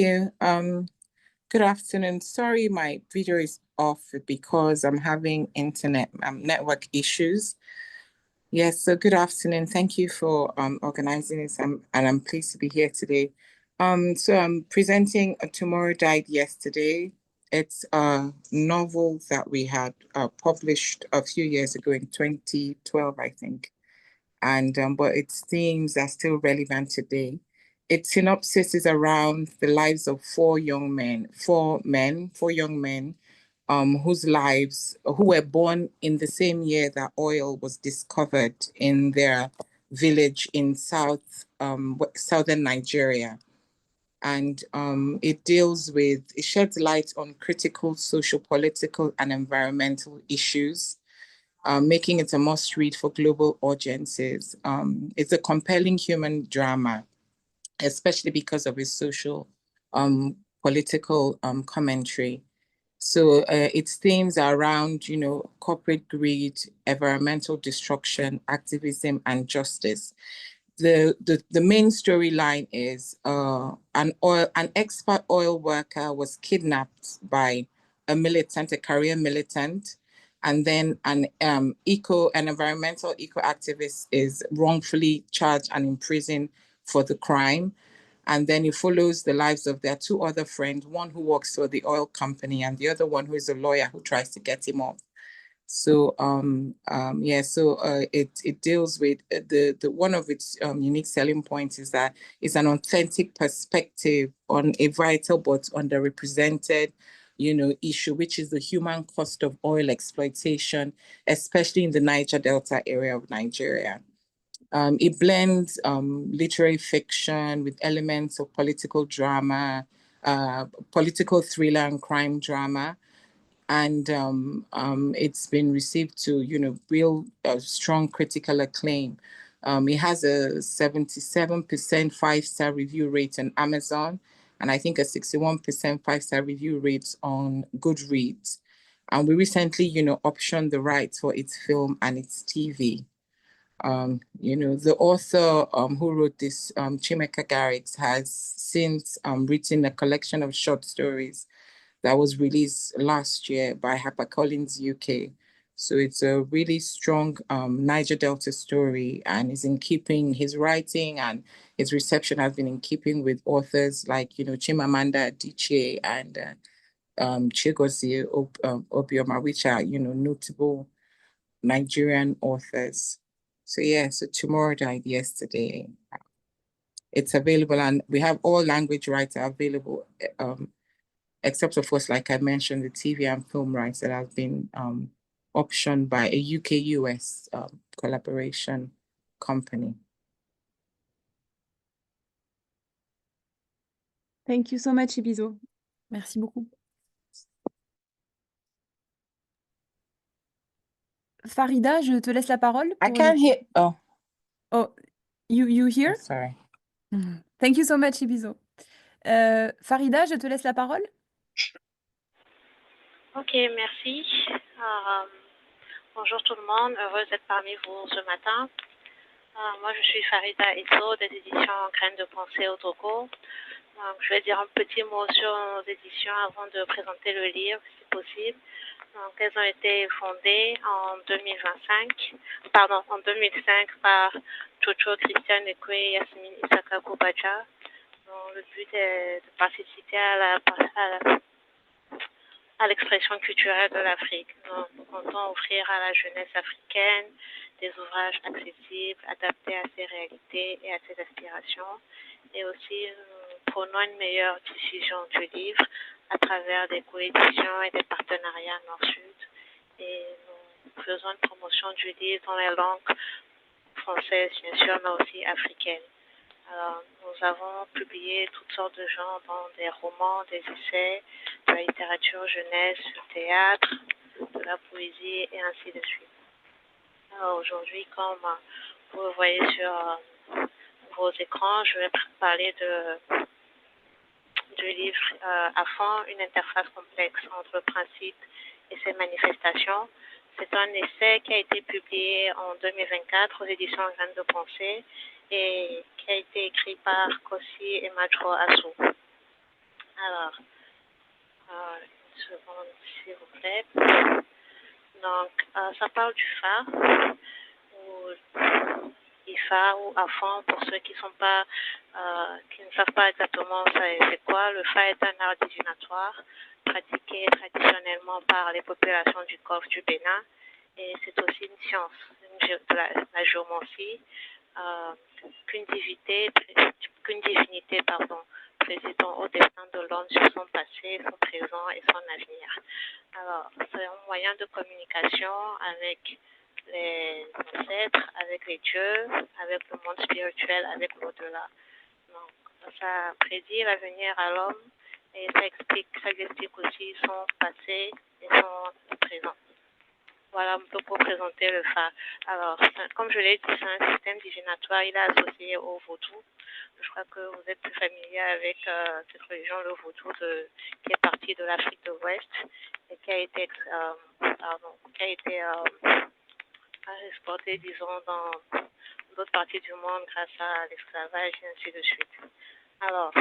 you. Good afternoon. Sorry, my video is off because I'm having internet network issues. Yes, so good afternoon. Thank you for organizing this, and I'm pleased to be here today. So I'm presenting Tomorrow Died Yesterday. It's a novel that we had published a few years ago in 2012, I think. And but its themes are still relevant today. Its synopsis is around the lives of four young men, whose lives, who were born in the same year that oil was discovered in their village in southern Nigeria. And it sheds light on critical social, political, and environmental issues, making it a must-read for global audiences. It's a compelling human drama, especially because of its social, political commentary. So its themes are around, corporate greed, environmental destruction, activism, and justice. The main storyline is an expert oil worker was kidnapped by a career militant, and then an environmental eco activist is wrongfully charged and imprisoned for the crime. And then it follows the lives of their two other friends, one who works for the oil company and the other one who is a lawyer who tries to get him off. So it deals with the one of its unique selling points is that it's an authentic perspective on a vital but underrepresented, issue, which is the human cost of oil exploitation, especially in the Niger Delta area of Nigeria. It blends literary fiction with elements of political drama, political thriller and crime drama. And it's been received to, real strong critical acclaim. It has a 77% five-star review rate on Amazon, and I think a 61% five-star review rate on Goodreads. And we recently, optioned the rights for its film and its TV. The author who wrote this, Chimeka Garrix, has since written a collection of short stories that was released last year by HarperCollins UK. So it's a really strong Niger Delta story, and is in keeping, his writing and his reception has been in keeping with authors like, Chimamanda Adichie and Chigozie Obioma, which are, notable Nigerian authors. So so Tomorrow Died Yesterday. It's available, and we have all language rights are available, except of course, like I mentioned, the TV and film rights that have been optioned by a UK-US collaboration company. Thank you so much, Ibizo. Merci beaucoup. Farida, je te laisse la parole. I can't hear. Oh. Oh, you hear? Oh, sorry. Thank you so much, Ibizo. Farida, je te laisse la parole. Ok, merci. Bonjour tout le monde, heureuse d'être parmi vous ce matin. Moi, je suis Farida Isso des éditions Graines de Pensées au Togo. Donc, je vais dire un petit mot sur nos éditions avant de présenter le livre, si possible. Donc, elles ont été fondées en 2005 par Chocho Christian Ekwe et Yasmine Isaka Kobacha. Donc, le but est de participer à l'expression culturelle de l'Afrique. Nous comptons offrir à la jeunesse africaine des ouvrages accessibles, adaptés à ses réalités et à ses aspirations. Et aussi, nous prônons une meilleure diffusion du livre à travers des coéditions et des partenariats nord-sud. Et nous faisons une promotion du livre dans les langues françaises, bien sûr, mais aussi africaines. Alors, nous avons publié toutes sortes de genres, dans des romans, des essais, de la littérature jeunesse, du théâtre, de la poésie et ainsi de suite. Alors aujourd'hui, comme vous le voyez sur vos écrans, je vais parler du livre à fond, une interface complexe entre le principe et ses manifestations. C'est un essai qui a été publié en 2024 aux éditions Graines de Pensées et qui a été écrit par Kossi et Majro Assou. Une seconde, s'il vous plaît. Donc, ça parle du fa, ou IFA ou AFAN, pour ceux qui ne savent pas exactement c'est quoi. Le fa est un art divinatoire pratiqué traditionnellement par les populations du Golfe du Bénin, et c'est aussi une science, la géomancie, qu'une divinité, présidant au destin de l'homme sur son passé, son présent et son avenir. Alors, c'est un moyen de communication avec les ancêtres, avec les dieux, avec le monde spirituel, avec l'au-delà. Donc, ça prédit l'avenir à l'homme et ça explique aussi son passé et son présent. Voilà un peu pour présenter le fa. Alors, comme je l'ai dit, c'est un système divinatoire. Il est associé au vaudou. Je crois que vous êtes plus familier avec cette religion, le vaudou, qui est partie de l'Afrique de l'Ouest et qui a été, exportée, disons, dans d'autres parties du monde grâce à l'esclavage et ainsi de suite. Alors,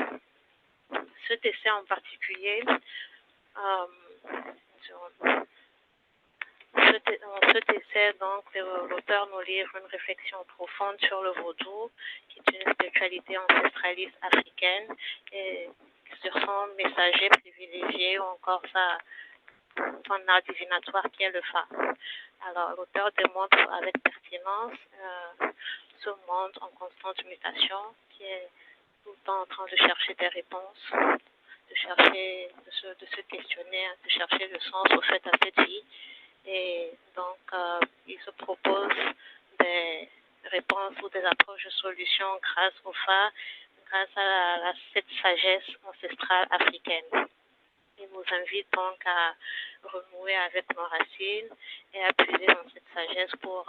cet essai en particulier, cet essai, donc, l'auteur nous livre une réflexion profonde sur le vaudou, qui est une spiritualité ancestraliste africaine, et sur son messager privilégié ou encore son art divinatoire qui est le fa. Alors, l'auteur démontre avec pertinence ce monde en constante mutation, qui est tout le temps en train de chercher des réponses, de se questionner, de chercher le sens au fait à cette vie. Et donc, il se propose des réponses ou des approches de solutions grâce au fa, grâce à cette sagesse ancestrale africaine. Il nous invite donc à renouer avec nos racines et à puiser dans cette sagesse pour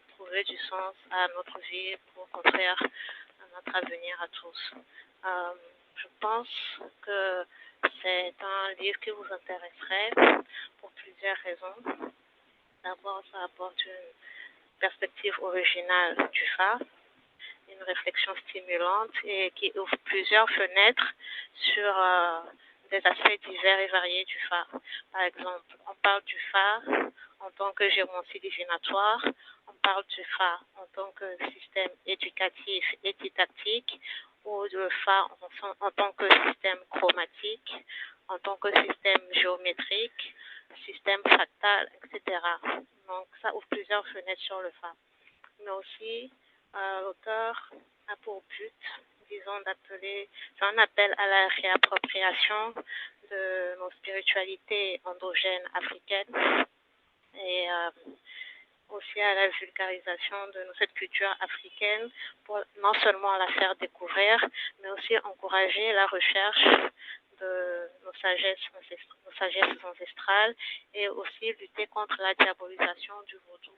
trouver du sens à notre vie, pour construire notre avenir à tous. Je pense que c'est un livre qui vous intéresserait pour plusieurs raisons. D'abord, ça apporte une perspective originale du fa, une réflexion stimulante et qui ouvre plusieurs fenêtres sur des aspects divers et variés du fa. Par exemple, on parle du fa en tant que géomancie divinatoire, on parle du fa en tant que système éducatif et didactique, ou le fa en tant que système chromatique, en tant que système géométrique, système fractal, etc. Donc, ça ouvre plusieurs fenêtres sur le fa. Mais aussi, l'auteur a pour but, disons, c'est un appel à la réappropriation de nos spiritualités endogènes africaines et aussi à la vulgarisation de cette culture africaine pour non seulement la faire découvrir, mais aussi encourager la recherche de nos sagesses ancestrales et aussi lutter contre la diabolisation du vaudou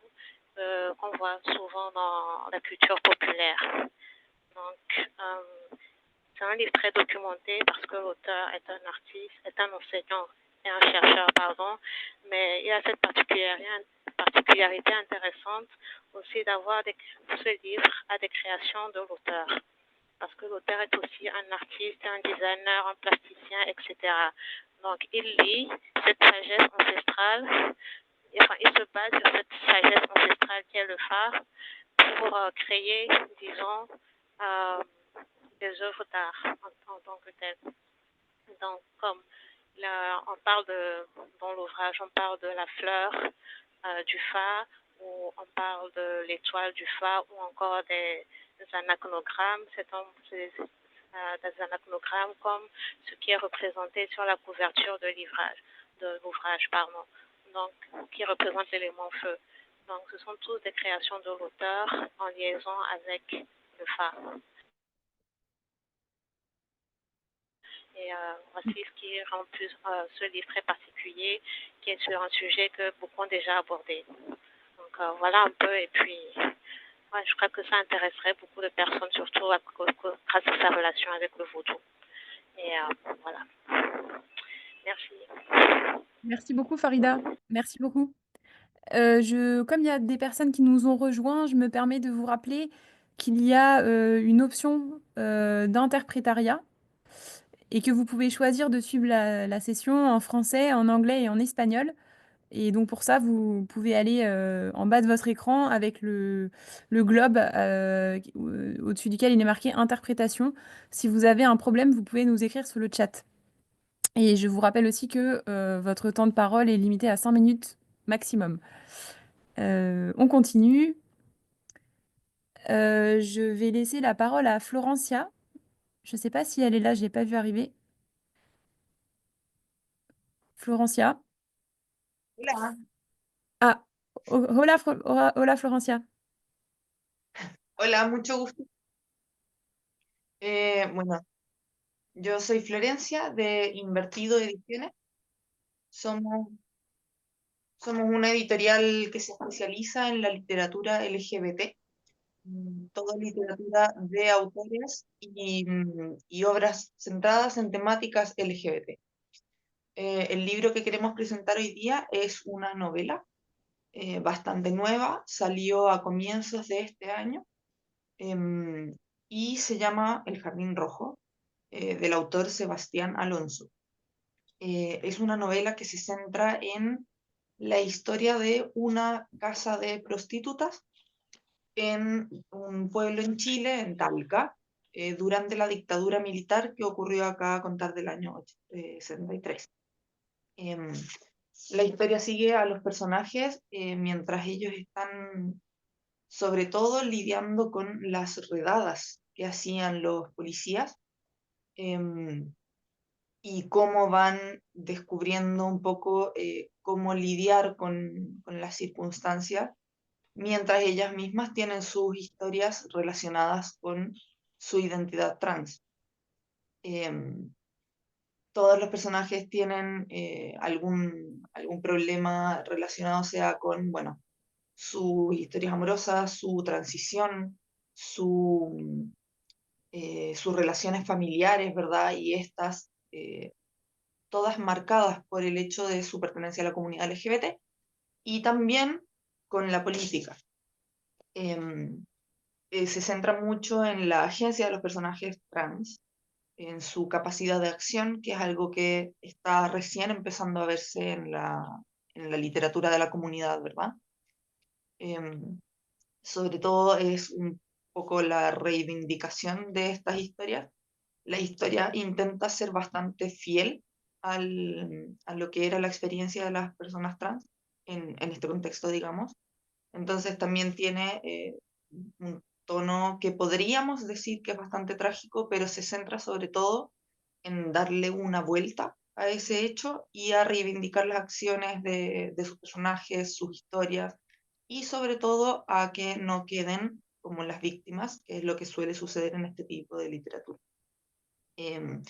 qu'on voit souvent dans la culture populaire. Donc, c'est un livre très documenté parce que l'auteur est un artiste, est un enseignant et un chercheur, mais il a cette particularité intéressante aussi d'avoir ce livre à des créations de l'auteur. Parce que l'auteur est aussi un artiste, un designer, un plasticien, etc. Donc, il lit cette sagesse ancestrale, il se base sur cette sagesse ancestrale qui est le fa pour créer, disons, des œuvres d'art en tant que telles. Donc, comme on parle dans l'ouvrage, on parle de la fleur du fa, ou on parle de l'étoile du fa, ou encore des anachronogrammes. C'est des anachronogrammes comme ce qui est représenté sur la couverture de l'ouvrage, donc qui représente l'élément feu. Donc, ce sont tous des créations de l'auteur en liaison avec le fa. Et voici ce qui rend ce livre très particulier, qui est sur un sujet que beaucoup ont déjà abordé. Donc voilà un peu, et puis je crois que ça intéresserait beaucoup de personnes, surtout grâce à sa relation avec le vaudou. Et voilà. Merci. Merci beaucoup, Farida. Merci beaucoup. Comme il y a des personnes qui nous ont rejoints, je me permets de vous rappeler qu'il y a une option d'interprétariat. et que vous pouvez choisir de suivre la session en français, en anglais et en espagnol. Et donc pour ça, vous pouvez aller en bas de votre écran avec le globe au-dessus duquel il est marqué interprétation. Si vous avez un problème, vous pouvez nous écrire sur le chat. Et je vous rappelle aussi que votre temps de parole est limité à 5 minutes maximum. On continue. Je vais laisser la parole à Florencia. Je ne sais pas si elle est là, je ne l'ai pas vue arriver. Florencia. Hola, Ah, hola, hola Florencia. hola, mucho gusto. Bueno, yo soy Florencia de Invertido Ediciones. Somos, somos una editorial que se especializa en la literatura LGBT, toda literatura de autores y obras centradas en temáticas LGBT. El libro que queremos presentar hoy día es una novela bastante nueva, salió a comienzos de este año em, y se llama El Jardín Rojo, del autor Sebastián Alonso. Es una novela que se centra en la historia de una casa de prostitutas en un pueblo en Chile, en Talca, durante la dictadura militar que ocurrió acá a contar del año 73. Em, la historia sigue a los personajes mientras ellos están sobre todo lidiando con las redadas que hacían los policías em, y cómo van descubriendo un poco cómo lidiar con las circunstancias, mientras ellas mismas tienen sus historias relacionadas con su identidad trans. Em, Todos los personajes tienen algún problema relacionado sea con, bueno, sus historias amorosas, su transición, sus relaciones familiares, ¿verdad? Y estas, todas marcadas por el hecho de su pertenencia a la comunidad LGBT y también con la política. Em, Se centra mucho en la agencia de los personajes trans, en su capacidad de acción, que es algo que está recién empezando a verse en la literatura de la comunidad, ¿verdad? Em, Sobre todo es un poco la reivindicación de estas historias. La historia intenta ser bastante fiel a lo que era la experiencia de las personas trans en este contexto, digamos. Entonces también tiene un tono que podríamos decir que es bastante trágico, pero se centra sobre todo en darle una vuelta a ese hecho y a reivindicar las acciones de sus personajes, sus historias, y sobre todo a que no queden como las víctimas, que es lo que suele suceder en este tipo de literatura. Em,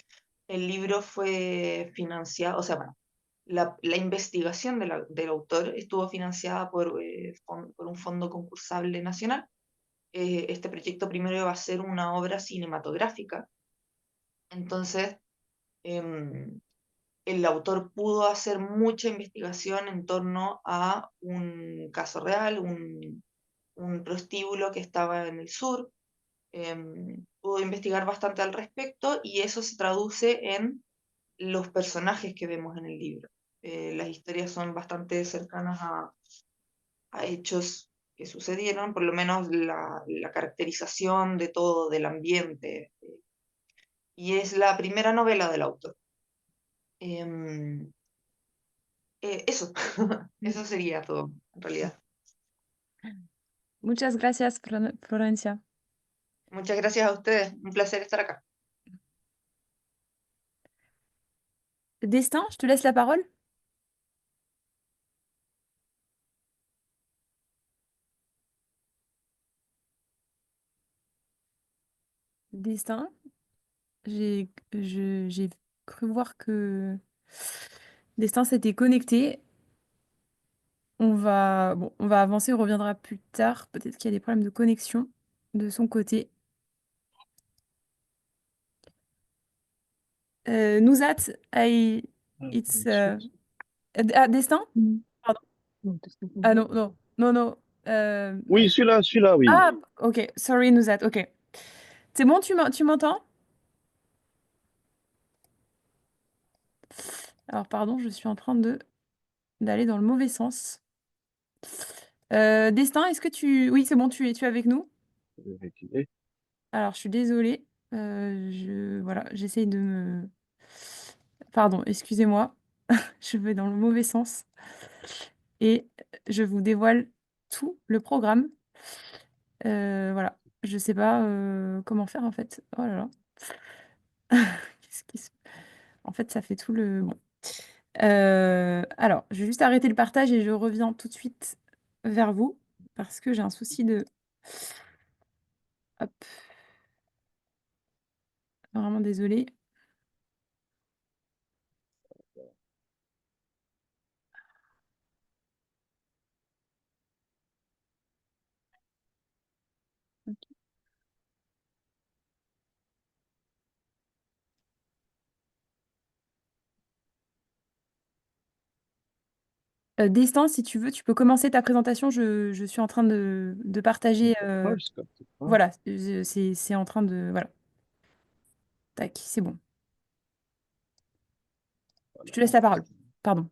el libro fue financiado, o sea, bueno, la investigación del autor estuvo financiada por un fondo concursable nacional. Este proyecto primero iba a ser una obra cinematográfica, entonces em, el autor pudo hacer mucha investigación en torno a un caso real, un prostíbulo que estaba en el sur. Pudo investigar bastante al respecto y eso se traduce en los personajes que vemos en el libro. Las historias son bastante cercanas a hechos que sucedieron, por lo menos la caracterización de todo, del ambiente, y es la primera novela del autor. Em, Eso, eso sería todo, en realidad. Muchas gracias, Florencia. Muchas gracias a ustedes, un placer estar acá. Destin, je te laisse la parole. Destin, j'ai cru voir que Destin s'était connecté. On va avancer, on reviendra plus tard. Peut-être qu'il y a des problèmes de connexion de son côté. Nouzat, it's... Destin? Pardon. Ah non, non, non, non. Oui, celui-là, oui. Ah, ok, sorry Nouzat, ok. C'est bon, tu m'entends? Alors, pardon, je suis en train d'aller dans le mauvais sens. Destin, est-ce que tu... Oui, c'est bon, tu es avec nous? Je vais reculer. Alors, je suis désolée. Voilà, j'essaye de me... Pardon, excusez-moi. Je vais dans le mauvais sens. Et je vous dévoile tout le programme. Voilà. Je sais pas comment faire, en fait. Oh là là. Qu'est-ce qui se... En fait, ça fait tout le... Bon. Alors, je vais juste arrêter le partage et je reviens tout de suite vers vous parce que j'ai un souci de... Hop. Vraiment désolée. Destin, si tu veux, tu peux commencer ta présentation. Je suis en train de partager. Je capte pas. Voilà, c'est en train de... Voilà. Tac, c'est bon. Je te laisse la parole. Pardon.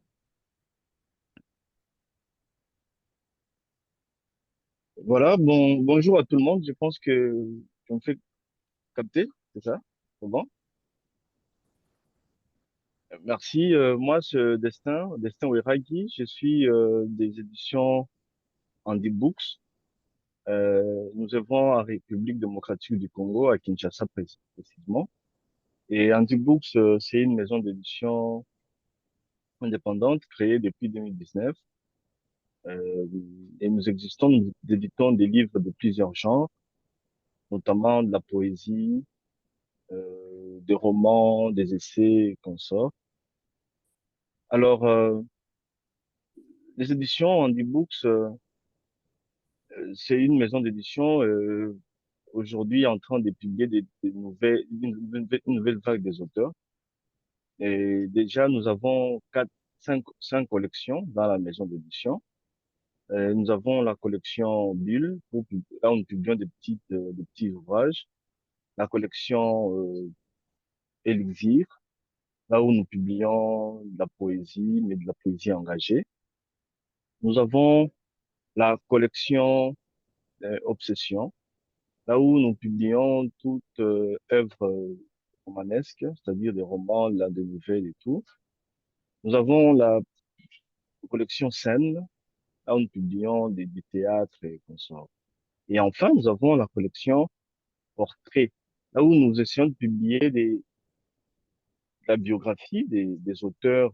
Voilà, bonjour à tout le monde. Je pense que je me fais capter, c'est ça? C'est bon? Merci. Moi, ce Destin Weragi, je suis des éditions Andibooks. Nous œuvrons en République démocratique du Congo, à Kinshasa précisément. Et Andibooks, c'est une maison d'édition indépendante créée depuis 2019. Euh, et nous éditons des livres de plusieurs genres, notamment de la poésie, des romans, des essais et consorts. Alors, les éditions Handybooks, c'est une maison d'édition aujourd'hui en train de publier des nouvelles, une nouvelle vague des auteurs. Et déjà, nous avons cinq collections dans la maison d'édition. Nous avons la collection Bulle, là où nous publions des petits ouvrages. La collection Élixir, là où nous publions de la poésie, mais de la poésie engagée. Nous avons la collection Obsession, là où nous publions toute œuvre romanesque, c'est-à-dire des romans, là, des nouvelles et tout. Nous avons la collection Scène, là où nous publions des théâtres et consorts. Et enfin, nous avons la collection Portrait, là où nous essayons de publier la biographie des auteurs,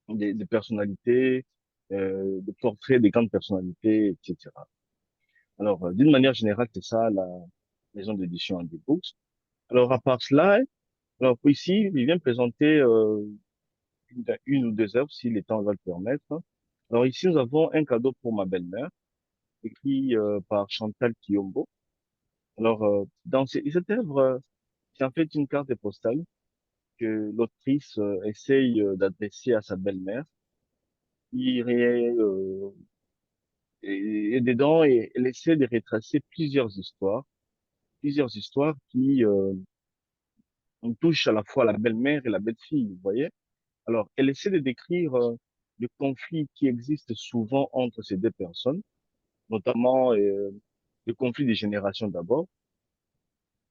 des personnalités, des portraits des grandes personnalités, etc. Alors, d'une manière générale, c'est ça la maison d'édition Andibooks. Alors, à part cela, alors ici, il vient présenter une ou deux œuvres, si le temps va le permettre. Alors ici, nous avons un cadeau pour ma belle-mère, écrit par Chantal Kiombo. Alors, cette œuvre, c'est en fait une carte postale que l'autrice essaye d'adresser à sa belle-mère. Et dedans, elle essaie de retracer plusieurs histoires qui touchent à la fois la belle-mère et la belle-fille, vous voyez. Alors, elle essaie de décrire le conflit qui existe souvent entre ces deux personnes, notamment le conflit des générations d'abord.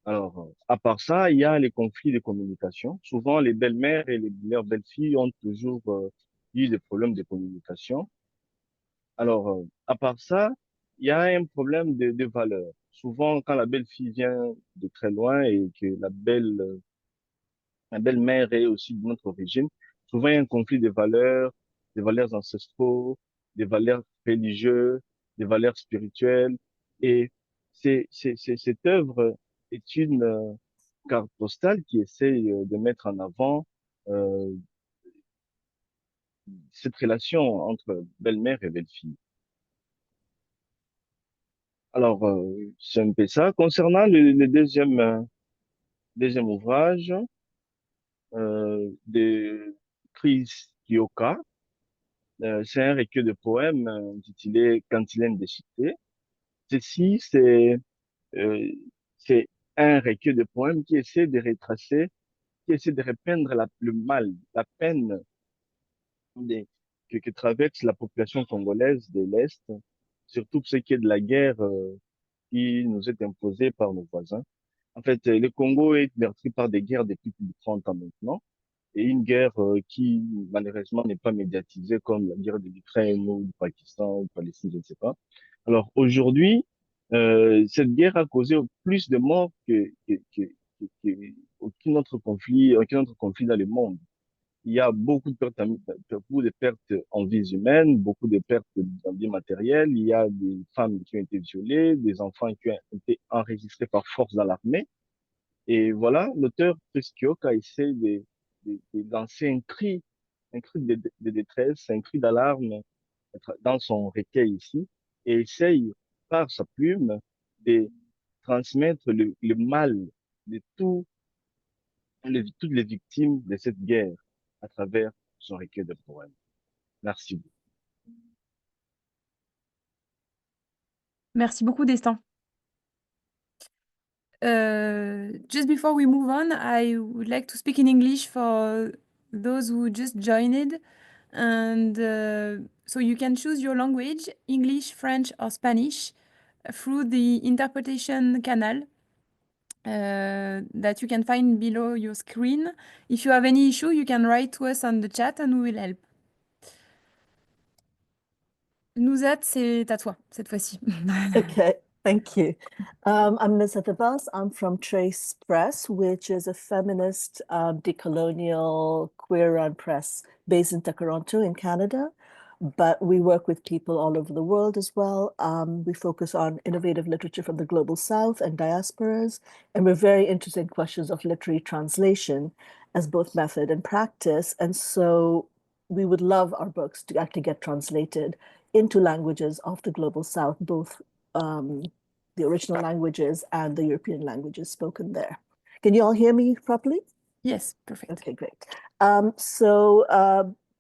Alors, à part ça, il y a les conflits de communication. Souvent, les belles-mères et leurs belles-filles ont toujours eu des problèmes de communication. Alors, à part ça, il y a un problème de valeur. Souvent, quand la belle-fille vient de très loin et que la belle-mère est aussi de notre origine, souvent il y a un conflit des valeurs ancestraux, des valeurs religieuses, des valeurs spirituelles. Et cette œuvre est une carte postale qui essaye de mettre en avant euh, cette relation entre belle-mère et belle-fille. Alors, c'est un peu ça. Concernant le deuxième ouvrage de Chris Kioka, c'est un recueil de poèmes intitulé Cantilène des cités. Ceci, euh, c'est un recueil de poèmes qui essaie de retracer qui essaie de repeindre le mal, la peine des- que traverse la population congolaise de l'Est, surtout pour ce qui est de la guerre qui nous est imposée par nos voisins. En fait, le Congo est meurtri par des guerres depuis plus de 30 ans maintenant, et une guerre qui, malheureusement, n'est pas médiatisée comme la guerre de l'Ukraine ou du Pakistan ou Palestine, je ne sais pas. Alors, aujourd'hui, cette guerre a causé plus de morts aucun autre conflit dans le monde. Il y a beaucoup de pertes en vies humaines, beaucoup de pertes en biens matériels. Il y a des femmes qui ont été violées, des enfants qui ont été enregistrés par force dans l'armée. Et voilà, l'auteur Priscioca essaie de lancer un cri de détresse, un cri d'alarme dans son recueil ici, et essaye par sa plume de transmettre le mal de toutes les victimes de cette guerre à travers son recueil de poèmes. Merci beaucoup. Merci beaucoup, Destin. Just before we move on, I would like to speak in English for those who just joined. And so you can choose your language, English, French, or Spanish, through the interpretation canal that you can find below your screen. If you have any issue, you can write to us on the chat and we will help. Nuzat, c'est à toi cette fois-ci. Okay, thank you. I'm Nuzat Abbas. I'm from Trace Press, which is a feminist decolonial queer-run press based in Toronto in Canada. But we work with people all over the world as well. We focus on innovative literature from the global south and diasporas, and we're very interested in questions of literary translation as both method and practice. And so we would love our books to actually get translated into languages of the global south, both the original languages and the European languages spoken there. Can you all hear me properly? Yes, perfect. Okay, great.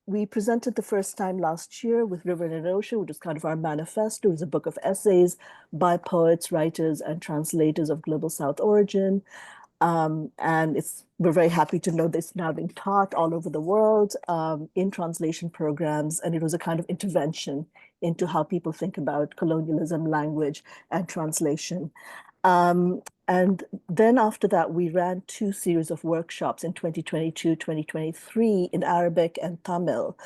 We presented the first time last year with River and an Ocean, which is kind of our manifesto. It was a book of essays by poets, writers, and translators of Global South origin. And we're very happy to know that it's now being taught all over the world in translation programs. And it was a kind of intervention into how people think about colonialism, language, and translation. And then after that, we ran 2 series of workshops in 2022, 2023 in Arabic and Tamil.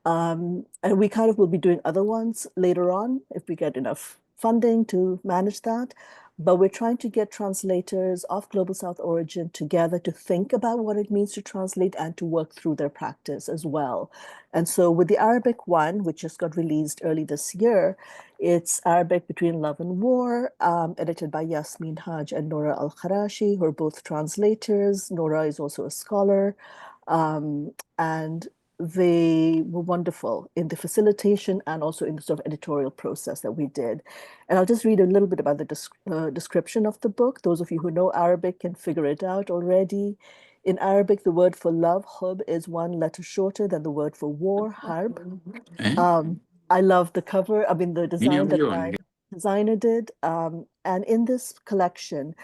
And we kind of will be doing other ones later on if we get enough funding to manage that. But we're trying to get translators of Global South origin together to think about what it means to translate and to work through their practice as well. And so with the Arabic one, which just got released early this year, it's Arabic Between Love and War, edited by Yasmin Haj and Nora Al-Kharashi, who are both translators. Nora is also a scholar. And they were wonderful in the facilitation and also in the sort of editorial process that we did. And I'll just read a little bit about the description of the book. Those of you who know Arabic can figure it out already. In Arabic, the word for love, hub, is 1 letter shorter than the word for war, harb. I love the cover, the design that my designer did. And in this collection,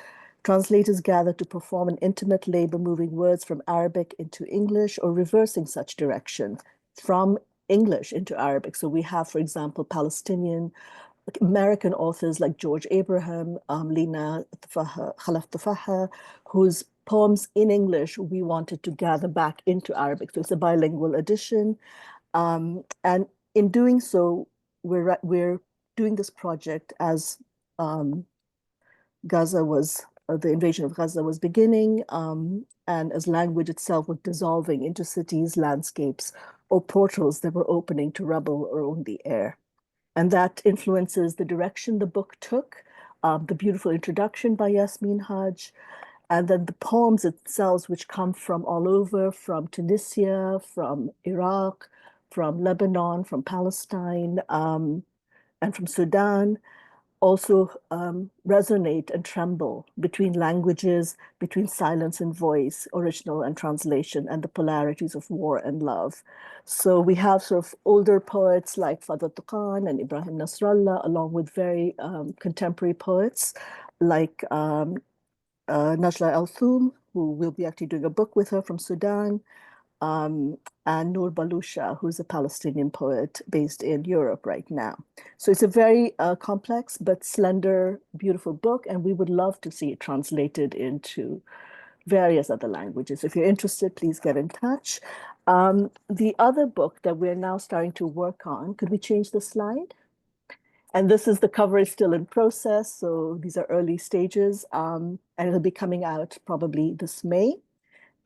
translators gather to perform an intimate labor moving words from Arabic into English or reversing such direction from English into Arabic. So we have, for example, Palestinian, American authors like George Abraham, Lina Khalaf Tufaha, whose poems in English we wanted to gather back into Arabic. So it's a bilingual edition. And in doing so, we're doing this project as Gaza was, the invasion of Gaza was beginning, and as language itself was dissolving into cities, landscapes, or portals that were opening to rubble or on the air. And that influences the direction the book took, the beautiful introduction by Yasmin Haj, and then the poems themselves, which come from all over, from Tunisia, from Iraq, from Lebanon, from Palestine, and from Sudan, also resonate and tremble between languages, between silence and voice, original and translation, and the polarities of war and love. So we have sort of older poets like Fadat Khan and Ibrahim Nasrallah, along with very contemporary poets like Najla Al-Thum, who will be actually doing a book with her from Sudan, and Noor Balusha, who's a Palestinian poet based in Europe right now. So it's a very complex but slender, beautiful book, and we would love to see it translated into various other languages. If you're interested, please get in touch. The other book that we're now starting to work on, could we change the slide? And this is, the cover is still in process, so these are early stages, and it'll be coming out probably this May.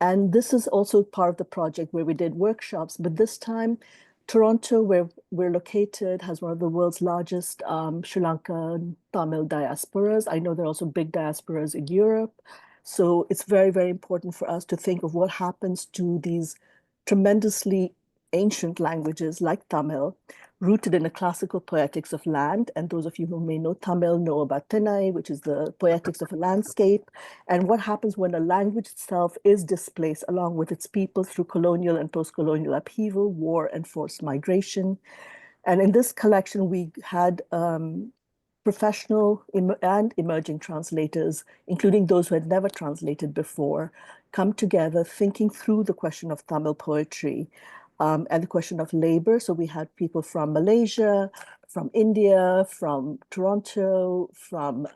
And this is also part of the project where we did workshops, but this time Toronto, where we're located, has one of the world's largest Sri Lankan Tamil diasporas. I know there are also big diasporas in Europe. So it's very, very important for us to think of what happens to these tremendously ancient languages like Tamil, rooted in the classical poetics of land. And those of you who may know Tamil know about Tenai, which is the poetics of a landscape. And what happens when a language itself is displaced along with its people through colonial and post-colonial upheaval, war, and forced migration. And in this collection, we had professional and emerging translators, including those who had never translated before, come together thinking through the question of Tamil poetry and the question of labor. So we had people from Malaysia, from India, from Toronto, from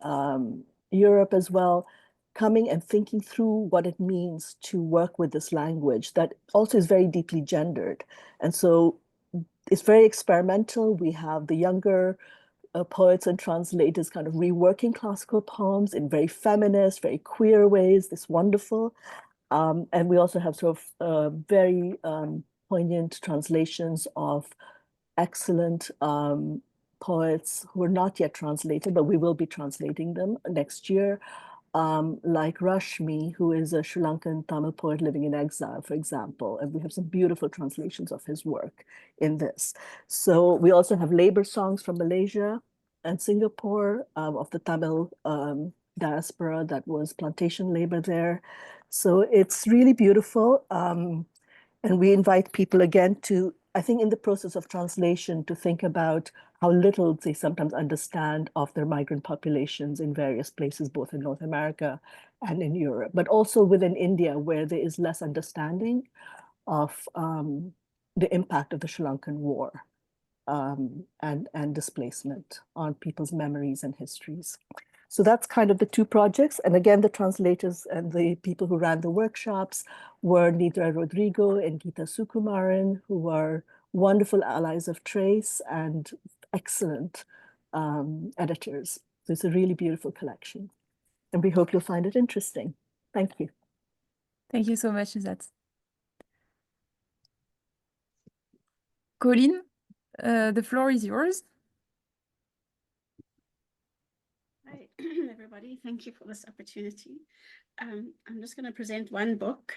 Europe as well, coming and thinking through what it means to work with this language that also is very deeply gendered. And so it's very experimental. We have the younger poets and translators kind of reworking classical poems in very feminist, very queer ways. It's wonderful. And we also have sort of very poignant translations of excellent poets who are not yet translated, but we will be translating them next year. Like Rashmi, who is a Sri Lankan Tamil poet living in exile, for example. And we have some beautiful translations of his work in this. So we also have labor songs from Malaysia and Singapore of the Tamil diaspora that was plantation labor there. So it's really beautiful. And we invite people again to, I think in the process of translation, to think about how little they sometimes understand of their migrant populations in various places, both in North America and in Europe, but also within India, where there is less understanding of the impact of the Sri Lankan war and displacement on people's memories and histories. So that's kind of the two projects. And again, the translators and the people who ran the workshops were Nidra Rodrigo and Geeta Sukumaran, who are wonderful allies of Trace and excellent editors. So it's a really beautiful collection. And we hope you'll find it interesting. Thank you. Thank you so much, Izat. Colleen, the floor is yours. Hi, everybody. Thank you for this opportunity. I'm just going to present one book.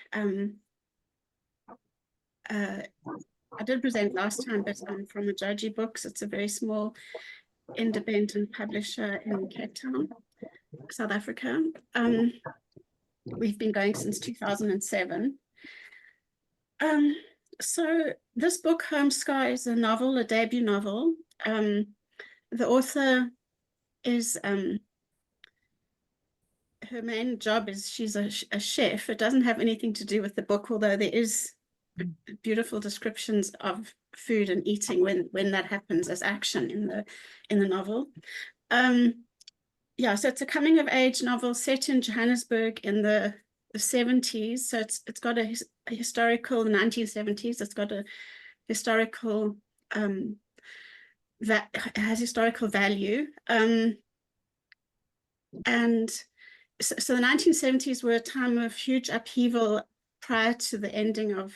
I did present last time, but I'm from Modjaji Books. It's a very small independent publisher in Cape Town, South Africa. We've been going since 2007. So this book, Home Sky, is a novel, a debut novel. The author is, her main job is she's a chef. It doesn't have anything to do with the book, although there is beautiful descriptions of food and eating when that happens as action in the novel. Yeah, so it's a coming of age novel set in Johannesburg in the 70s. So it's got a historical, the 1970s. It's got a historical that has historical value. And so the 1970s were a time of huge upheaval prior to the ending of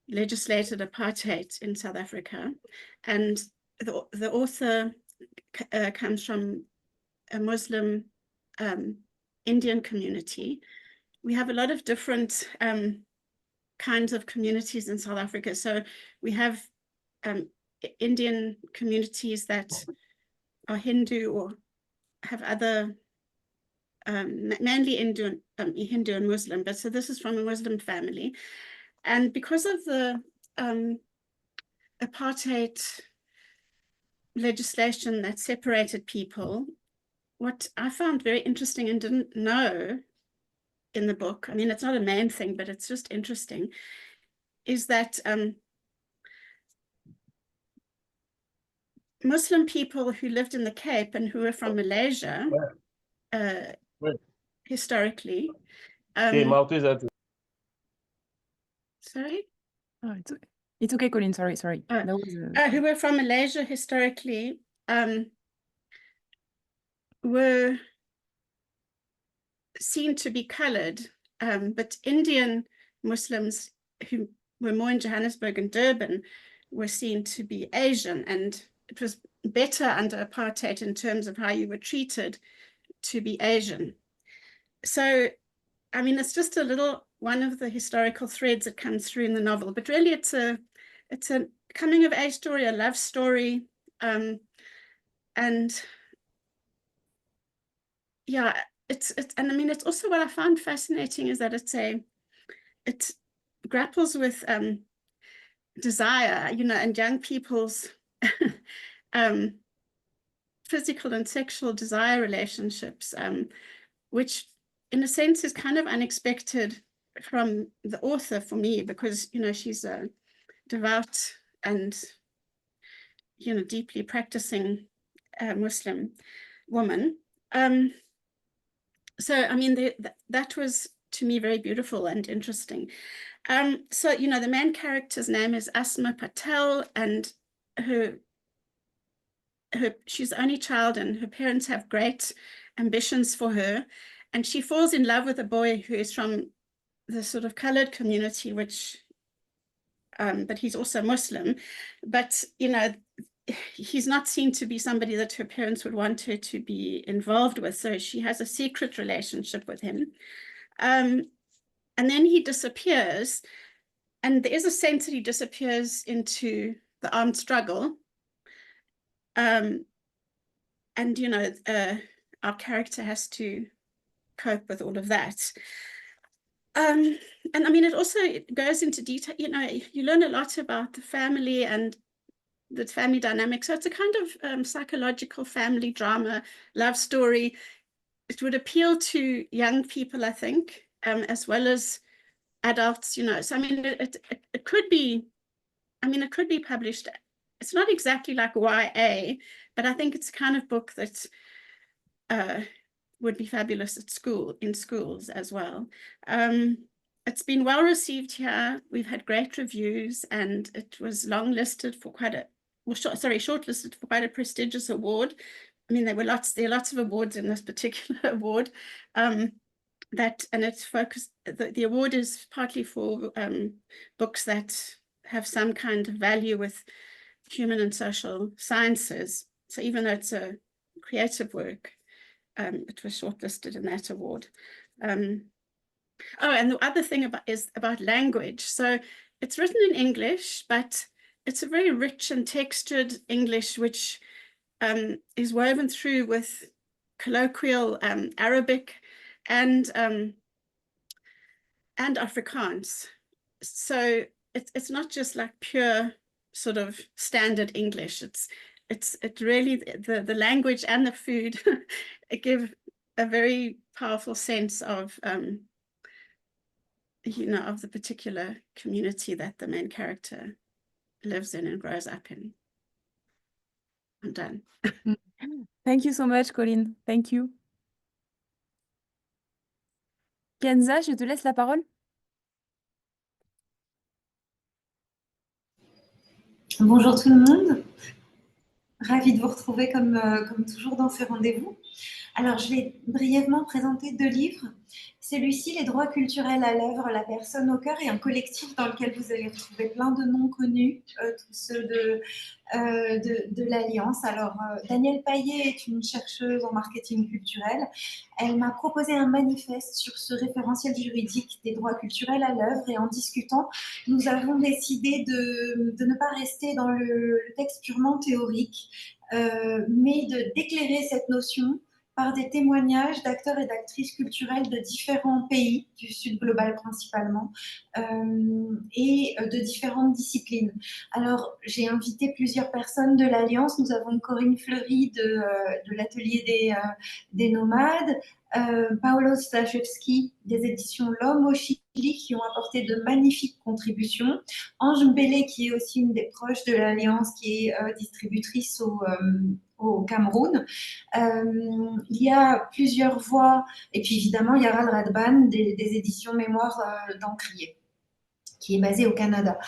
legislated apartheid in South Africa. And the author comes from a Muslim Indian community. We have a lot of different kinds of communities in South Africa. So we have Indian communities that are Hindu or have other, mainly Hindu and Muslim, but so this is from a Muslim family. And because of the apartheid legislation that separated people, what I found very interesting and didn't know in the book, I mean, it's not a main thing, but it's just interesting, is that Muslim people who lived in the Cape and who were from Malaysia, historically, sorry? Oh, it's okay, Colin, sorry. That was, who were from Malaysia historically, were seen to be colored, but Indian Muslims who were more in Johannesburg and Durban were seen to be Asian, and it was better under apartheid in terms of how you were treated to be Asian. So, I mean, it's just a little one of the historical threads that comes through in the novel, but really it's a coming of age story, a love story, and yeah, and I mean, it's also what I found fascinating is that it grapples with desire, you know, and young people's physical and sexual desire relationships, which in a sense is kind of unexpected from the author for me, because, you know, she's a devout and, you know, deeply practicing Muslim woman. So, I mean, that was to me very beautiful and interesting. So, you know, the main character's name is Asma Patel, and she's the only child, and her parents have great ambitions for her. And she falls in love with a boy who is from the sort of colored community, which, but he's also Muslim. But, you know, he's not seen to be somebody that her parents would want her to be involved with. So she has a secret relationship with him. And then he disappears. And there is a sense that he disappears into the armed struggle. And, you know, our character has to cope with all of that. And I mean, it also goes into detail, you know, you learn a lot about the family and the family dynamic. So it's a kind of psychological family drama, love story. It would appeal to young people, I think, as well as adults, you know. So, I mean, it could be, I mean, it could be published. It's not exactly like YA, but I think it's the kind of book that would be fabulous at school, in schools as well. It's been well received here. We've had great reviews, and it was shortlisted for quite a prestigious award. I mean, there are lots of awards in this particular award. And it's focused, the award is partly for books that have some kind of value with human and social sciences. So even though it's a creative work, it was shortlisted in that award. Oh, and the other thing is about language. So it's written in English, but it's a very rich and textured English, which is woven through with colloquial Arabic and Afrikaans. So it's not just like pure sort of standard English. It really, the language and the food give a very powerful sense of you know, of the particular community that the main character lives in and grows up in. I'm done. Thank you so much, Colin. Thank you. Kenza, je te laisse la parole. Bonjour tout le monde. Ravie de vous retrouver comme toujours dans ces rendez-vous. Alors, je vais brièvement présenter 2 livres. Celui-ci, Les droits culturels à l'œuvre, la personne au cœur, est un collectif dans lequel vous allez retrouver plein de noms connus, tous ceux de l'Alliance. Alors, Danielle Paillet est une chercheuse en marketing culturel. Elle m'a proposé un manifeste sur ce référentiel juridique des droits culturels à l'œuvre, et en discutant, nous avons décidé de ne pas rester dans le texte purement théorique, mais d'éclairer cette notion par des témoignages d'acteurs et d'actrices culturelles de différents pays, du Sud global principalement, et de différentes disciplines. Alors, j'ai invité plusieurs personnes de l'Alliance. Nous avons Corinne Fleury de l'Atelier des Nomades, Paolo Stachewski des Éditions L'Homme au Chili, qui ont apporté de magnifiques contributions. Ange Mbele, qui est aussi une des proches de l'Alliance, qui est distributrice au Cameroun. Il y a plusieurs voix, et puis évidemment, Yaral Radban des Éditions Mémoire d'Encrier, qui est basé au Canada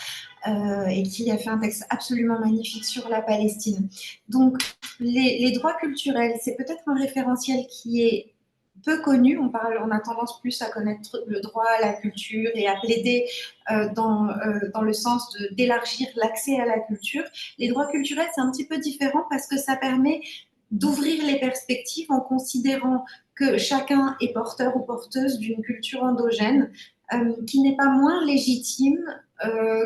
et qui a fait un texte absolument magnifique sur la Palestine. Donc, les droits culturels, c'est peut-être un référentiel qui est peu connu. On a tendance plus à connaître le droit à la culture et à plaider dans le sens d'élargir l'accès à la culture. Les droits culturels, c'est un petit peu différent parce que ça permet d'ouvrir les perspectives en considérant que chacun est porteur ou porteuse d'une culture endogène qui n'est pas moins légitime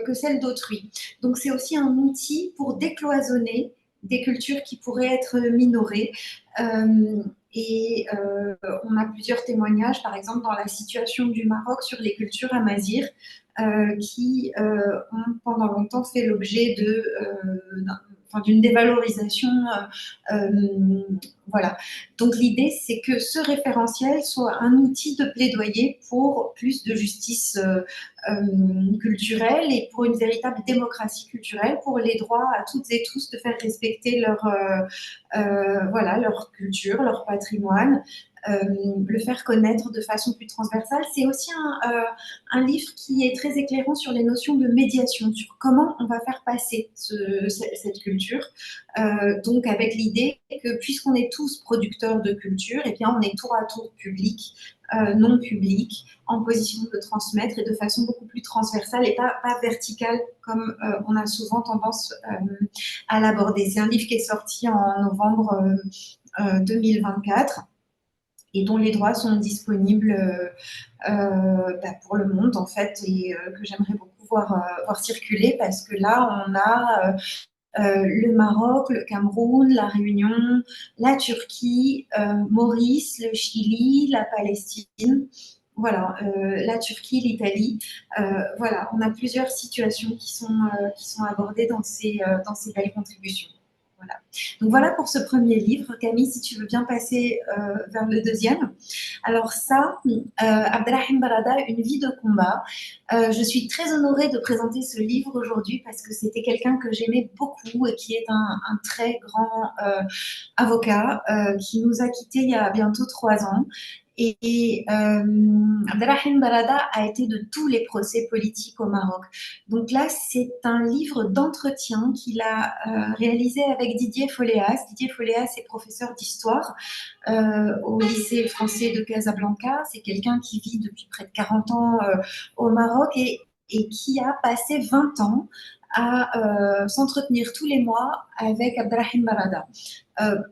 que celle d'autrui. Donc, c'est aussi un outil pour décloisonner des cultures qui pourraient être minorées. On a plusieurs témoignages, par exemple, dans la situation du Maroc sur les cultures amazirs, qui ont pendant longtemps fait l'objet d'une dévalorisation. Voilà. Donc l'idée, c'est que ce référentiel soit un outil de plaidoyer pour plus de justice culturelle et pour une véritable démocratie culturelle, pour les droits à toutes et tous de faire respecter leur culture, leur patrimoine, le faire connaître de façon plus transversale. C'est aussi un livre qui est très éclairant sur les notions de médiation, sur comment on va faire passer cette culture. Donc avec l'idée que puisqu'on est tous producteurs de culture, eh bien on est tour à tour public, non public, en position de transmettre et de façon beaucoup plus transversale et pas verticale comme on a souvent tendance à l'aborder. C'est un livre qui est sorti en novembre 2024 et dont les droits sont disponibles pour le monde en fait, et que j'aimerais beaucoup voir circuler, parce que là on a le Maroc, le Cameroun, la Réunion, la Turquie, Maurice, le Chili, la Palestine, voilà, la Turquie, l'Italie. Voilà, on a plusieurs situations qui sont abordées dans ces belles contributions. Voilà. Donc voilà pour ce premier livre. Camille, si tu veux bien passer vers le deuxième. Alors ça, Abdelrahim Barada, Une vie de combat. Je suis très honorée de présenter ce livre aujourd'hui parce que c'était quelqu'un que j'aimais beaucoup et qui est un très grand avocat qui nous a quittés il y a bientôt 3 ans. Et Abdelrahim Barada a été de tous les procès politiques au Maroc. Donc là, c'est un livre d'entretien qu'il a réalisé avec Didier Foléas. Didier Foléas est professeur d'histoire au lycée français de Casablanca. C'est quelqu'un qui vit depuis près de 40 ans au Maroc et qui a passé 20 ans à s'entretenir tous les mois avec Abdelrahim Barada,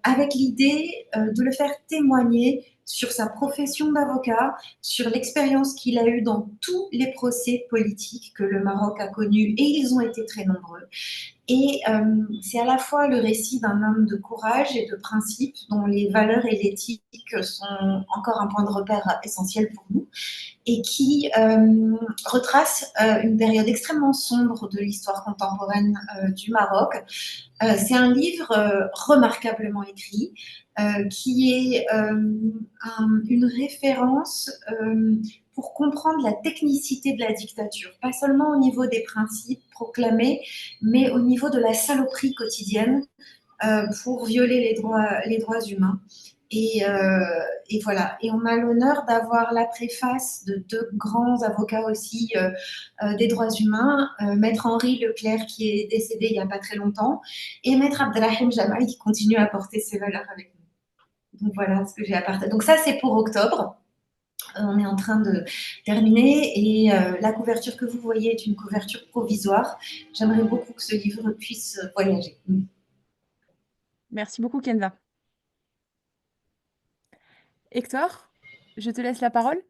avec l'idée de le faire témoigner sur sa profession d'avocat, sur l'expérience qu'il a eue dans tous les procès politiques que le Maroc a connus, et ils ont été très nombreux. Et c'est à la fois le récit d'un homme de courage et de principe, dont les valeurs et l'éthique sont encore un point de repère essentiel pour nous, et qui retrace une période extrêmement sombre de l'histoire contemporaine du Maroc. C'est un livre remarquablement écrit, qui est une référence pour comprendre la technicité de la dictature, pas seulement au niveau des principes proclamés, mais au niveau de la saloperie quotidienne pour violer les droits humains. Et voilà. Et on a l'honneur d'avoir la préface de 2 grands avocats aussi des droits humains, Maître Henri Leclerc, qui est décédé il n'y a pas très longtemps, et Maître Abdelrahim Jamal, qui continue à porter ses valeurs avec nous. Donc voilà ce que j'ai à partager. Donc ça, c'est pour octobre. On est en train de terminer et la couverture que vous voyez est une couverture provisoire. J'aimerais beaucoup que ce livre puisse voyager. Merci beaucoup, Kenza. Hector, je te laisse la parole.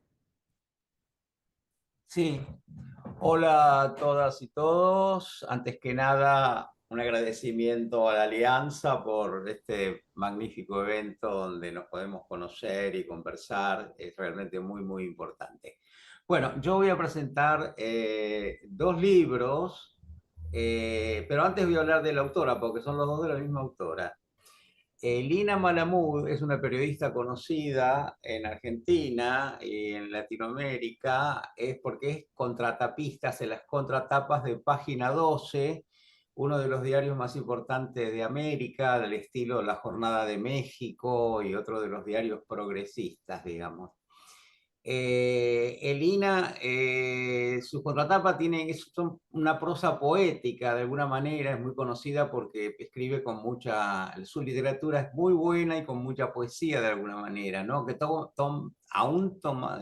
Sí. Hola a todas y todos. Antes que nada, un agradecimiento a la Alianza por este magnífico evento donde nos podemos conocer y conversar. Es realmente muy, muy importante. Bueno, yo voy a presentar dos libros, pero antes voy a hablar de la autora, porque son los dos de la misma autora. Lina Malamud es una periodista conocida en Argentina y en Latinoamérica, es porque es contratapista, hace las contratapas de Página 12, uno de los diarios más importantes de América, del estilo La Jornada de México y otro de los diarios progresistas, digamos. Elina, su contratapa son una prosa poética de alguna manera, es muy conocida porque escribe con su literatura es muy buena y con mucha poesía de alguna manera, ¿no? Que aún toma,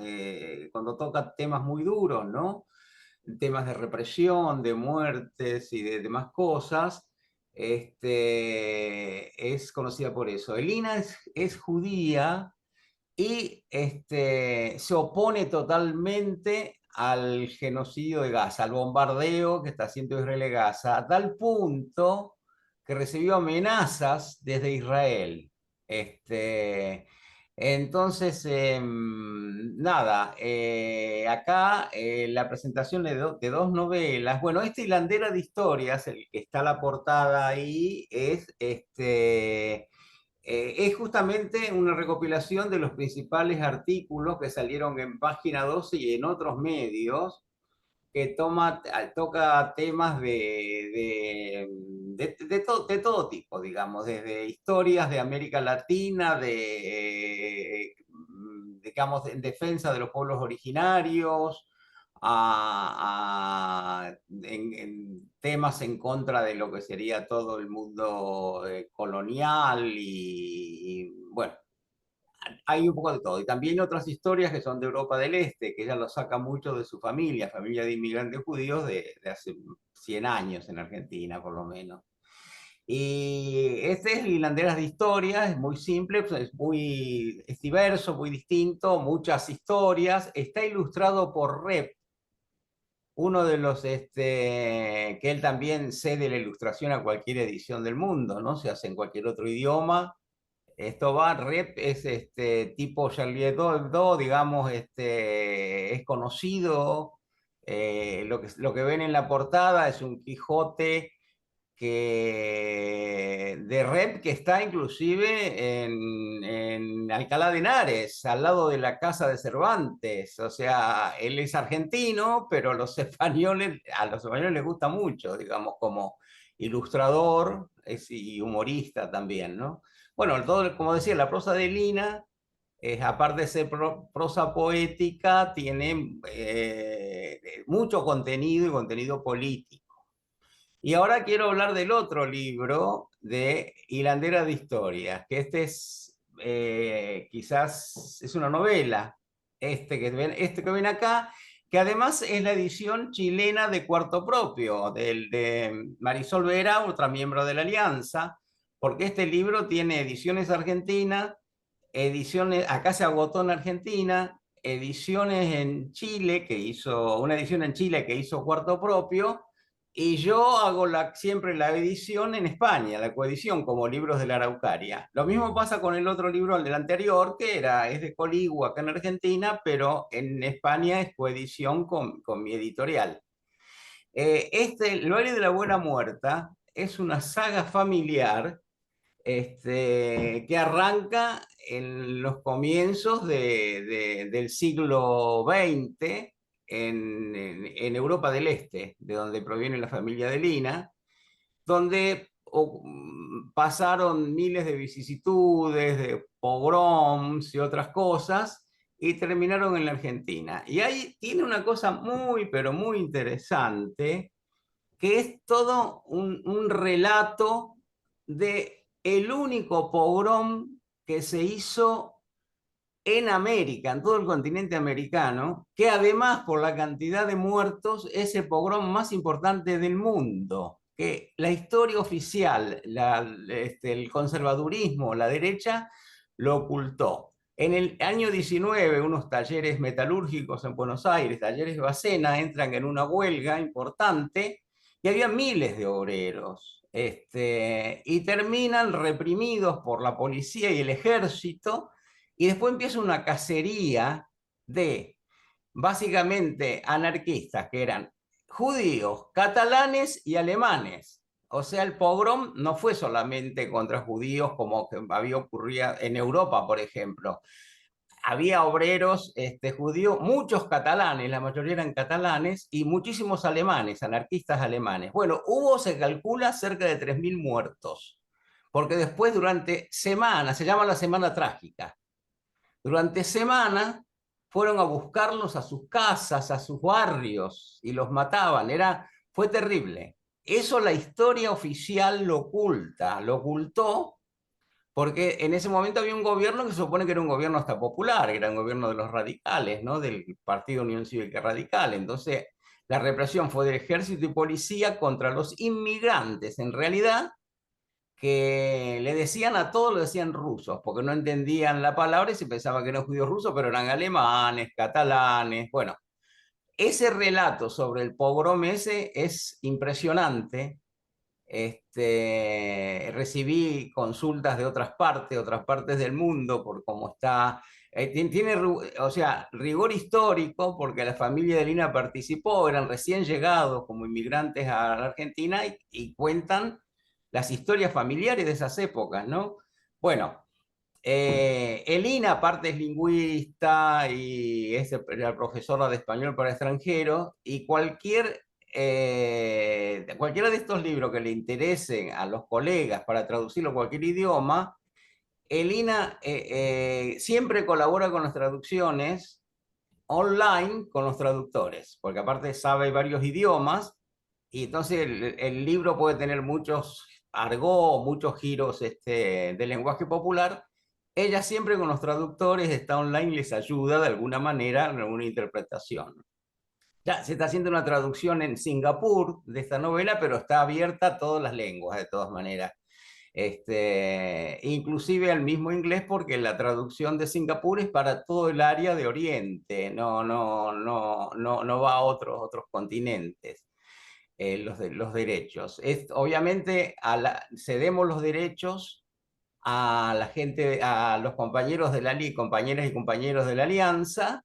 cuando toca temas muy duros, ¿no? Temas de represión, de muertes y de demás cosas, es conocida por eso. Elina es judía y se opone totalmente al genocidio de Gaza, al bombardeo que está haciendo Israel de Gaza, a tal punto que recibió amenazas desde Israel. Entonces, nada, acá la presentación de dos novelas. Bueno, esta hilandera de historias, el que está la portada ahí, es justamente una recopilación de los principales artículos que salieron en Página 12 y en otros medios, que toca temas de todo tipo, digamos, desde historias de América Latina, digamos, en defensa de los pueblos originarios, en temas en contra de lo que sería todo el mundo colonial y bueno, hay un poco de todo. Y también otras historias que son de Europa del Este, que ella lo saca mucho de su familia de inmigrantes judíos de hace 100 años en Argentina, por lo menos. Y este es Hilanderas de Historias, es muy simple, pues es diverso, muy distinto, muchas historias. Está ilustrado por Rep, uno de los que él también cede la ilustración a cualquier edición del mundo, ¿no? Se hace en cualquier otro idioma. Esto Rep es tipo Charlie Hebdo, digamos, es conocido. Lo que ven en la portada es un Quijote de Rep que está inclusive en Alcalá de Henares, al lado de la casa de Cervantes. O sea, él es argentino, pero a los españoles les gusta mucho, digamos, como ilustrador y humorista también, ¿no? Bueno, como decía, la prosa de Lina, aparte de ser prosa poética, tiene mucho contenido y contenido político. Y ahora quiero hablar del otro libro de Hilandera de Historias, que quizás es una novela, que ven acá, que además es la edición chilena de Cuarto Propio, de Marisol Vera, otra miembro de la Alianza, porque este libro tiene ediciones argentinas, acá se agotó en Argentina, ediciones en Chile, una edición en Chile que hizo Cuarto Propio, y yo hago siempre la edición en España, la coedición, como Libros de la Araucaria. Lo mismo pasa con el otro libro, el del anterior, que es de Coligua, acá en Argentina, pero en España es coedición con mi editorial. El baile de la buena muerta es una saga familiar que arranca en los comienzos del siglo XX en Europa del Este, de donde proviene la familia de Lina, donde pasaron miles de vicisitudes, de pogroms y otras cosas, y terminaron en la Argentina. Y ahí tiene una cosa muy, pero muy interesante, que es todo un relato de el único pogrom que se hizo en América, en todo el continente americano, que además por la cantidad de muertos es el pogrom más importante del mundo, que la historia oficial, el conservadurismo, la derecha, lo ocultó. En el año 19, unos talleres metalúrgicos en Buenos Aires, talleres Bacena, entran en una huelga importante y había miles de obreros, y terminan reprimidos por la policía y el ejército, y después empieza una cacería de básicamente anarquistas que eran judíos, catalanes y alemanes. O sea, el pogrom no fue solamente contra judíos como que había ocurrido en Europa, por ejemplo. Había obreros judíos, muchos catalanes, la mayoría eran catalanes, y muchísimos alemanes, anarquistas alemanes. Bueno, hubo, se calcula, cerca de 3.000 muertos, porque después durante semanas, se llama la Semana Trágica, durante semanas fueron a buscarlos a sus casas, a sus barrios, y los mataban. Fue terrible. Eso la historia oficial lo oculta, lo ocultó, porque en ese momento había un gobierno que se supone que era un gobierno hasta popular, que era un gobierno de los radicales, ¿no? Del Partido Unión Cívica Radical. Entonces, la represión fue del ejército y policía contra los inmigrantes, en realidad, que le decían a todos, lo decían rusos, porque no entendían la palabra y se pensaba que eran judíos rusos, pero eran alemanes, catalanes. Bueno, ese relato sobre el pogrom ese es impresionante. Recibí consultas de otras partes del mundo, por cómo está. Tiene, o sea, rigor histórico, porque la familia de Lina participó, eran recién llegados como inmigrantes a la Argentina, y cuentan las historias familiares de esas épocas, ¿no? Bueno, Elina, aparte, es lingüista y es profesora de español para extranjeros, y cualquiera de estos libros que le interesen a los colegas para traducirlo a cualquier idioma, Elina siempre colabora con las traducciones online con los traductores, porque aparte sabe varios idiomas, y entonces el libro puede tener muchos argot, muchos giros del lenguaje popular. Ella siempre con los traductores está online, les ayuda de alguna manera en alguna interpretación. Ya se está haciendo una traducción en Singapur de esta novela, pero está abierta a todas las lenguas de todas maneras. Inclusive al mismo inglés, porque la traducción de Singapur es para todo el área de Oriente, no va a otros continentes. Los derechos. Obviamente cedemos los derechos a la gente, a los compañeros de la compañeras y compañeros de la Alianza,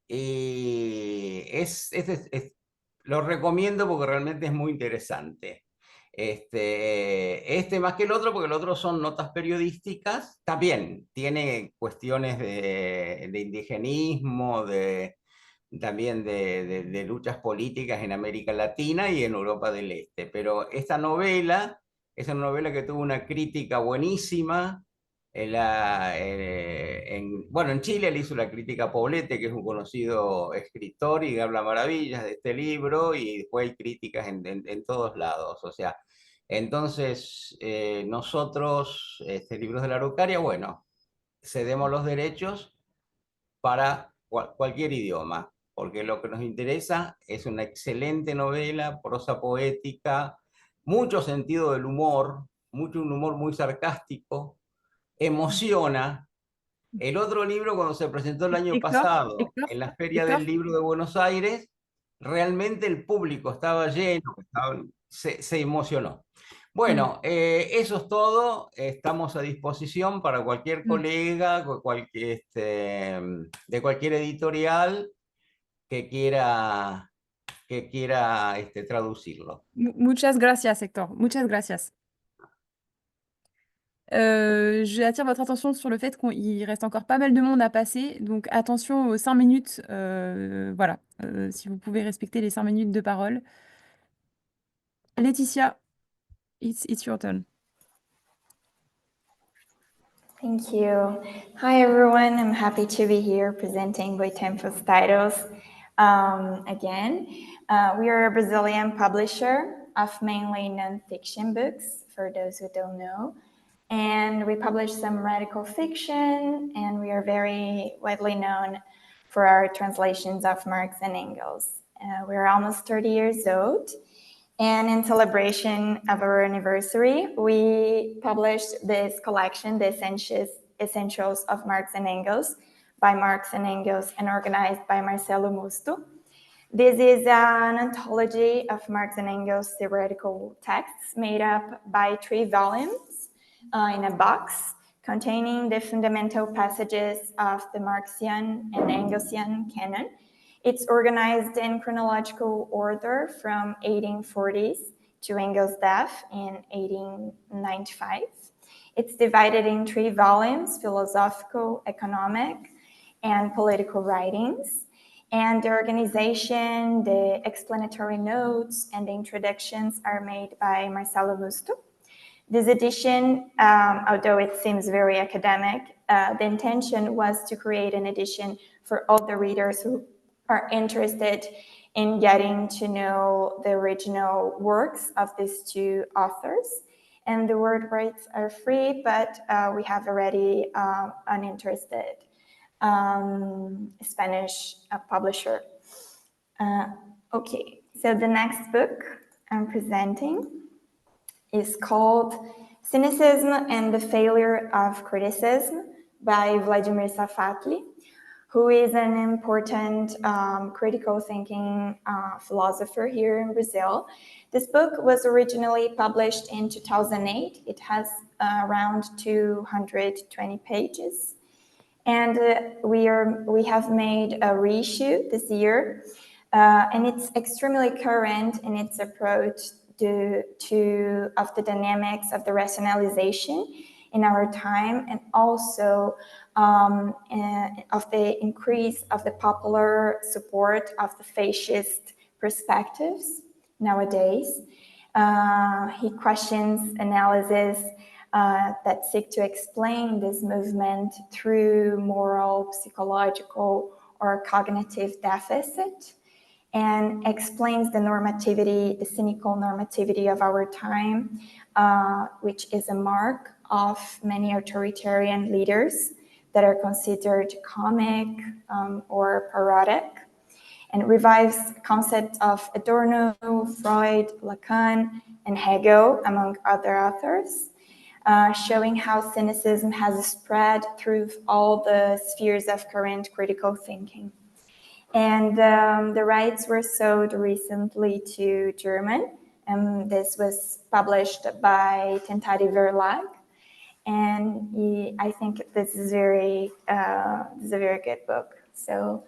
y lo recomiendo porque realmente es muy interesante. Más que el otro, porque el otro son notas periodísticas, también tiene cuestiones de indigenismo, también de luchas políticas en América Latina y en Europa del Este. Pero esta novela es una novela que tuvo una crítica buenísima. Bueno, en Chile le hizo la crítica a Poblete, que es un conocido escritor y que habla maravillas de este libro, y después hay críticas en todos lados. O sea, entonces nosotros, Libros de la Araucaria, bueno, cedemos los derechos para cualquier idioma, porque lo que nos interesa es una excelente novela, prosa poética, mucho sentido del humor, un humor muy sarcástico, emociona. El otro libro, cuando se presentó el año pasado en la Feria del Libro de Buenos Aires, realmente el público estaba lleno, se emocionó. Bueno, eso es todo. Estamos a disposición para cualquier colega, de cualquier editorial que quiera traducirlo. Muchas gracias, Héctor. Muchas gracias. J'attire votre attention sur le fait qu'il reste encore pas mal de monde à passer, donc attention aux 5 minutes. Voilà, si vous pouvez respecter les 5 minutes de parole. Laetitia, it's your turn. Thank you. Hi, everyone. I'm happy to be here presenting Boitempo's titles again. We are a Brazilian publisher of mainly nonfiction books, for those who don't know. And we publish some radical fiction, and we are very widely known for our translations of Marx and Engels. We're almost 30 years old. And in celebration of our anniversary, we published this collection, the Essentials of Marx and Engels, by Marx and Engels, and organized by Marcelo Musto. This is an anthology of Marx and Engels' theoretical texts made up by 3 volumes in a box containing the fundamental passages of the Marxian and Engelsian canon. It's organized in chronological order from 1840s to Engels' death in 1895. It's divided in 3 volumes: philosophical, economic, and political writings. And the organization, the explanatory notes, and the introductions are made by Marcelo Musto. This edition, although it seems very academic, the intention was to create an edition for all the readers who are interested in getting to know the original works of these 2 authors. And the word rights are free, but we have already an interested Spanish publisher. Okay, so the next book I'm presenting is called Cynicism and the Failure of Criticism by Vladimir Safatli, who is an important critical thinking philosopher here in Brazil. This book was originally published in 2008. It has around 220 pages. And we have made a reissue this year, and it's extremely current in its approach of the dynamics of the rationalization in our time, and also of the increase of the popular support of the fascist perspectives nowadays. He questions analysis that seek to explain this movement through moral, psychological, or cognitive deficit, and explains the normativity, the cynical normativity of our time, which is a mark of many authoritarian leaders that are considered comic or parodic, and revives concepts of Adorno, Freud, Lacan, and Hegel, among other authors, showing how cynicism has spread through all the spheres of current critical thinking. And the rights were sold recently to German. This was published by Tentati Verlag. And I think this is a very good book. So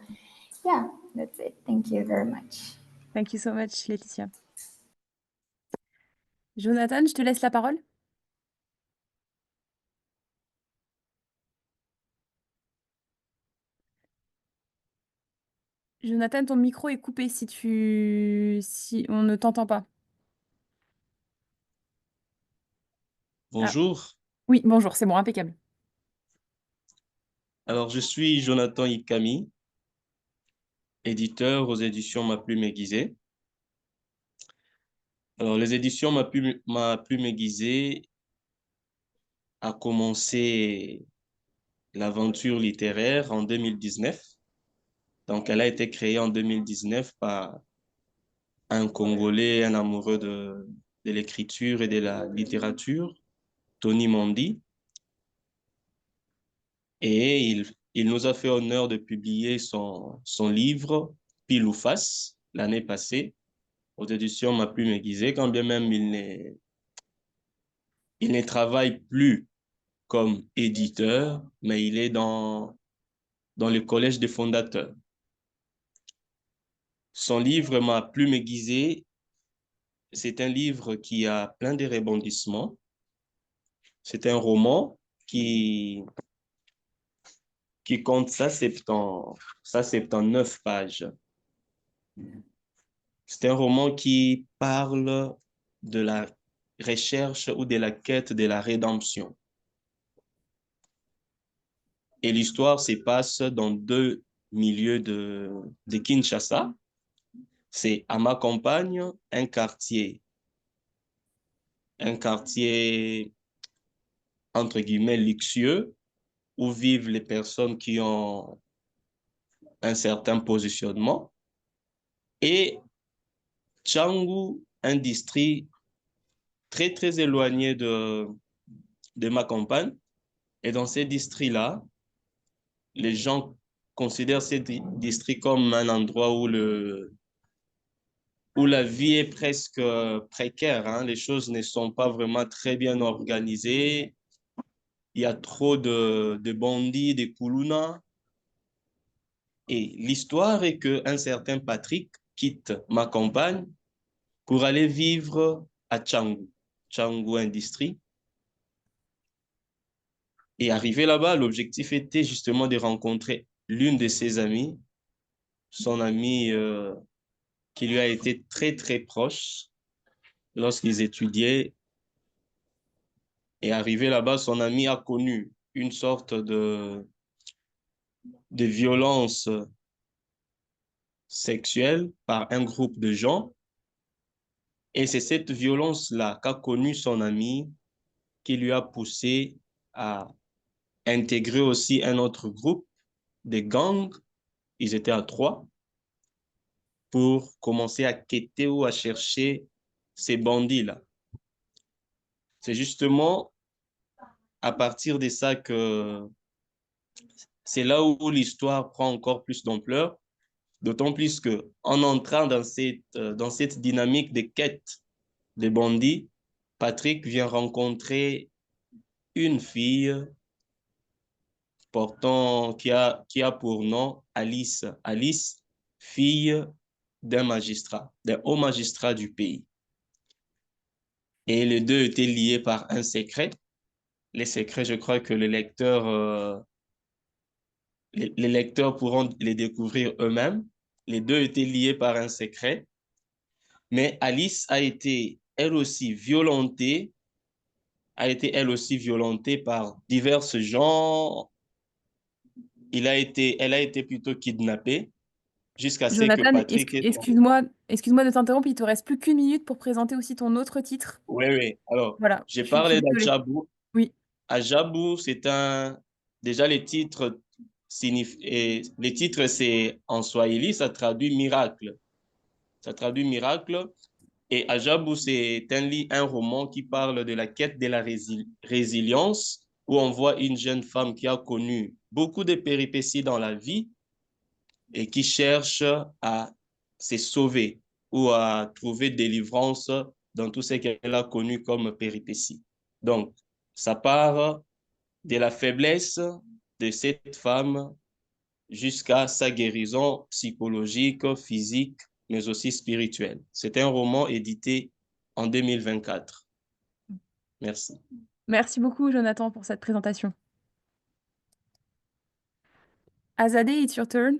yeah, that's it. Thank you very much. Thank you so much, Laetitia. Jonathan, je te laisse la parole. Jonathan, ton micro est coupé si on ne t'entend pas. Bonjour. Oui, bonjour, c'est bon, impeccable. Alors, je suis Jonathan Ikami, éditeur aux éditions Ma Plume Aiguisée. Alors, les éditions Ma Plume Aiguisée a commencé l'aventure littéraire en 2019. Donc, elle a été créée en 2019 par un Congolais, un amoureux de l'écriture et de la littérature, Tony Mondi. Et il nous a fait honneur de publier son livre « Pile ou face » l'année passée aux éditions Ma Plume Aiguisée, quand bien même il ne travaille plus comme éditeur, mais il est dans le collège des fondateurs. Son livre Ma Plume Aiguisée, c'est un livre qui a plein de rebondissements. C'est un roman qui compte 179 pages. C'est un roman qui parle de la recherche ou de la quête de la rédemption. Et l'histoire se passe dans 2 milieux de Kinshasa. C'est à ma campagne, un quartier entre guillemets luxueux, où vivent les personnes qui ont un certain positionnement, et Tchangu, un district très, très éloigné de ma campagne. Et dans ces districts-là, les gens considèrent ces districts comme un endroit où le où la vie est presque précaire, hein. Les choses ne sont pas vraiment très bien organisées. Il y a trop de bandits, de koulouna. Et l'histoire est qu'un certain Patrick quitte ma campagne pour aller vivre à Canggu Industrie. Et arrivé là-bas, l'objectif était justement de rencontrer l'une de ses amies, son amie qui lui a été très, très proche lorsqu'ils étudiaient. Et arrivé là-bas, son amie a connu une sorte de violence sexuelle par un groupe de gens. Et c'est cette violence-là qu'a connue son amie qui lui a poussé à intégrer aussi un autre groupe de gangs. Ils étaient à 3 pour commencer à quêter ou à chercher ces bandits-là. C'est justement à partir de ça que c'est là où l'histoire prend encore plus d'ampleur, d'autant plus qu'en entrant dans cette dynamique de quête des bandits, Patrick vient rencontrer une fille qui a pour nom Alice. Alice, fille d'un haut magistrat du pays. Et les deux étaient liés par un secret. Les secrets, je crois que les lecteurs pourront les découvrir eux-mêmes. Les deux étaient liés par un secret. Mais Alice a été elle aussi violentée par divers gens. Elle a été plutôt kidnappée jusqu'à ce que Jonathan, Patrick ait... excuse-moi de t'interrompre, il te reste plus qu'1 minute pour présenter aussi ton autre titre. Oui, oui. Alors, Voilà, j'ai je suis parlé désolée. d'Ajabou. Oui. Ajabou, déjà, les titres, c'est en swahili, ça traduit miracle. Ça traduit miracle. Et Ajabou, c'est un roman qui parle de la quête de la résilience, où on voit une jeune femme qui a connu beaucoup de péripéties dans la vie et qui cherche à se sauver ou à trouver délivrance dans tout ce qu'elle a connu comme péripéties. Donc, ça part de la faiblesse de cette femme jusqu'à sa guérison psychologique, physique, mais aussi spirituelle. C'est un roman édité en 2024. Merci. Merci beaucoup, Jonathan, pour cette présentation. Azadeh, it's your turn.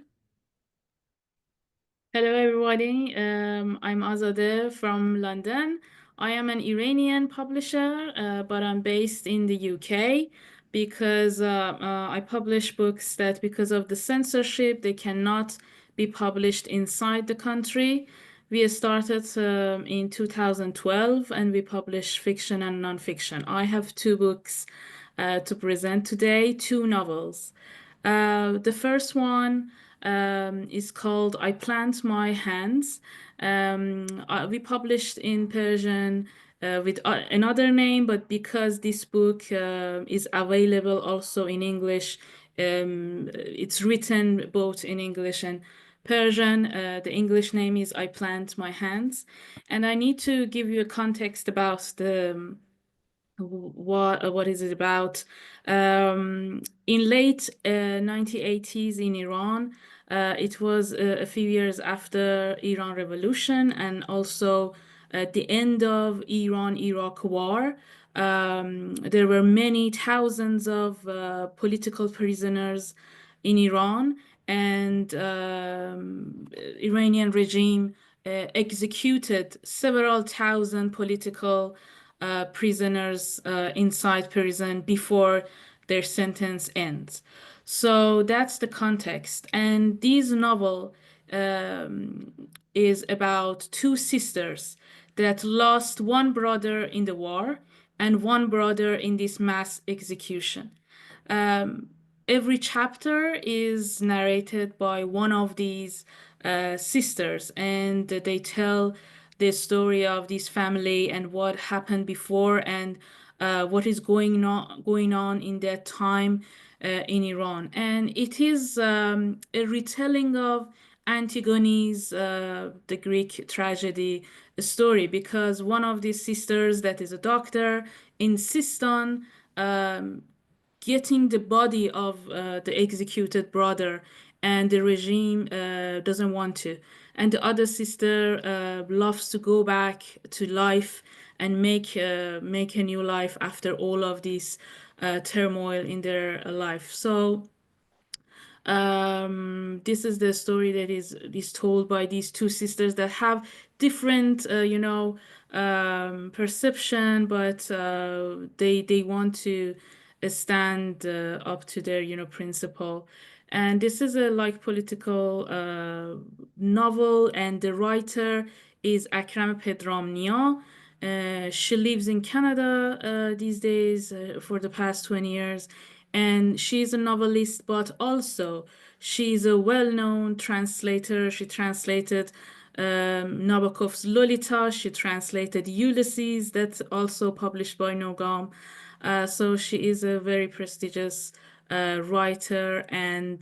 Hello, everybody. I'm Azadeh from London. I am an Iranian publisher, but I'm based in the UK because I publish books that, because of the censorship, they cannot be published inside the country. We started in 2012 and we publish fiction and nonfiction. I have 2 books to present today, 2 novels. The first one is called I Plant My Hands. We published in Persian with another name, but because this book is available also in English, it's written both in English and Persian. The English name is I Plant My Hands. And I need to give you a context about what is it about. In late 1980s in Iran, it was a few years after Iran Revolution and also at the end of Iran-Iraq war. There were many thousands of political prisoners in Iran, and Iranian regime executed several thousand political prisoners inside prison before their sentence ends. So that's the context. And this novel is about 2 sisters that lost one brother in the war and one brother in this mass execution. Every chapter is narrated by one of these sisters, and they tell the story of this family and what happened before and what is going on in that time in Iran. And it is a retelling of Antigone's, the Greek tragedy story, because one of these sisters that is a doctor insists on getting the body of the executed brother, and the regime doesn't want to. And the other sister loves to go back to life and make a new life after all of this turmoil in their life. So this is the story that is told by these two sisters that have different, perception, but they want to stand up to their, principle. And this is a like political novel, and the writer is Akram Pedramnia. She lives in Canada these days for the past 20 years. And she's a novelist, but also she's a well-known translator. She translated Nabokov's Lolita. She translated Ulysses, that's also published by Nogam. So she is a very prestigious writer and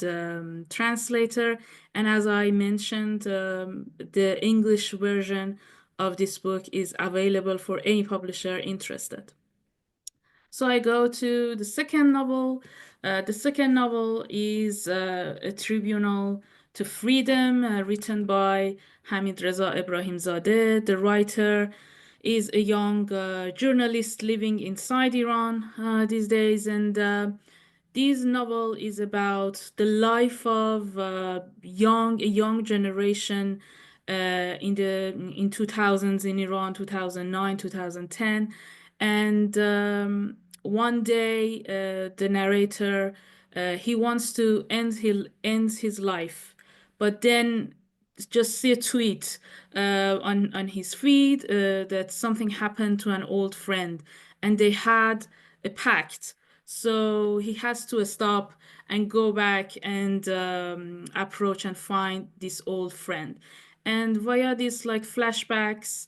translator. And as I mentioned, the English version of this book is available for any publisher interested. So I go to the second novel. The second novel is A Tribunal to Freedom, written by Hamid Reza Ibrahimzadeh. The writer is a young journalist living inside Iran these days, and this novel is about the life of a young generation in 2000s in Iran, 2009, 2010, and one day the narrator he wants to end his life, but then just see a tweet on his feed that something happened to an old friend, and they had a pact. So he has to stop and go back and approach and find this old friend. And via these like flashbacks,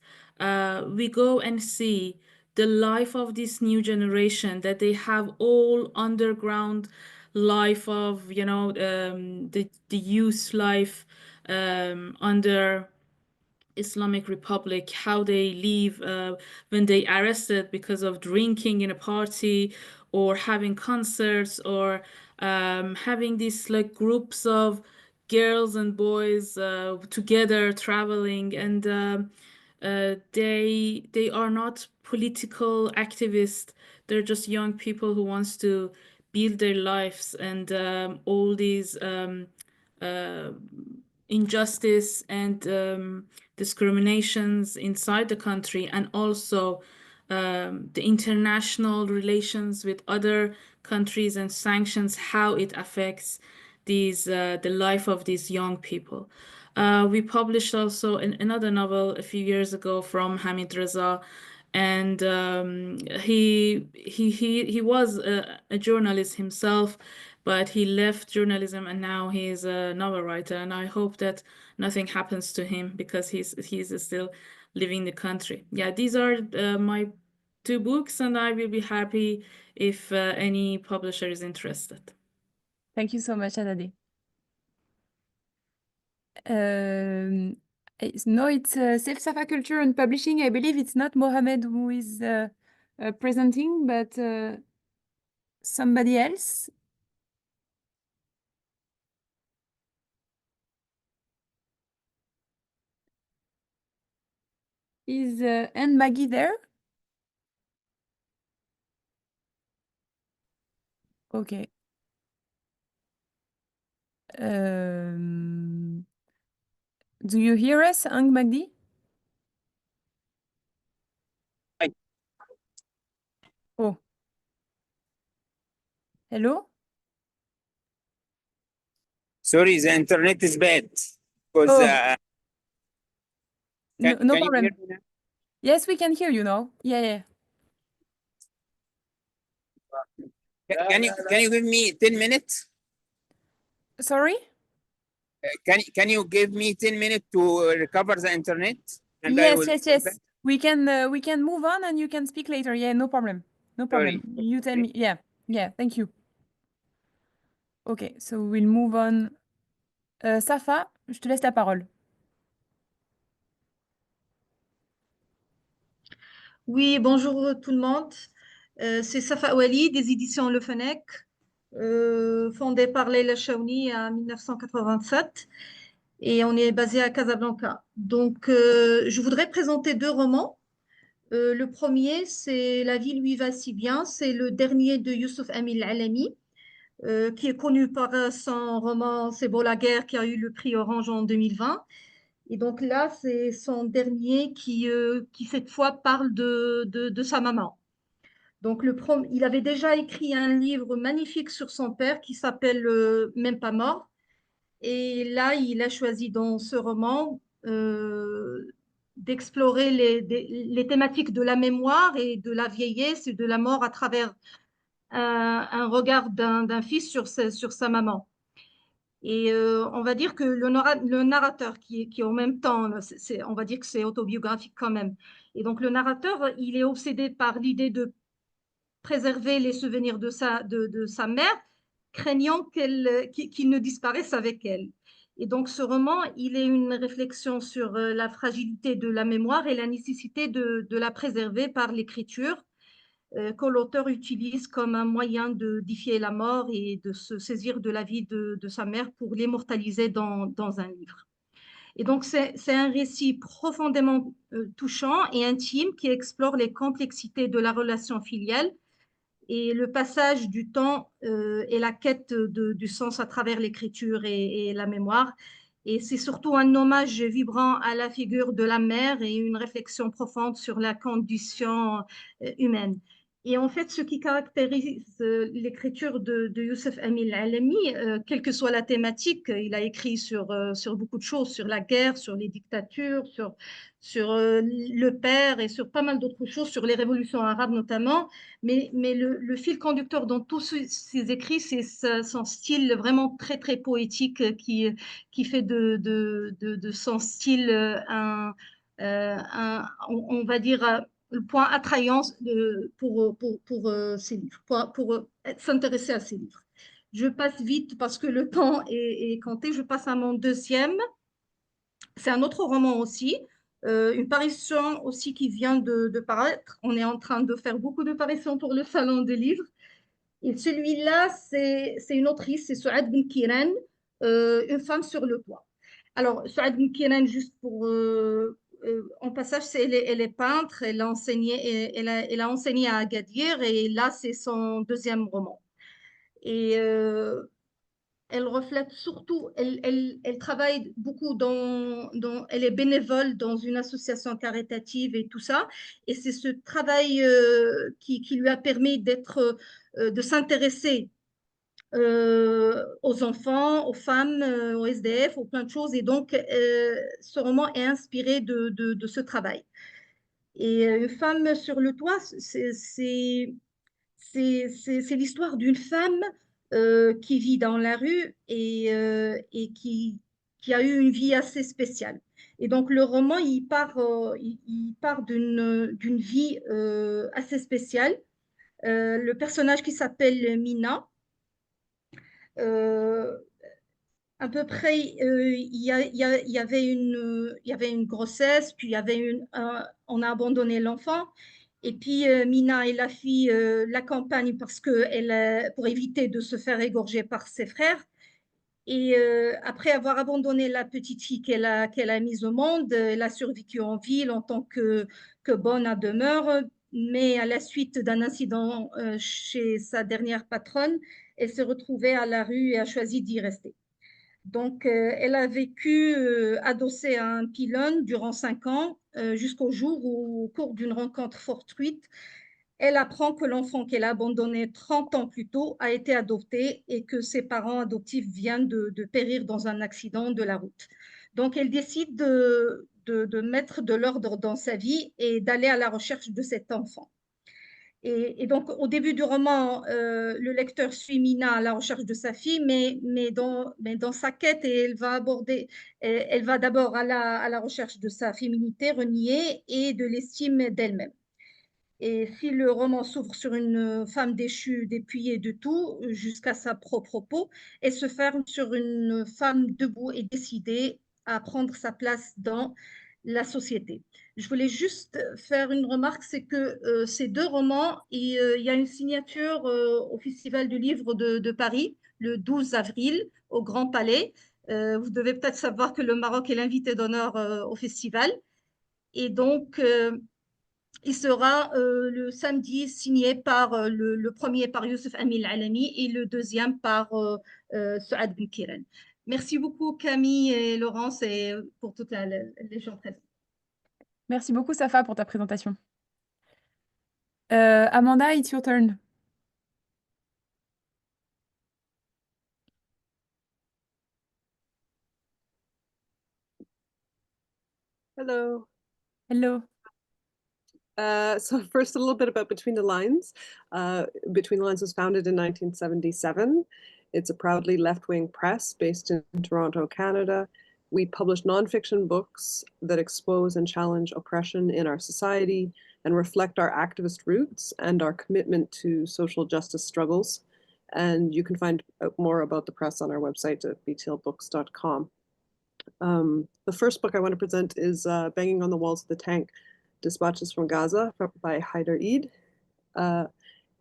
we go and see the life of this new generation, that they have all underground life of, the youth life under Islamic Republic, how they live when they arrested because of drinking in a party or having concerts or having these like groups of girls and boys together traveling, and they are not political activists. They're just young people who wants to build their lives, and all these injustice and discriminations inside the country, and also the international relations with other countries and sanctions, how it affects the life of these young people. We published also another novel a few years ago from Hamid Reza, and he was a journalist himself, but he left journalism and now he's a novel writer. And I hope that nothing happens to him because he's still living in the country. Yeah, these are my two books, and I will be happy if any publisher is interested. Thank you so much, Adade. No, it's Safe Safa Culture and Publishing. I believe it's not Mohammed who is presenting, but somebody else. Is and Maggie there? Okay. Do you hear us, Ang Magdi? Oh. Hello? Sorry, the internet is bad. Because Oh. No can you problem. hear me now? Yes, we can hear you now. Yeah. Can you give me 10 minutes? Sorry? Can you give me 10 minutes to recover the internet? And I will Yes. We can move on and you can speak later. Yeah, no problem. No problem. Sorry. You tell me. Yeah. Thank you. Okay, so we'll move on. Safa, Je te laisse la parole. Oui, bonjour tout le monde. C'est Safa Ouali des éditions Le Fennec, fondée par Leila Chaouni en 1987 et on est basé à Casablanca. Donc, je voudrais présenter deux romans. Le premier, c'est La vie lui va si bien. C'est le dernier de Youssouf Amil Alami, qui est connu par son roman C'est beau la guerre, qui a eu le prix Orange en 2020. Et donc là, c'est son dernier qui cette fois parle de sa maman. Donc il avait déjà écrit un livre magnifique sur son père qui s'appelle Même pas mort. Et là, il a choisi dans ce roman d'explorer les thématiques de la mémoire et de la vieillesse et de la mort à travers un regard d'un fils sur sa maman. Et on va dire que le narrateur, qui est en même temps, on va dire que c'est autobiographique quand même. Et donc le narrateur, il est obsédé par l'idée de préserver les souvenirs de sa mère, craignant qu'il ne disparaisse avec elle. Et donc ce roman, il est une réflexion sur la fragilité de la mémoire et la nécessité de la préserver par l'écriture, que l'auteur utilise comme un moyen de défier la mort et de se saisir de la vie de sa mère pour l'immortaliser dans un livre. Et donc, c'est un récit profondément touchant et intime qui explore les complexités de la relation filiale et le passage du temps et la quête du sens à travers l'écriture et la mémoire. Et c'est surtout un hommage vibrant à la figure de la mère et une réflexion profonde sur la condition humaine. Et en fait, ce qui caractérise l'écriture de Youssef Amil Alami, quelle que soit la thématique, il a écrit sur beaucoup de choses, sur la guerre, sur les dictatures, sur le père et sur pas mal d'autres choses, sur les révolutions arabes notamment. Mais le fil conducteur dans tous ses écrits, c'est son style vraiment très, très poétique qui fait de son style on va dire, le point attrayant pour ces livres, pour s'intéresser à ces livres. Je passe vite parce que le temps est compté. Je passe à mon deuxième. C'est un autre roman aussi, une parution aussi qui vient de paraître. On est en train de faire beaucoup de parutions pour le salon des livres. Et celui-là, c'est une autrice, c'est Souad Ben Kiran, Une femme sur le toit. Alors, Souad Ben Kiran, juste pour en passage, elle est peintre, elle a enseigné à Agadir et là, c'est son deuxième roman. Et elle reflète surtout, elle travaille beaucoup elle est bénévole dans une association caritative et tout ça. Et c'est ce travail qui lui a permis de s'intéresser aux enfants, aux femmes, aux SDF, aux plein de choses. Et donc, ce roman est inspiré de ce travail. Et Une femme sur le toit, c'est l'histoire d'une femme qui vit dans la rue et qui a eu une vie assez spéciale. Et donc le roman, il part d'une vie assez spéciale. Le personnage qui s'appelle Mina, à peu près, il y avait une grossesse, puis on a abandonné l'enfant. Et puis Mina et la fille l'accompagnent pour éviter de se faire égorger par ses frères. Et après avoir abandonné la petite fille qu'elle a mise au monde, elle a survécu en ville en tant que bonne à demeure. Mais à la suite d'un incident chez sa dernière patronne, elle s'est retrouvée à la rue et a choisi d'y rester. Donc, elle a vécu adossée à un pylône durant 5 ans, jusqu'au jour où, au cours d'une rencontre fortuite, elle apprend que l'enfant qu'elle a abandonné 30 ans plus tôt a été adopté et que ses parents adoptifs viennent de périr dans un accident de la route. Donc, elle décide de mettre de l'ordre dans sa vie et d'aller à la recherche de cet enfant. Et donc, au début du roman, le lecteur suit Mina à la recherche de sa fille, mais dans sa quête, elle va d'abord à la recherche de sa féminité reniée et de l'estime d'elle-même. Et si le roman s'ouvre sur une femme déchue, dépouillée de tout, jusqu'à sa propre peau, et se ferme sur une femme debout et décidée à prendre sa place dans la société. Je voulais juste faire une remarque, c'est que ces deux romans, il y a une signature au Festival du Livre de Paris, le 12 avril, au Grand Palais. Vous devez peut-être savoir que le Maroc est l'invité d'honneur au festival. Et donc, il sera le samedi signé par le premier par Youssef Amin Alami et le deuxième par Souad Benkiran. Merci beaucoup Camille et Laurence et pour toutes les gens présents. Merci beaucoup Safa pour ta présentation. Amanda, it's your turn. Hello. Hello. So first, a little bit about Between the Lines. Between the Lines was founded in 1977. It's a proudly left-wing press based in Toronto, Canada. We publish nonfiction books that expose and challenge oppression in our society and reflect our activist roots and our commitment to social justice struggles. And you can find out more about the press on our website at btlbooks.com. The first book I want to present is Banging on the Walls of the Tank, Dispatches from Gaza by Haider Eid.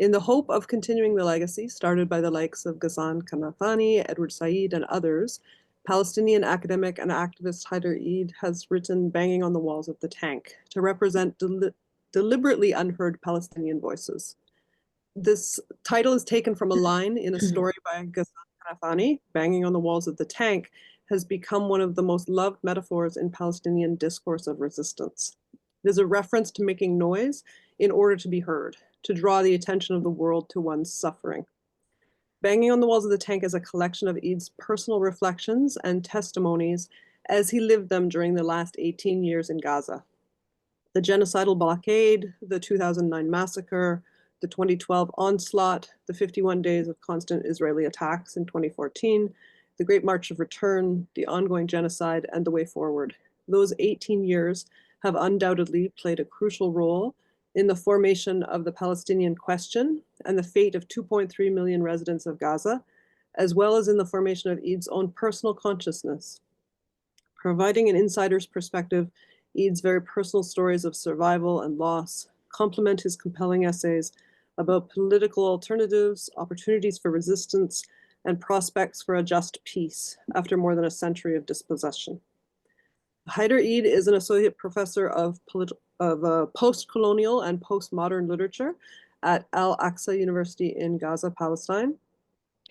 In the hope of continuing the legacy started by the likes of Ghassan Kanafani, Edward Said, and others, Palestinian academic and activist Haider Eid has written Banging on the Walls of the Tank to represent deliberately unheard Palestinian voices. This title is taken from a line in a story by Ghassan Kanafani, Banging on the Walls of the Tank, has become one of the most loved metaphors in Palestinian discourse of resistance. It is a reference to making noise in order to be heard, to draw the attention of the world to one's suffering. Banging on the Walls of the Tank is a collection of Eid's personal reflections and testimonies as he lived them during the last 18 years in Gaza. The genocidal blockade, the 2009 massacre, the 2012 onslaught, the 51 days of constant Israeli attacks in 2014, the Great March of Return, the ongoing genocide, and the way forward. Those 18 years have undoubtedly played a crucial role in the formation of the Palestinian question and the fate of 2.3 million residents of Gaza, as well as in the formation of Eid's own personal consciousness. Providing an insider's perspective, Eid's very personal stories of survival and loss complement his compelling essays about political alternatives, opportunities for resistance, and prospects for a just peace after more than a century of dispossession. Haider Eid is an associate professor of post-colonial and postmodern literature at Al-Aqsa University in Gaza, Palestine,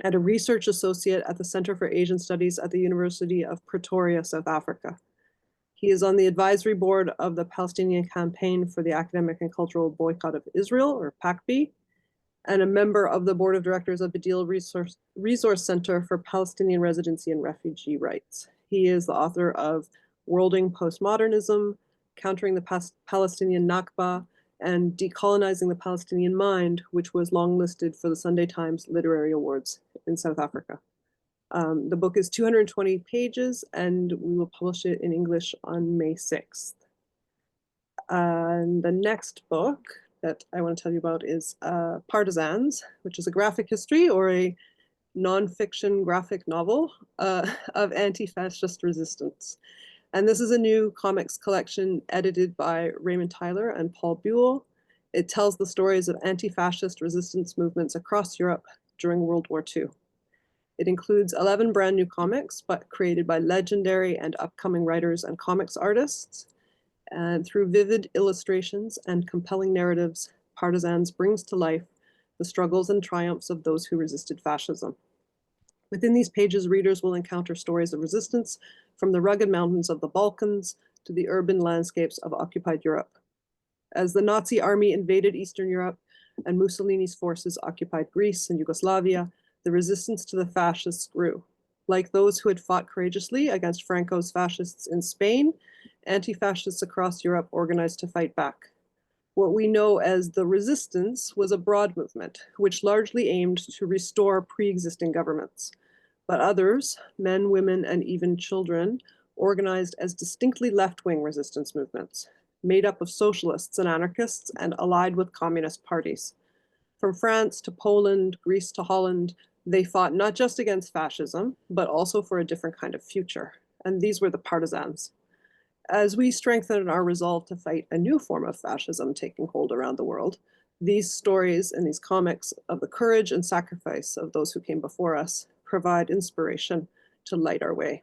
and a research associate at the Center for Asian Studies at the University of Pretoria, South Africa. He is on the advisory board of the Palestinian Campaign for the Academic and Cultural Boycott of Israel, or PACB, and a member of the board of directors of the Deal Resource Center for Palestinian Residency and Refugee Rights. He is the author of Worlding Postmodernism, Countering the Palestinian Nakba, and Decolonizing the Palestinian Mind, which was longlisted for the Sunday Times Literary Awards in South Africa. The book is 220 pages, and we will publish it in English on May 6th. And the next book that I want to tell you about is Partisans, which is a graphic history or a nonfiction graphic novel of anti-fascist resistance. And this is a new comics collection edited by Raymond Tyler and Paul Buell. It tells the stories of anti-fascist resistance movements across Europe during World War II. It includes 11 brand new comics, but created by legendary and upcoming writers and comics artists. And through vivid illustrations and compelling narratives, Partisans brings to life the struggles and triumphs of those who resisted fascism. Within these pages, readers will encounter stories of resistance from the rugged mountains of the Balkans to the urban landscapes of occupied Europe. As the Nazi army invaded Eastern Europe and Mussolini's forces occupied Greece and Yugoslavia, the resistance to the fascists grew. Like those who had fought courageously against Franco's fascists in Spain, anti-fascists across Europe organized to fight back. What we know as the resistance was a broad movement, which largely aimed to restore pre-existing governments. But others, men, women, and even children, organized as distinctly left-wing resistance movements. made up of socialists and anarchists and allied with communist parties. From France to Poland, Greece to Holland, they fought not just against fascism, but also for a different kind of future. And these were the partisans. As we strengthen our resolve to fight a new form of fascism taking hold around the world, these stories and these comics of the courage and sacrifice of those who came before us provide inspiration to light our way.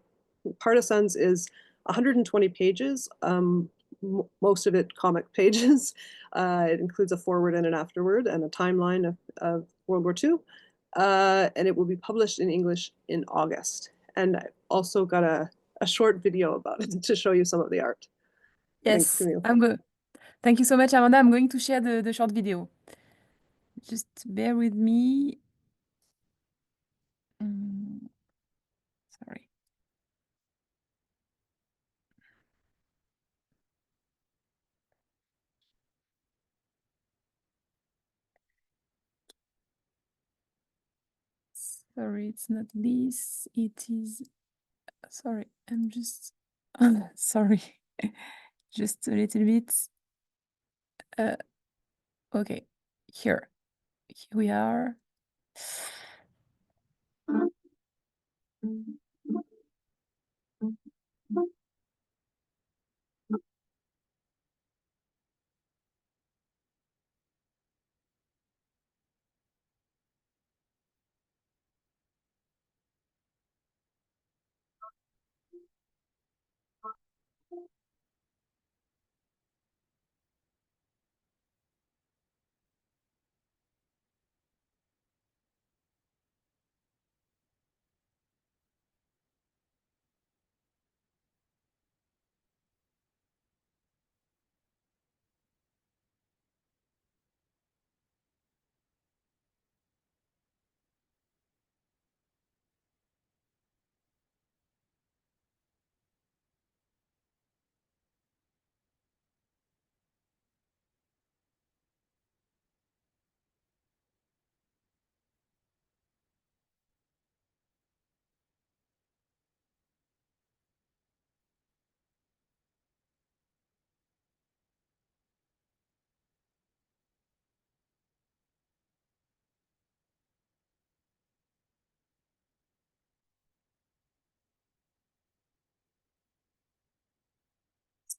Partisans is 120 pages, most of it comic pages. It includes a foreword and an afterword and a timeline of World War II. And it will be published in English in August. And I also got a short video about it to show you some of the art. Yes, Thanks, Camille. I'm good. Thank you so much, Amanda. I'm going to share the short video. Just bear with me. Sorry. Sorry, it's not this. It is. Sorry, I'm just. Sorry. Just a little bit. Okay, here we are.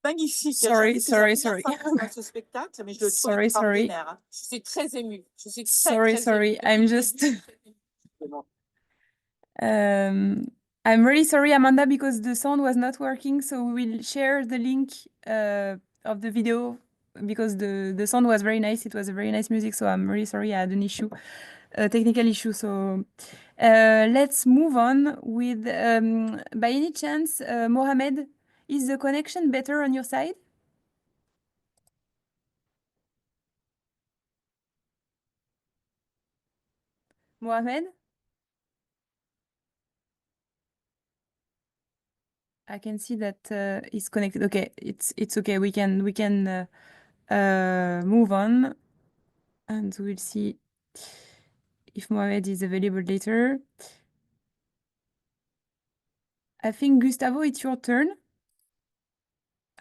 Magnifique. Sorry. Sorry. Ce spectacle, mais je le trouve extraordinaire. Je suis très émue. Je suis Sorry. I'm just. I'm really sorry, Amanda, because the sound was not working. So we will share the link of the video because the sound was very nice. It was a very nice music. So I'm really sorry. I had an issue, a technical issue. So let's move on with, by any chance, Mohamed, is the connection better on your side? Mohamed? I can see that it's connected. Okay, it's okay. We can move on, and we'll see if Mohamed is available later. I think Gustavo, it's your turn.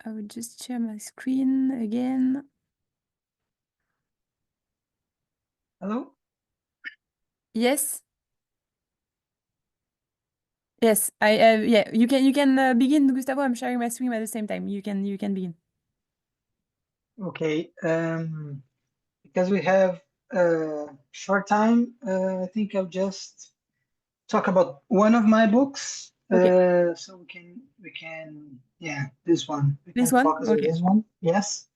I will just share my screen again. Hello? Yes. Yes, yeah, you can begin, Gustavo. I'm sharing my screen at the same time. You can begin. Okay, because we have a short time, I think I'll just talk about one of my books. Okay. So we can, yeah, this one. We This can one? focus on Okay. this one. Yes.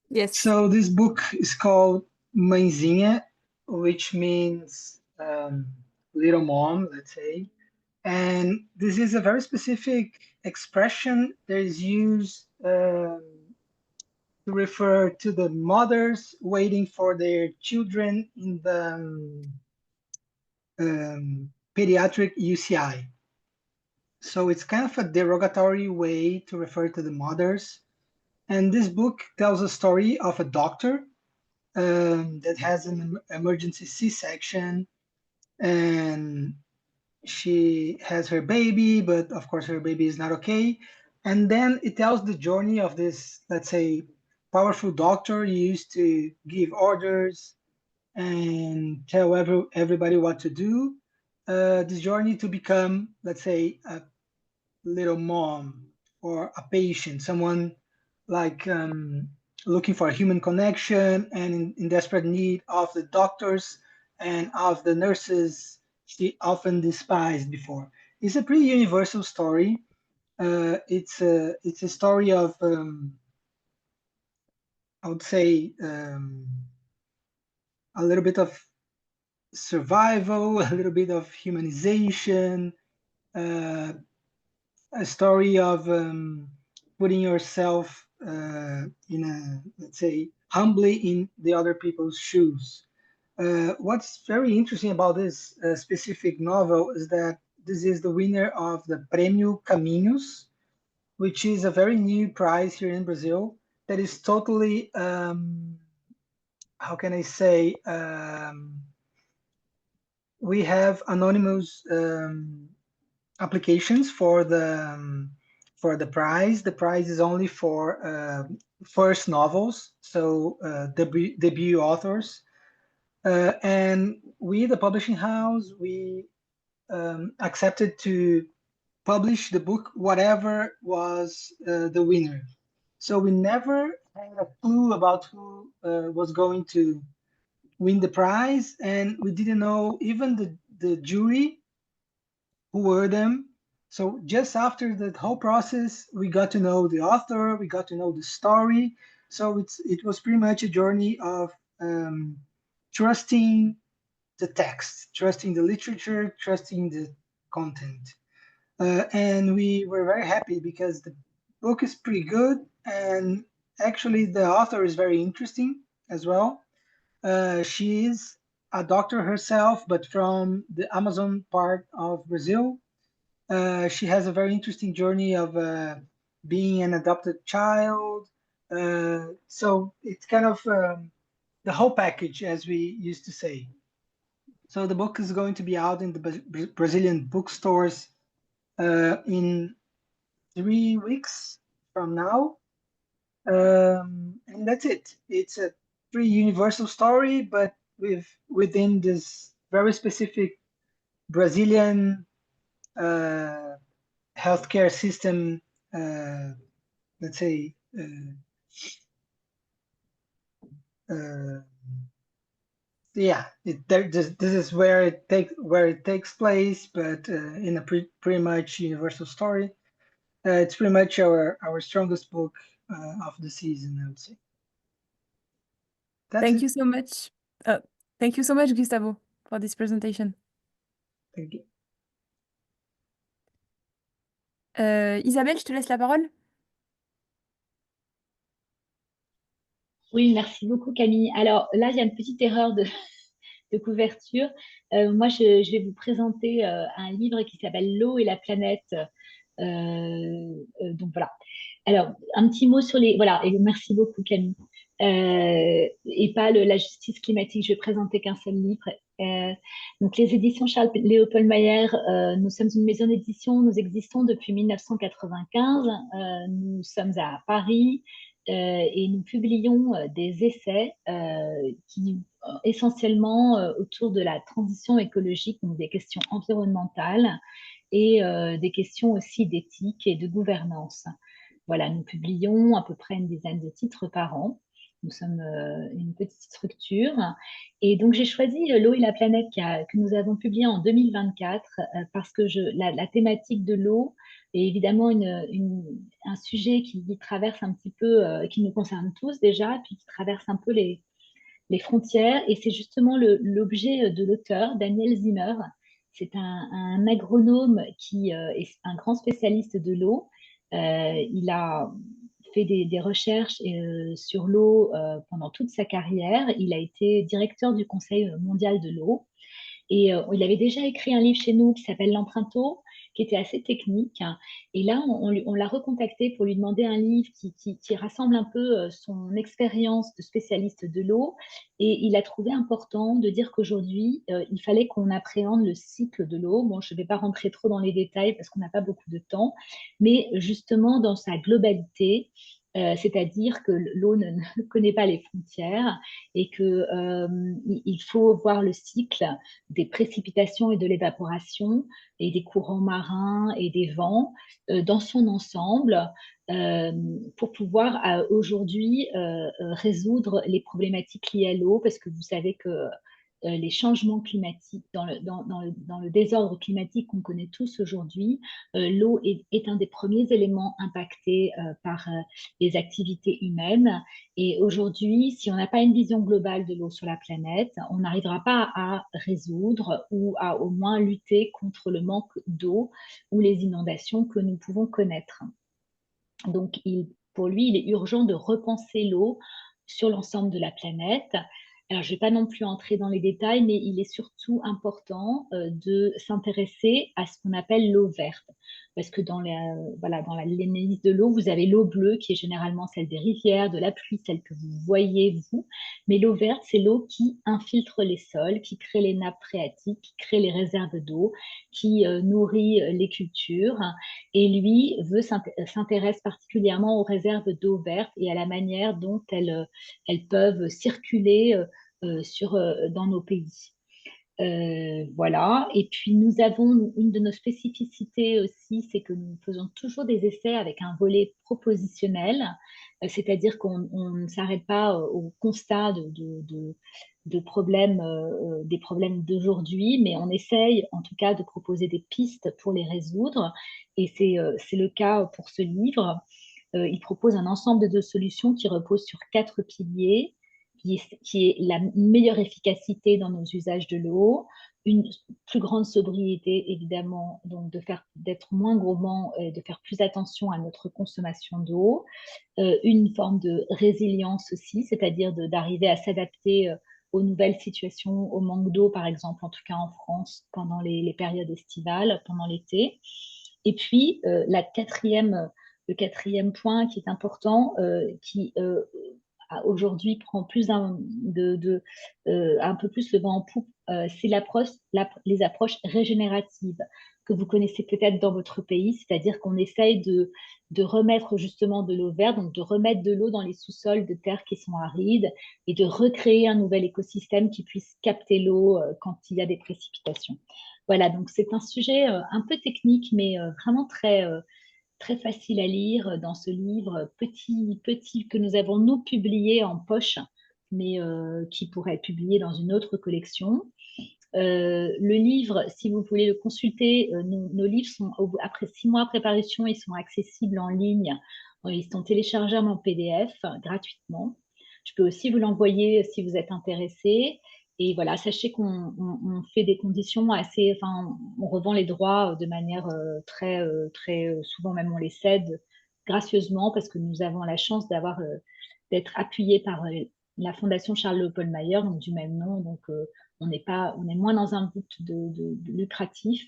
Yes. So this book is called Mãezinha, which means little mom, let's say. And this is a very specific expression that is used to refer to the mothers waiting for their children in the pediatric UCI. So it's kind of a derogatory way to refer to the mothers. And this book tells a story of a doctor that has an emergency C-section, and she has her baby, but of course her baby is not okay. And then it tells the journey of this, let's say, powerful doctor. He used to give orders and tell everybody what to do. This journey to become, let's say, a little mom or a patient, someone like looking for a human connection and in desperate need of the doctors and of the nurses she often despised before. It's a pretty universal story. It's a story of I would say a little bit of survival, a little bit of humanization, a story of putting yourself in a, let's say, humbly in the other people's shoes. What's very interesting about this specific novel is that this is the winner of the Prêmio Caminhos, which is a very new prize here in Brazil that is totally, how can I say, we have anonymous applications for the prize. The prize is only for first novels, so debut authors. And we, the publishing house, we accepted to publish the book, whatever was the winner. So we never had a clue about who was going to win the prize, and we didn't know even the jury who were them. So just after the whole process, we got to know the author, we got to know the story. So it was pretty much a journey of trusting the text, trusting the literature, trusting the content. And we were very happy because the book is pretty good, and actually the author is very interesting as well. She is a doctor herself, but from the Amazon part of Brazil. She has a very interesting journey of being an adopted child. So it's kind of the whole package, as we used to say. So the book is going to be out in the Brazilian bookstores in 3 weeks from now. And that's it. It's a pretty universal story, but within this very specific Brazilian healthcare system, let's say, yeah, this is where it takes place, but in a pretty much universal story. It's pretty much our strongest book of the season, I would say. Thank you so much. Thank you so much, Gustavo, for this presentation. Thank you. Isabelle, je te laisse la parole. Oui, merci beaucoup Camille. Alors là, il y a une petite erreur de couverture. Moi, je vais vous présenter un livre qui s'appelle L'eau et la planète. Donc voilà. Alors, un petit mot sur les... Voilà, et merci beaucoup Camille. Et pas la justice climatique, je vais présenter qu'un seul livre. Donc les éditions Léopold Mayer, nous sommes une maison d'édition, nous existons depuis 1995, nous sommes à Paris et nous publions des essais qui essentiellement autour de la transition écologique, donc des questions environnementales et des questions aussi d'éthique et de gouvernance. Voilà, nous publions à peu près une dizaine de titres par an. Nous sommes une petite structure. Et donc, j'ai choisi L'eau et la planète que nous avons publié en 2024 parce que la thématique de l'eau est évidemment un sujet qui traverse un petit peu, qui nous concerne tous déjà, puis qui traverse un peu les frontières. Et c'est justement l'objet de l'auteur, Daniel Zimmer. C'est un agronome qui est un grand spécialiste de l'eau. Il a fait des recherches sur l'eau pendant toute sa carrière. Il a été directeur du Conseil mondial de l'eau. Et il avait déjà écrit un livre chez nous qui s'appelle L'Emprunto, qui était assez technique. Et là, on l'a recontacté pour lui demander un livre qui rassemble un peu son expérience de spécialiste de l'eau. Et il a trouvé important de dire qu'aujourd'hui, il fallait qu'on appréhende le cycle de l'eau. Bon, je ne vais pas rentrer trop dans les détails parce qu'on n'a pas beaucoup de temps, mais justement dans sa globalité. c'est-à-dire que l'eau ne connaît pas les frontières et qu'il faut voir le cycle des précipitations et de l'évaporation et des courants marins et des vents dans son ensemble pour pouvoir aujourd'hui résoudre les problématiques liées à l'eau, parce que vous savez que les changements climatiques, dans le désordre climatique qu'on connaît tous aujourd'hui, l'eau est un des premiers éléments impactés par les activités humaines. Et aujourd'hui, si on n'a pas une vision globale de l'eau sur la planète, on n'arrivera pas à résoudre ou à au moins lutter contre le manque d'eau ou les inondations que nous pouvons connaître. Donc, pour lui, il est urgent de repenser l'eau sur l'ensemble de la planète. Alors, je ne vais pas non plus entrer dans les détails, mais il est surtout important de s'intéresser à ce qu'on appelle l'eau verte. Parce que dans l'analyse de l'eau, vous avez l'eau bleue qui est généralement celle des rivières, de la pluie, celle que vous voyez, vous. Mais l'eau verte, c'est l'eau qui infiltre les sols, qui crée les nappes phréatiques, qui crée les réserves d'eau, qui nourrit les cultures. Et lui s'intéresse particulièrement aux réserves d'eau verte et à la manière dont elles peuvent circuler dans nos pays. Voilà. Et puis nous avons une de nos spécificités aussi, c'est que nous faisons toujours des essais avec un volet propositionnel, c'est-à-dire qu'on ne s'arrête pas au constat des problèmes d'aujourd'hui, mais on essaye en tout cas de proposer des pistes pour les résoudre. Et c'est le cas pour ce livre. Il propose un ensemble de solutions qui reposent sur 4 piliers, qui est la meilleure efficacité dans nos usages de l'eau, une plus grande sobriété, évidemment, donc d'être moins gourmand et de faire plus attention à notre consommation d'eau, une forme de résilience aussi, c'est-à-dire d'arriver à s'adapter aux nouvelles situations, au manque d'eau, par exemple, en tout cas en France, pendant les périodes estivales, pendant l'été. Et puis, le quatrième point qui est important, qui aujourd'hui prend un peu plus le vent en poupe, c'est les approches régénératives que vous connaissez peut-être dans votre pays, c'est-à-dire qu'on essaye de remettre justement de l'eau verte, donc de remettre de l'eau dans les sous-sols de terres qui sont arides et de recréer un nouvel écosystème qui puisse capter l'eau quand il y a des précipitations. Voilà, donc c'est un sujet un peu technique, mais vraiment très facile à lire dans ce livre petit que nous avons nous publié en poche, mais qui pourrait être publié dans une autre collection. Le livre, si vous voulez le consulter, nos livres sont, après 6 mois après parution, ils sont accessibles en ligne. Ils sont téléchargeables en PDF gratuitement. Je peux aussi vous l'envoyer si vous êtes intéressé. Et voilà, sachez qu'on fait des conditions assez... Enfin, on revend les droits de manière très souvent, même on les cède gracieusement parce que nous avons la chance d'être appuyés par la Fondation Léopold, donc du même nom. Donc, on est moins dans un but de lucratif.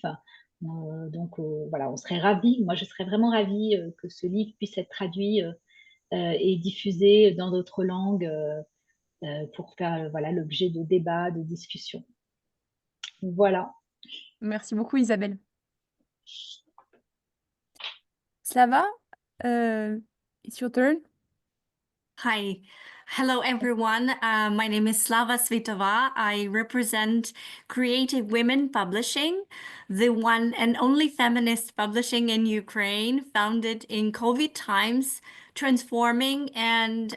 Donc, voilà, on serait ravis. Moi, je serais vraiment ravie que ce livre puisse être traduit et diffusé dans d'autres langues pour faire l'objet de débats, de discussions. Voilà. Merci beaucoup, Isabelle. Slava, it's your turn. Hi. Hello, everyone. My name is Slava Svitova. I represent Creative Women Publishing, the one and only feminist publishing in Ukraine, founded in COVID times, transforming and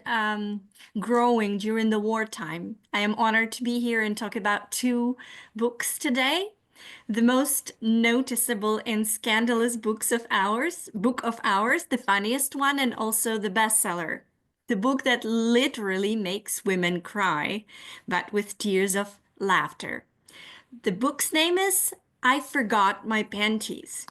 growing during the wartime. I am honored to be here and talk about 2 books today. The most noticeable and scandalous book of ours, the funniest one, and also the bestseller. The book that literally makes women cry, but with tears of laughter. The book's name is I Forgot My Panties.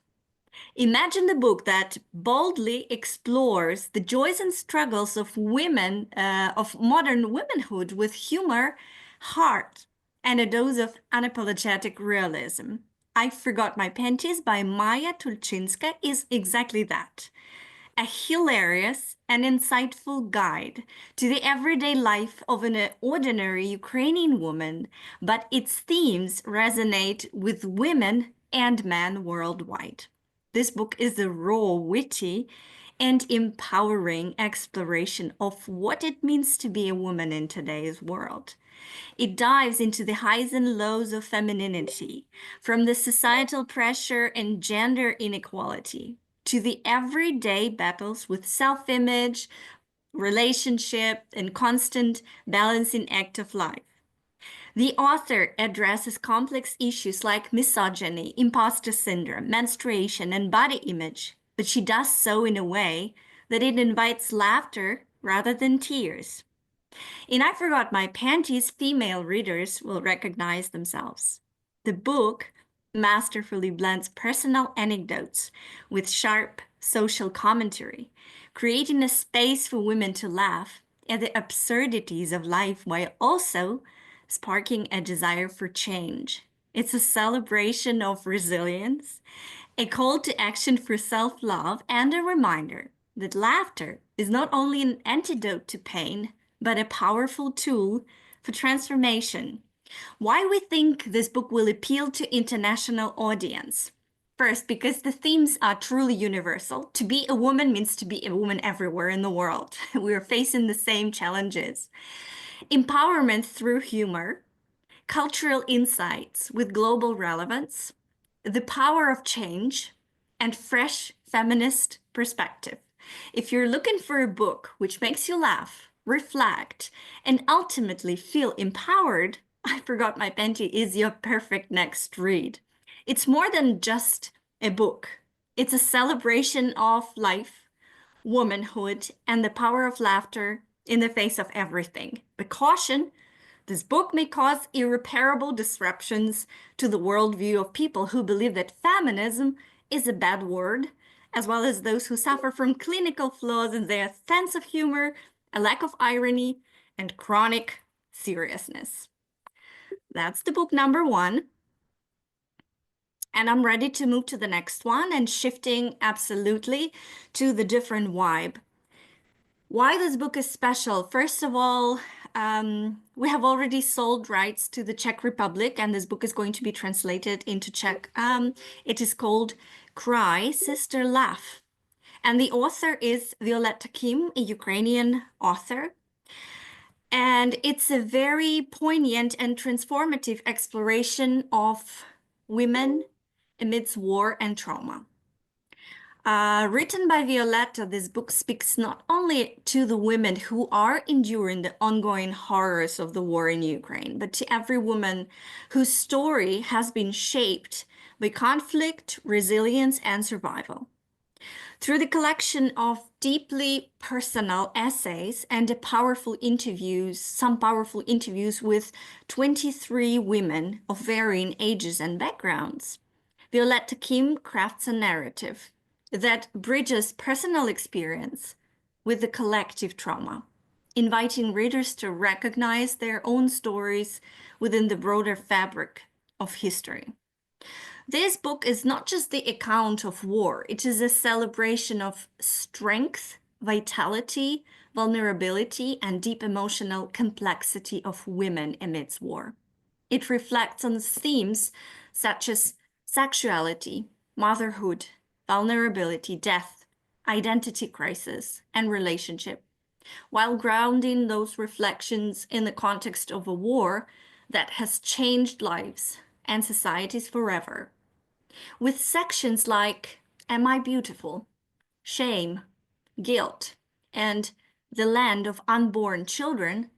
Imagine the book that boldly explores the joys and struggles of women, of modern womanhood with humor, heart, and a dose of unapologetic realism. I Forgot My Panties by Maya Tulchinska is exactly that. A hilarious and insightful guide to the everyday life of an ordinary Ukrainian woman, but its themes resonate with women and men worldwide. This book is raw, witty, and empowering exploration of what it means to be a woman in today's world. It dives into the highs and lows of femininity, from the societal pressure and gender inequality to the everyday battles with self-image, relationship, and constant balancing act of life. The author addresses complex issues like misogyny, imposter syndrome, menstruation, and body image, but she does so in a way that it invites laughter rather than tears. In I Forgot My Panties, female readers will recognize themselves. The book masterfully blends personal anecdotes with sharp social commentary, creating a space for women to laugh at the absurdities of life while also sparking a desire for change. It's a celebration of resilience, a call to action for self-love, and a reminder that laughter is not only an antidote to pain, but a powerful tool for transformation. Why we think this book will appeal to international audience? First, because the themes are truly universal. To be a woman means to be a woman everywhere in the world. We are facing the same challenges. Empowerment through humor, cultural insights with global relevance, the power of change, and fresh feminist perspective. If you're looking for a book which makes you laugh, reflect, and ultimately feel empowered, I Forgot My Panty is your perfect next read. It's more than just a book. It's a celebration of life, womanhood, and the power of laughter in the face of everything. But caution, this book may cause irreparable disruptions to the worldview of people who believe that feminism is a bad word, as well as those who suffer from clinical flaws in their sense of humor, a lack of irony, and chronic seriousness. That's the book number 1. And I'm ready to move to the next one and shifting absolutely to the different vibe. Why this book is special? First of all, we have already sold rights to the Czech Republic, and this book is going to be translated into Czech. It is called Cry, Sister, Laugh. And the author is Violeta Kim, a Ukrainian author. And it's a very poignant and transformative exploration of women amidst war and trauma. Written by Violeta, this book speaks not only to the women who are enduring the ongoing horrors of the war in Ukraine, but to every woman whose story has been shaped by conflict, resilience, and survival. Through the collection of deeply personal essays and some powerful interviews with 23 women of varying ages and backgrounds, Violeta Kim crafts a narrative that bridges personal experience with the collective trauma, inviting readers to recognize their own stories within the broader fabric of history. This book is not just the account of war, it is a celebration of strength, vitality, vulnerability, and deep emotional complexity of women amidst war. It reflects on themes such as sexuality, motherhood, vulnerability, death, identity crisis, and relationship, while grounding those reflections in the context of a war that has changed lives and societies forever. With sections like Am I Beautiful?, Shame, Guilt, and The Land of Unborn Children,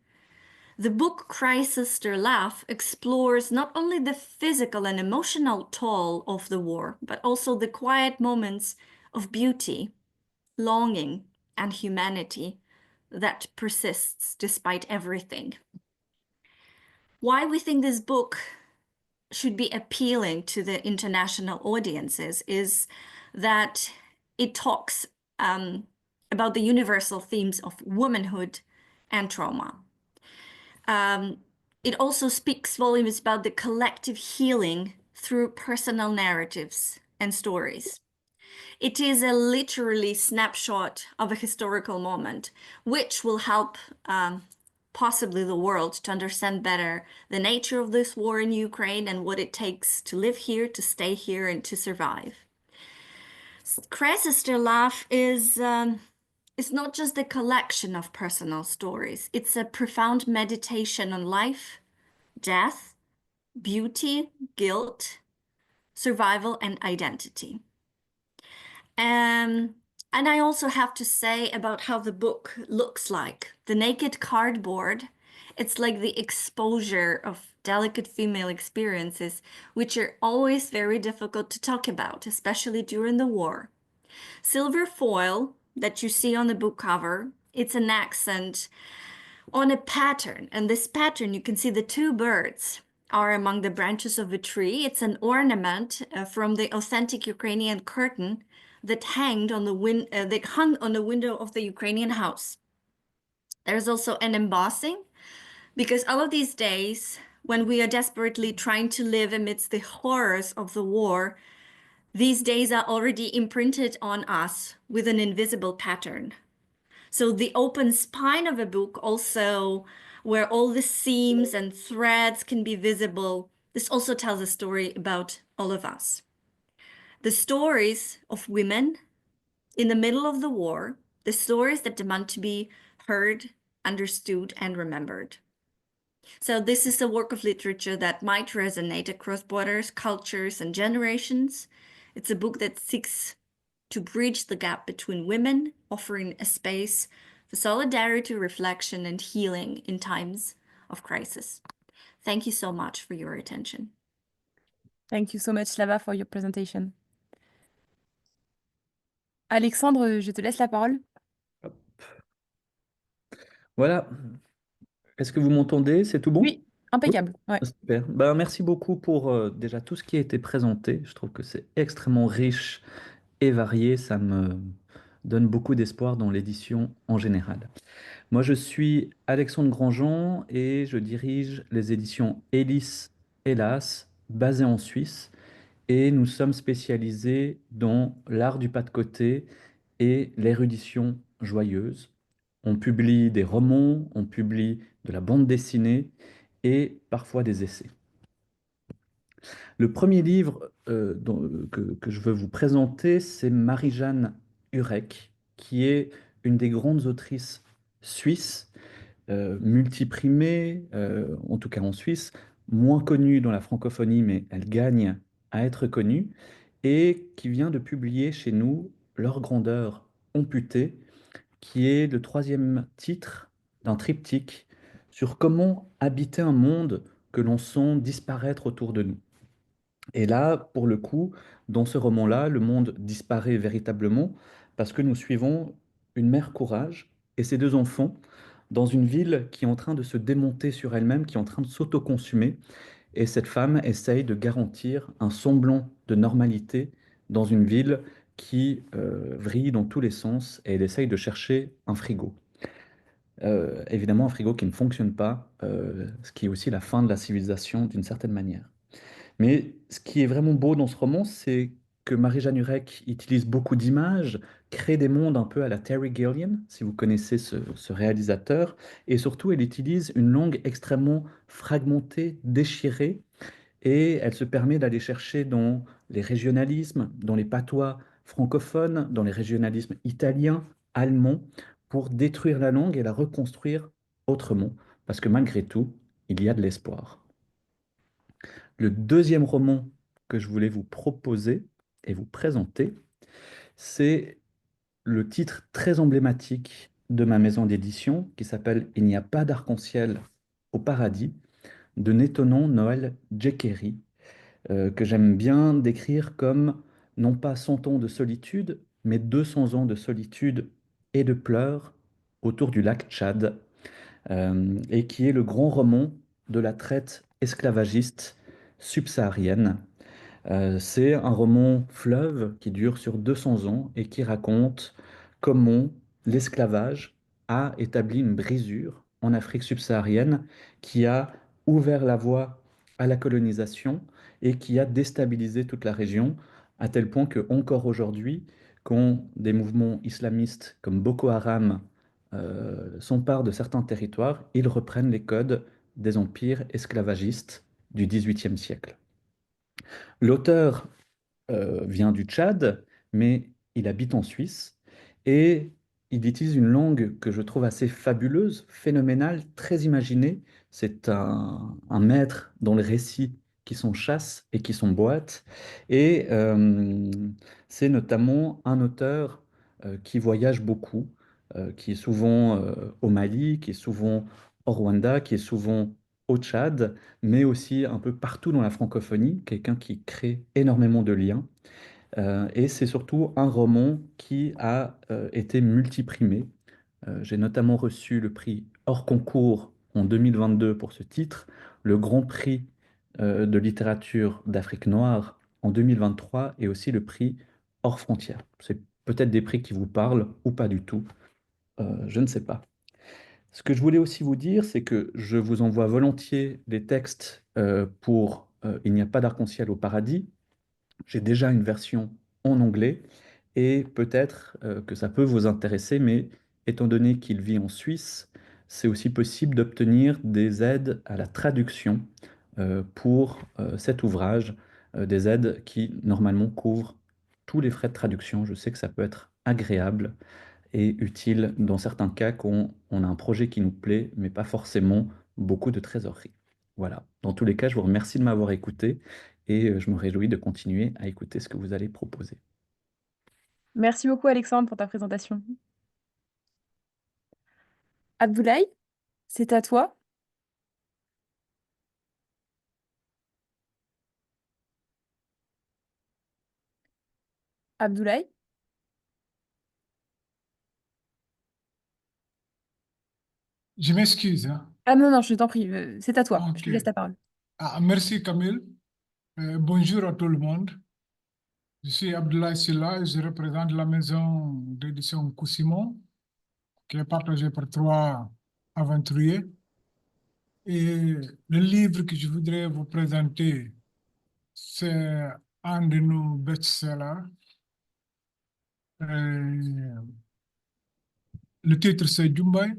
the book Cry, Sister, Laugh explores not only the physical and emotional toll of the war, but also the quiet moments of beauty, longing, and humanity that persists despite everything. Why we think this book should be appealing to the international audiences is that it talks about the universal themes of womanhood and trauma. It also speaks volumes about the collective healing through personal narratives and stories. It is a literally snapshot of a historical moment, which will help possibly the world to understand better the nature of this war in Ukraine and what it takes to live here, to stay here, and to survive. Cry Sister Love is not just a collection of personal stories. It's a profound meditation on life, death, beauty, guilt, survival, and identity. And I also have to say about how the book looks like. The naked cardboard, it's like the exposure of delicate female experiences, which are always very difficult to talk about, especially during the war. Silver foil that you see on the book cover, it's an accent on a pattern. And this pattern, you can see the two birds are among the branches of a tree. It's an ornament from the authentic Ukrainian curtain that hung on the window of the Ukrainian house. There's also an embossing, because all of these days, when we are desperately trying to live amidst the horrors of the war, these days are already imprinted on us with an invisible pattern. So the open spine of a book also, where all the seams and threads can be visible, this also tells a story about all of us. The stories of women in the middle of the war, the stories that demand to be heard, understood, and remembered. So this is a work of literature that might resonate across borders, cultures, and generations. It's a book that seeks to bridge the gap between women, offering a space for solidarity, reflection, and healing in times of crisis. Thank you so much for your attention. Thank you so much, Slava, for your presentation. Alexandre, je te laisse la parole. Voilà. Est-ce que vous m'entendez? C'est tout bon? Oui, impeccable. Ouais. Super. Ben, merci beaucoup pour déjà tout ce qui a été présenté. Je trouve que c'est extrêmement riche et varié. Ça me donne beaucoup d'espoir dans l'édition en général. Moi, je suis Alexandre Grandjean et je dirige les éditions Hélice, Hélas, basées en Suisse. Et nous sommes spécialisés dans l'art du pas de côté et l'érudition joyeuse. On publie des romans, on publie de la bande dessinée et parfois des essais. Le premier livre que je veux vous présenter, c'est Marie-Jeanne Hurek, qui est une des grandes autrices suisses, multiprimée, en tout cas en Suisse, moins connue dans la francophonie, mais elle gagne à être connue, et qui vient de publier chez nous Leur grandeur amputée, qui est le troisième titre d'un triptyque sur comment habiter un monde que l'on sent disparaître autour de nous. Et là, pour le coup, dans ce roman-là, le monde disparaît véritablement parce que nous suivons une mère courage et ses deux enfants dans une ville qui est en train de se démonter sur elle-même, qui est en train de s'autoconsumer. Et cette femme essaye de garantir un semblant de normalité dans une ville qui vrille dans tous les sens, et elle essaye de chercher un frigo. Évidemment, un frigo qui ne fonctionne pas, ce qui est aussi la fin de la civilisation d'une certaine manière. Mais ce qui est vraiment beau dans ce roman, c'est que Marie-Jeanne Hurek utilise beaucoup d'images, crée des mondes un peu à la Terry Gilliam, si vous connaissez ce réalisateur, et surtout elle utilise une langue extrêmement fragmentée, déchirée, et elle se permet d'aller chercher dans les régionalismes, dans les patois francophones, dans les régionalismes italiens, allemands, pour détruire la langue et la reconstruire autrement, parce que malgré tout, il y a de l'espoir. Le deuxième roman que je voulais vous proposer et vous présenter, c'est le titre très emblématique de ma maison d'édition qui s'appelle « Il n'y a pas d'arc-en-ciel au paradis » de n'étonnant Noël Djekeri, que j'aime bien décrire comme non pas 100 ans de solitude, mais 200 ans de solitude et de pleurs autour du lac Tchad, et qui est le grand roman de la traite esclavagiste subsaharienne. C'est un roman fleuve qui dure sur 200 ans et qui raconte comment l'esclavage a établi une brisure en Afrique subsaharienne qui a ouvert la voie à la colonisation et qui a déstabilisé toute la région, à tel point que encore aujourd'hui, quand des mouvements islamistes comme Boko Haram s'emparent de certains territoires, ils reprennent les codes des empires esclavagistes du XVIIIe siècle. L'auteur vient du Tchad, mais il habite en Suisse et il utilise une langue que je trouve assez fabuleuse, phénoménale, très imaginée. C'est un maître dans les récits qui sont chasse et qui sont boîte. Et c'est notamment un auteur qui voyage beaucoup, qui est souvent au Mali, qui est souvent au Rwanda, qui est souvent au Tchad, mais aussi un peu partout dans la francophonie, quelqu'un qui crée énormément de liens. Et c'est surtout un roman qui a été multiprimé. J'ai notamment reçu le prix hors concours en 2022 pour ce titre, le Grand Prix de littérature d'Afrique noire en 2023 et aussi le prix hors frontières. C'est peut-être des prix qui vous parlent ou pas du tout, je ne sais pas. Ce que je voulais aussi vous dire, c'est que je vous envoie volontiers les textes pour Il n'y a pas d'arc-en-ciel au paradis. J'ai déjà une version en anglais et peut-être que ça peut vous intéresser, mais étant donné qu'il vit en Suisse, c'est aussi possible d'obtenir des aides à la traduction pour cet ouvrage, des aides qui normalement couvrent tous les frais de traduction. Je sais que ça peut être agréable et utile dans certains cas quand on a un projet qui nous plaît, mais pas forcément beaucoup de trésorerie. Voilà. Dans tous les cas, je vous remercie de m'avoir écouté et je me réjouis de continuer à écouter ce que vous allez proposer. Merci beaucoup, Alexandre, pour ta présentation. Abdoulaye, c'est à toi. Abdoulaye? Je m'excuse, hein. Ah non, non, je t'en prie, c'est à toi. Je Ok. te laisse la parole. Merci Camille. Bonjour à tout le monde. Je suis Abdoulaye Silla et je représente la maison d'édition Si Mon, qui est partagée par 3 aventuriers. Et le livre que je voudrais vous présenter, c'est un de nos best-sellers. Le titre, c'est Jumbai.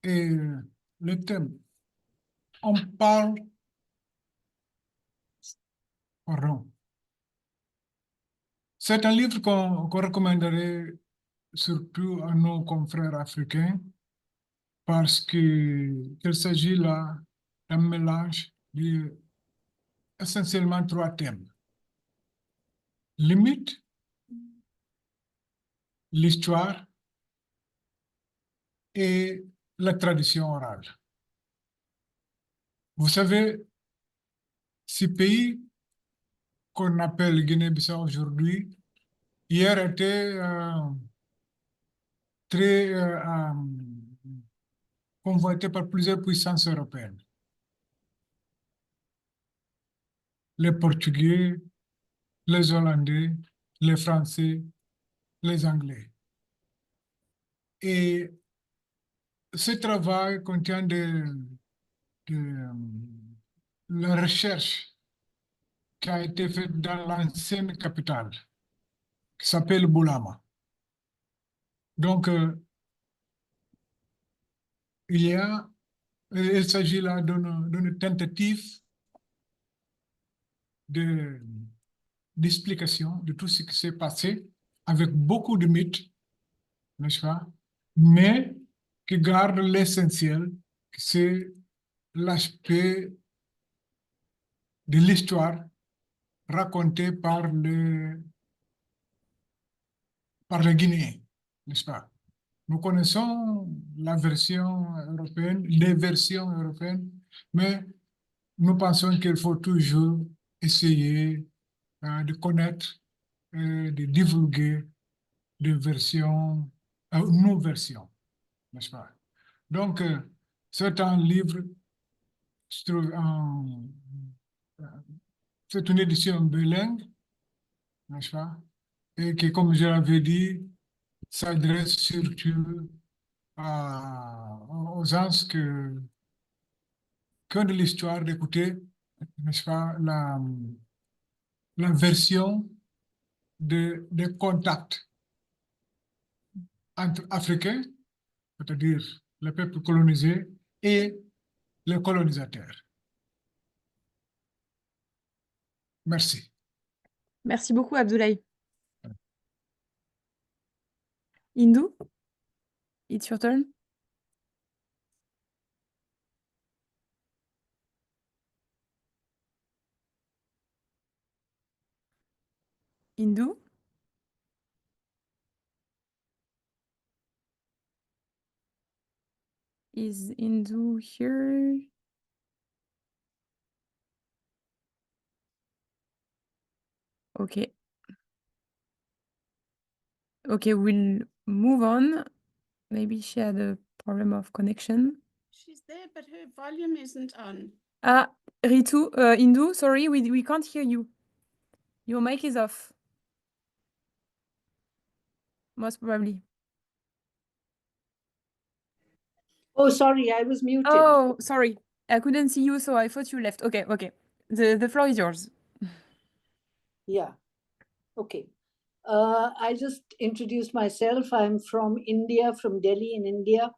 Et le thème, on parle, pardon, c'est un livre qu'on recommanderait surtout à nos confrères africains parce qu'il s'agit là d'un mélange de essentiellement 3 thèmes. Le mythe, l'histoire et la tradition orale. Vous savez, ce pays qu'on appelle Guinée Bissau aujourd'hui, hier était très convoité par plusieurs puissances européennes. Les Portugais, les Hollandais, les Français, les Anglais. Et ce travail contient la recherche qui a été faite dans l'ancienne capitale, qui s'appelle Boulama. Donc, il s'agit là d'une tentative d'explication de tout ce qui s'est passé avec beaucoup de mythes, n'est-ce pas? Mais qui garde l'essentiel, c'est l'aspect de l'histoire racontée par les Guinéens, n'est-ce pas? Nous connaissons la version européenne, les versions européennes, mais nous pensons qu'il faut toujours essayer de connaître, de divulguer des versions, nos versions, n'est-ce pas? Donc, c'est un livre, c'est une édition bilingue, n'est-ce pas? Et qui, comme je l'avais dit, s'adresse surtout aux gens qui ont de l'histoire d'écouter, n'est-ce pas, la version des contacts entre Africains, c'est-à-dire les peuples colonisés, et les colonisateurs. Merci. Merci beaucoup, Abdoulaye. Indu, it's your turn. Indu? Is Indu here? Okay. Okay, we'll move on. Maybe she had a problem of connection. She's there, but her volume isn't on. Ah, Ritu, Indu, sorry, we can't hear you. Your mic is off. Most probably. Oh, sorry, I was muted. Oh, sorry. I couldn't see you, so I thought you left. Okay, okay. The floor is yours. Yeah, okay. I just introduced myself. I'm from India, from Delhi in India.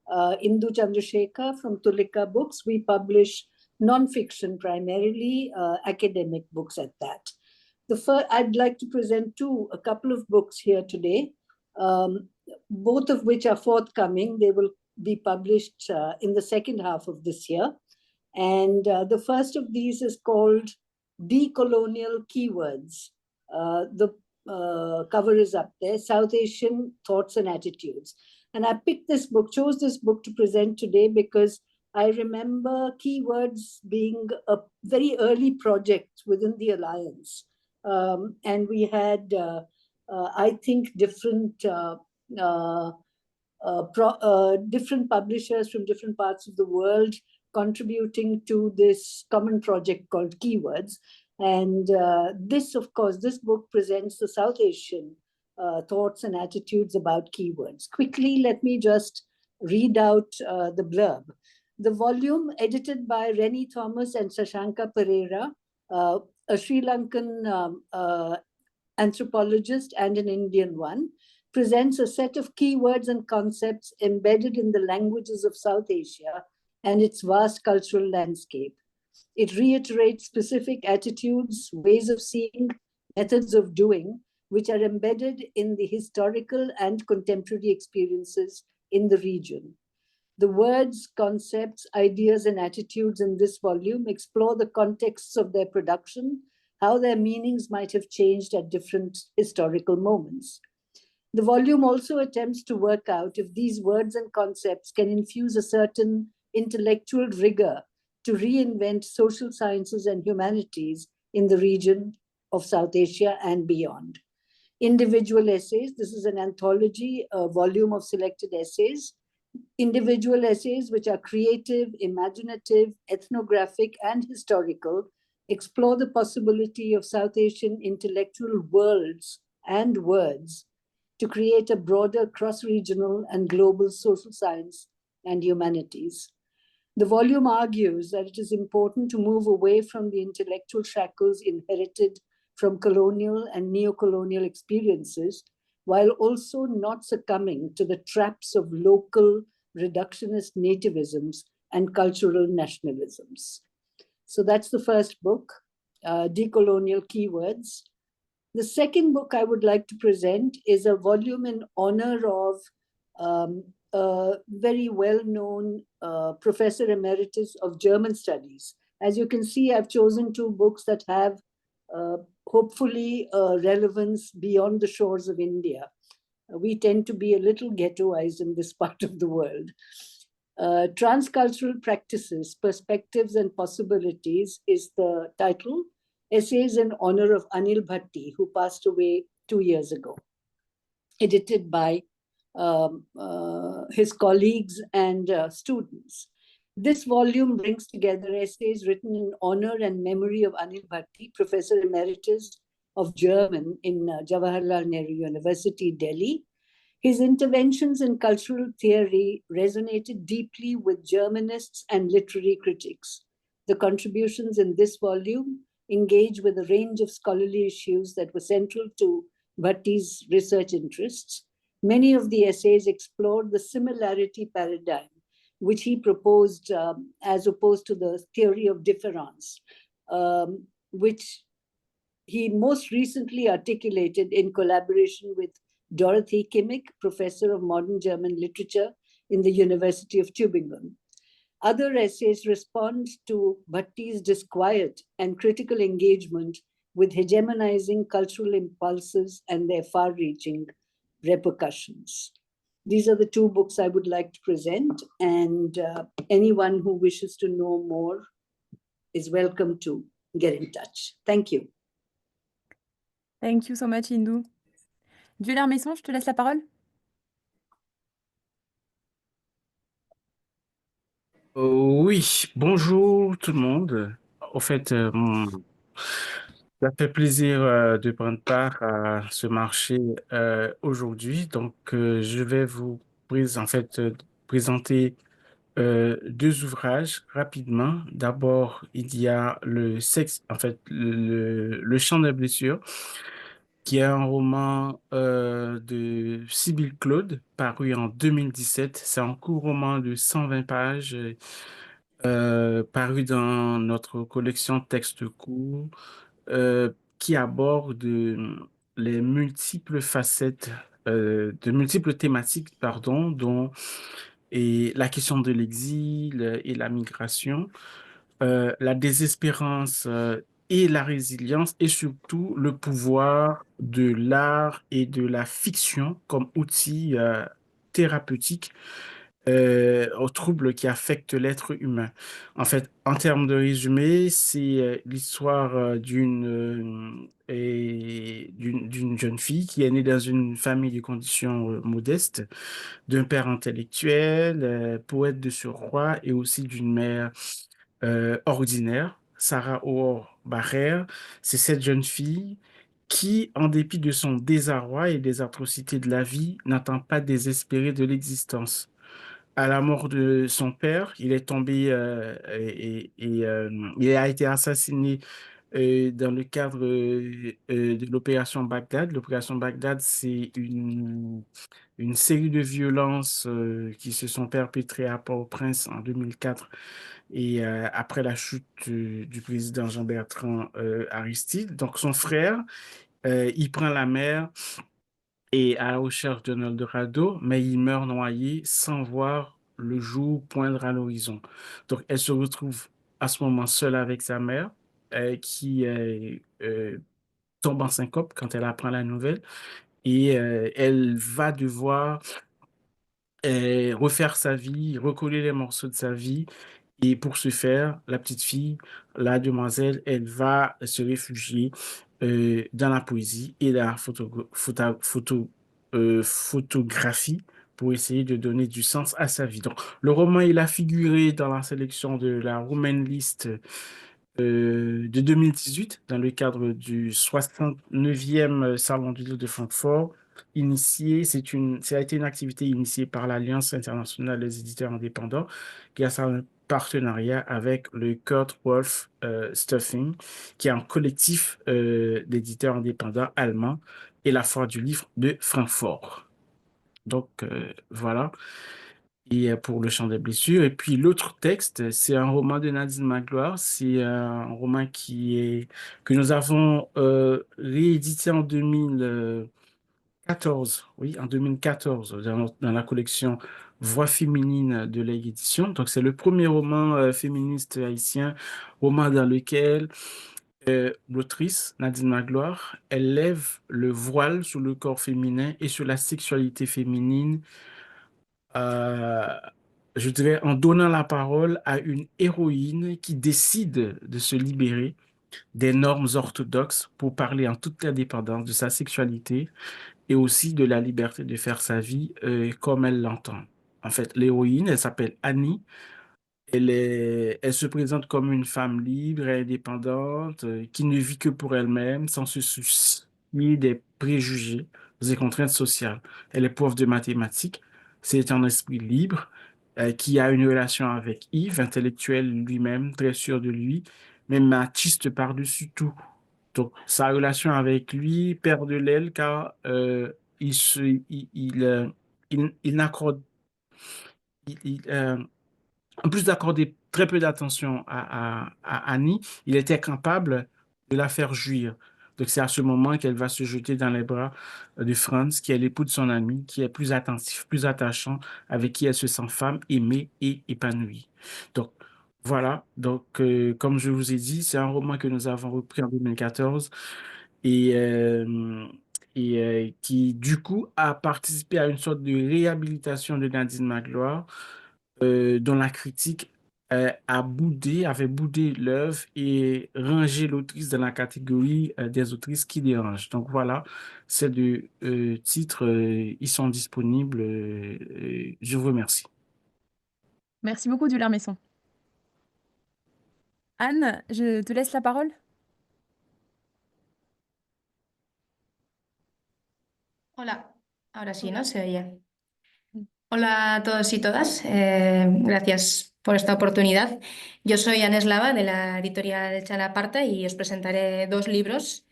Indu Chandrasekhar from Tulika Books. We publish non-fiction primarily, academic books at that. I'd like to present a couple of books here today, both of which are forthcoming. They will be published in the second half of this year. And the first of these is called Decolonial Keywords. The cover is up there, South Asian Thoughts and Attitudes. And I picked this book, chose this book to present today because I remember keywords being a very early project within the Alliance. And we had, I think, different publishers from different parts of the world contributing to this common project called Keywords. And this book presents the South Asian thoughts and attitudes about keywords. Quickly, let me just read out the blurb. The volume, edited by Rennie Thomas and Sashanka Pereira, a Sri Lankan anthropologist and an Indian one, presents a set of keywords and concepts embedded in the languages of South Asia and its vast cultural landscape. It reiterates specific attitudes, ways of seeing, methods of doing, which are embedded in the historical and contemporary experiences in the region. The words, concepts, ideas, and attitudes in this volume explore the contexts of their production, how their meanings might have changed at different historical moments. The volume also attempts to work out if these words and concepts can infuse a certain intellectual rigor to reinvent social sciences and humanities in the region of South Asia and beyond. Individual essays, this is an anthology, a volume of selected essays. Individual essays, which are creative, imaginative, ethnographic, and historical, explore the possibility of South Asian intellectual worlds and words to create a broader cross-regional and global social science and humanities. The volume argues that it is important to move away from the intellectual shackles inherited from colonial and neo-colonial experiences, while also not succumbing to the traps of local reductionist nativisms and cultural nationalisms. So that's the first book, Decolonial Keywords. The second book I would like to present is a volume in honor of a very well-known Professor Emeritus of German Studies. As you can see, I've chosen two books that have hopefully relevance beyond the shores of India. We tend to be a little ghettoized in this part of the world. Transcultural Practices, Perspectives and Possibilities is the title. Essays in honor of Anil Bhatti, who passed away 2 years ago. Edited by his colleagues and students. This volume brings together essays written in honor and memory of Anil Bhatti, Professor Emeritus of German in Jawaharlal Nehru University, Delhi. His interventions in cultural theory resonated deeply with Germanists and literary critics. The contributions in this volume engage with a range of scholarly issues that were central to Bhatti's research interests. Many of the essays explored the similarity paradigm, which he proposed as opposed to the theory of difference, which he most recently articulated in collaboration with Dorothy Kimmich, professor of modern German literature in the University of Tübingen. Other essays respond to Bhatti's disquiet and critical engagement with hegemonizing cultural impulses and their far-reaching repercussions. These are the two books I would like to present, and anyone who wishes to know more is welcome to get in touch. Thank you. Thank you so much, Indou. Julia Messon, je te laisse la parole. Oui, bonjour tout le monde. Au fait, ça fait plaisir de prendre part à ce marché aujourd'hui. Donc, je vais vous présenter deux ouvrages rapidement. D'abord, il y a le sexe, en fait, le chant des blessures, qui est un roman de Sibylle Claude, paru en 2017. C'est un court roman de 120 pages, paru dans notre collection Textes courts, qui aborde les multiples facettes, de multiples thématiques, pardon, dont et la question de l'exil et la migration, la désespérance et la résilience, et surtout le pouvoir de l'art et de la fiction comme outil thérapeutique aux troubles qui affectent l'être humain. En fait, en termes de résumé, c'est l'histoire d'une jeune fille qui est née dans une famille de conditions modestes, d'un père intellectuel, poète de surcroît, et aussi d'une mère ordinaire, Sarah O'Hare Barrère. C'est cette jeune fille qui, en dépit de son désarroi et des atrocités de la vie, n'attend pas désespéré de l'existence. À la mort de son père, il est tombé il a été assassiné dans le cadre de l'opération Bagdad. L'opération Bagdad, c'est une série de violences qui se sont perpétrées à Port-au-Prince en 2004 et après la chute du président Jean-Bertrand Aristide. Donc son frère, il prend la mer et à la recherche d'un Eldorado, mais il meurt noyé sans voir le jour poindre à l'horizon. Donc, elle se retrouve à ce moment seule avec sa mère, qui tombe en syncope quand elle apprend la nouvelle, et elle va devoir refaire sa vie, recoller les morceaux de sa vie. Et pour ce faire, la petite fille, la demoiselle, elle va se réfugier dans la poésie et la photographie pour essayer de donner du sens à sa vie. Donc, le roman, il a figuré dans la sélection de la Women List de 2018 dans le cadre du 69e Salon du livre de Francfort. Ça a été une activité initiée par l'Alliance internationale des éditeurs indépendants grâce à un partenariat avec le Kurt Wolf Stuffing, qui est un collectif d'éditeurs indépendants allemands, et la Foire du livre de Francfort. Donc, voilà. Et pour le chant des blessures. Et puis l'autre texte, c'est un roman de Nadine Magloire. C'est un roman que nous avons réédité en 2014. Oui, en 2014, dans la collection Voix féminines de Éditions. Donc c'est le premier roman féministe haïtien, roman dans lequel l'autrice, Nadine Magloire, elle lève le voile sur le corps féminin et sur la sexualité féminine, euh, je dirais, en donnant la parole à une héroïne qui décide de se libérer des normes orthodoxes pour parler en toute indépendance de sa sexualité et aussi de la liberté de faire sa vie comme elle l'entend. En fait, l'héroïne, elle s'appelle Annie. Elle se présente comme une femme libre et indépendante qui ne vit que pour elle-même, sans se soucier des préjugés, des contraintes sociales. Elle est prof de mathématiques. C'est un esprit libre qui a une relation avec Yves, intellectuel lui-même, très sûr de lui, mais machiste par-dessus tout. Donc, sa relation avec lui perd de l'aile car il, se, il n'accorde il- il, en plus d'accorder très peu d'attention à Annie, il était capable de la faire jouir. Donc, c'est à ce moment qu'elle va se jeter dans les bras de Franz, qui est l'époux de son ami, qui est plus attentif, plus attachant, avec qui elle se sent femme, aimée et épanouie. Donc, voilà. Donc, comme je vous ai dit, c'est un roman que nous avons repris en 2014 et qui, du coup, a participé à une sorte de réhabilitation de Nadine Magloire, dont la critique avait boudé l'œuvre et rangé l'autrice dans la catégorie des autrices qui dérangent. Donc voilà, ces deux titres, ils sont disponibles. Je vous remercie. Merci beaucoup, Duler Messon. Anne, je te laisse la parole. Hola, ahora sí, ¿no? Se oye. Hola a todos y todas, gracias por esta oportunidad. Yo soy Ana Eslava de la editorial Chalaparta y os presentaré dos libros.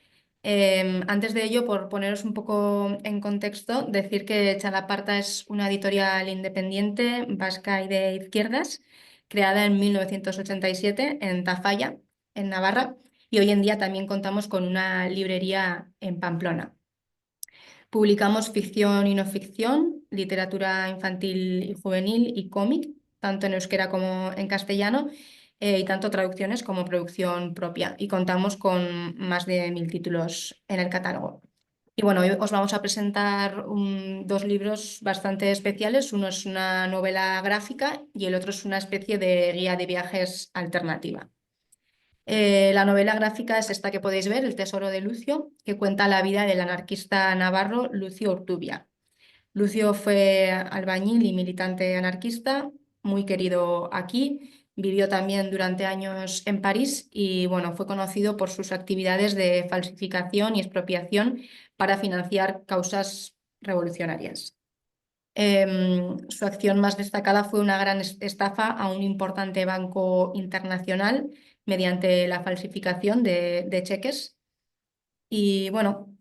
Antes de ello, por poneros un poco en contexto, decir que Chalaparta es una editorial independiente, vasca y de izquierdas, creada en 1987 en Tafalla, en Navarra, y hoy en día también contamos con una librería en Pamplona. Publicamos ficción y no ficción, literatura infantil y juvenil y cómic, tanto en euskera como en castellano, y tanto traducciones como producción propia. Y contamos con más de 1000 títulos en el catálogo. Y bueno, hoy os vamos a presentar dos libros bastante especiales. Uno es una novela gráfica y el otro es una especie de guía de viajes alternativa. La novela gráfica es esta que podéis ver, El tesoro de Lucio, que cuenta la vida del anarquista navarro Lucio Urtubia. Lucio fue albañil y militante anarquista, muy querido aquí. Vivió también durante años en París y bueno, fue conocido por sus actividades de falsificación y expropiación para financiar causas revolucionarias. Su acción más destacada fue una gran estafa a un importante banco internacional mediante la falsificación de cheques. Y bueno,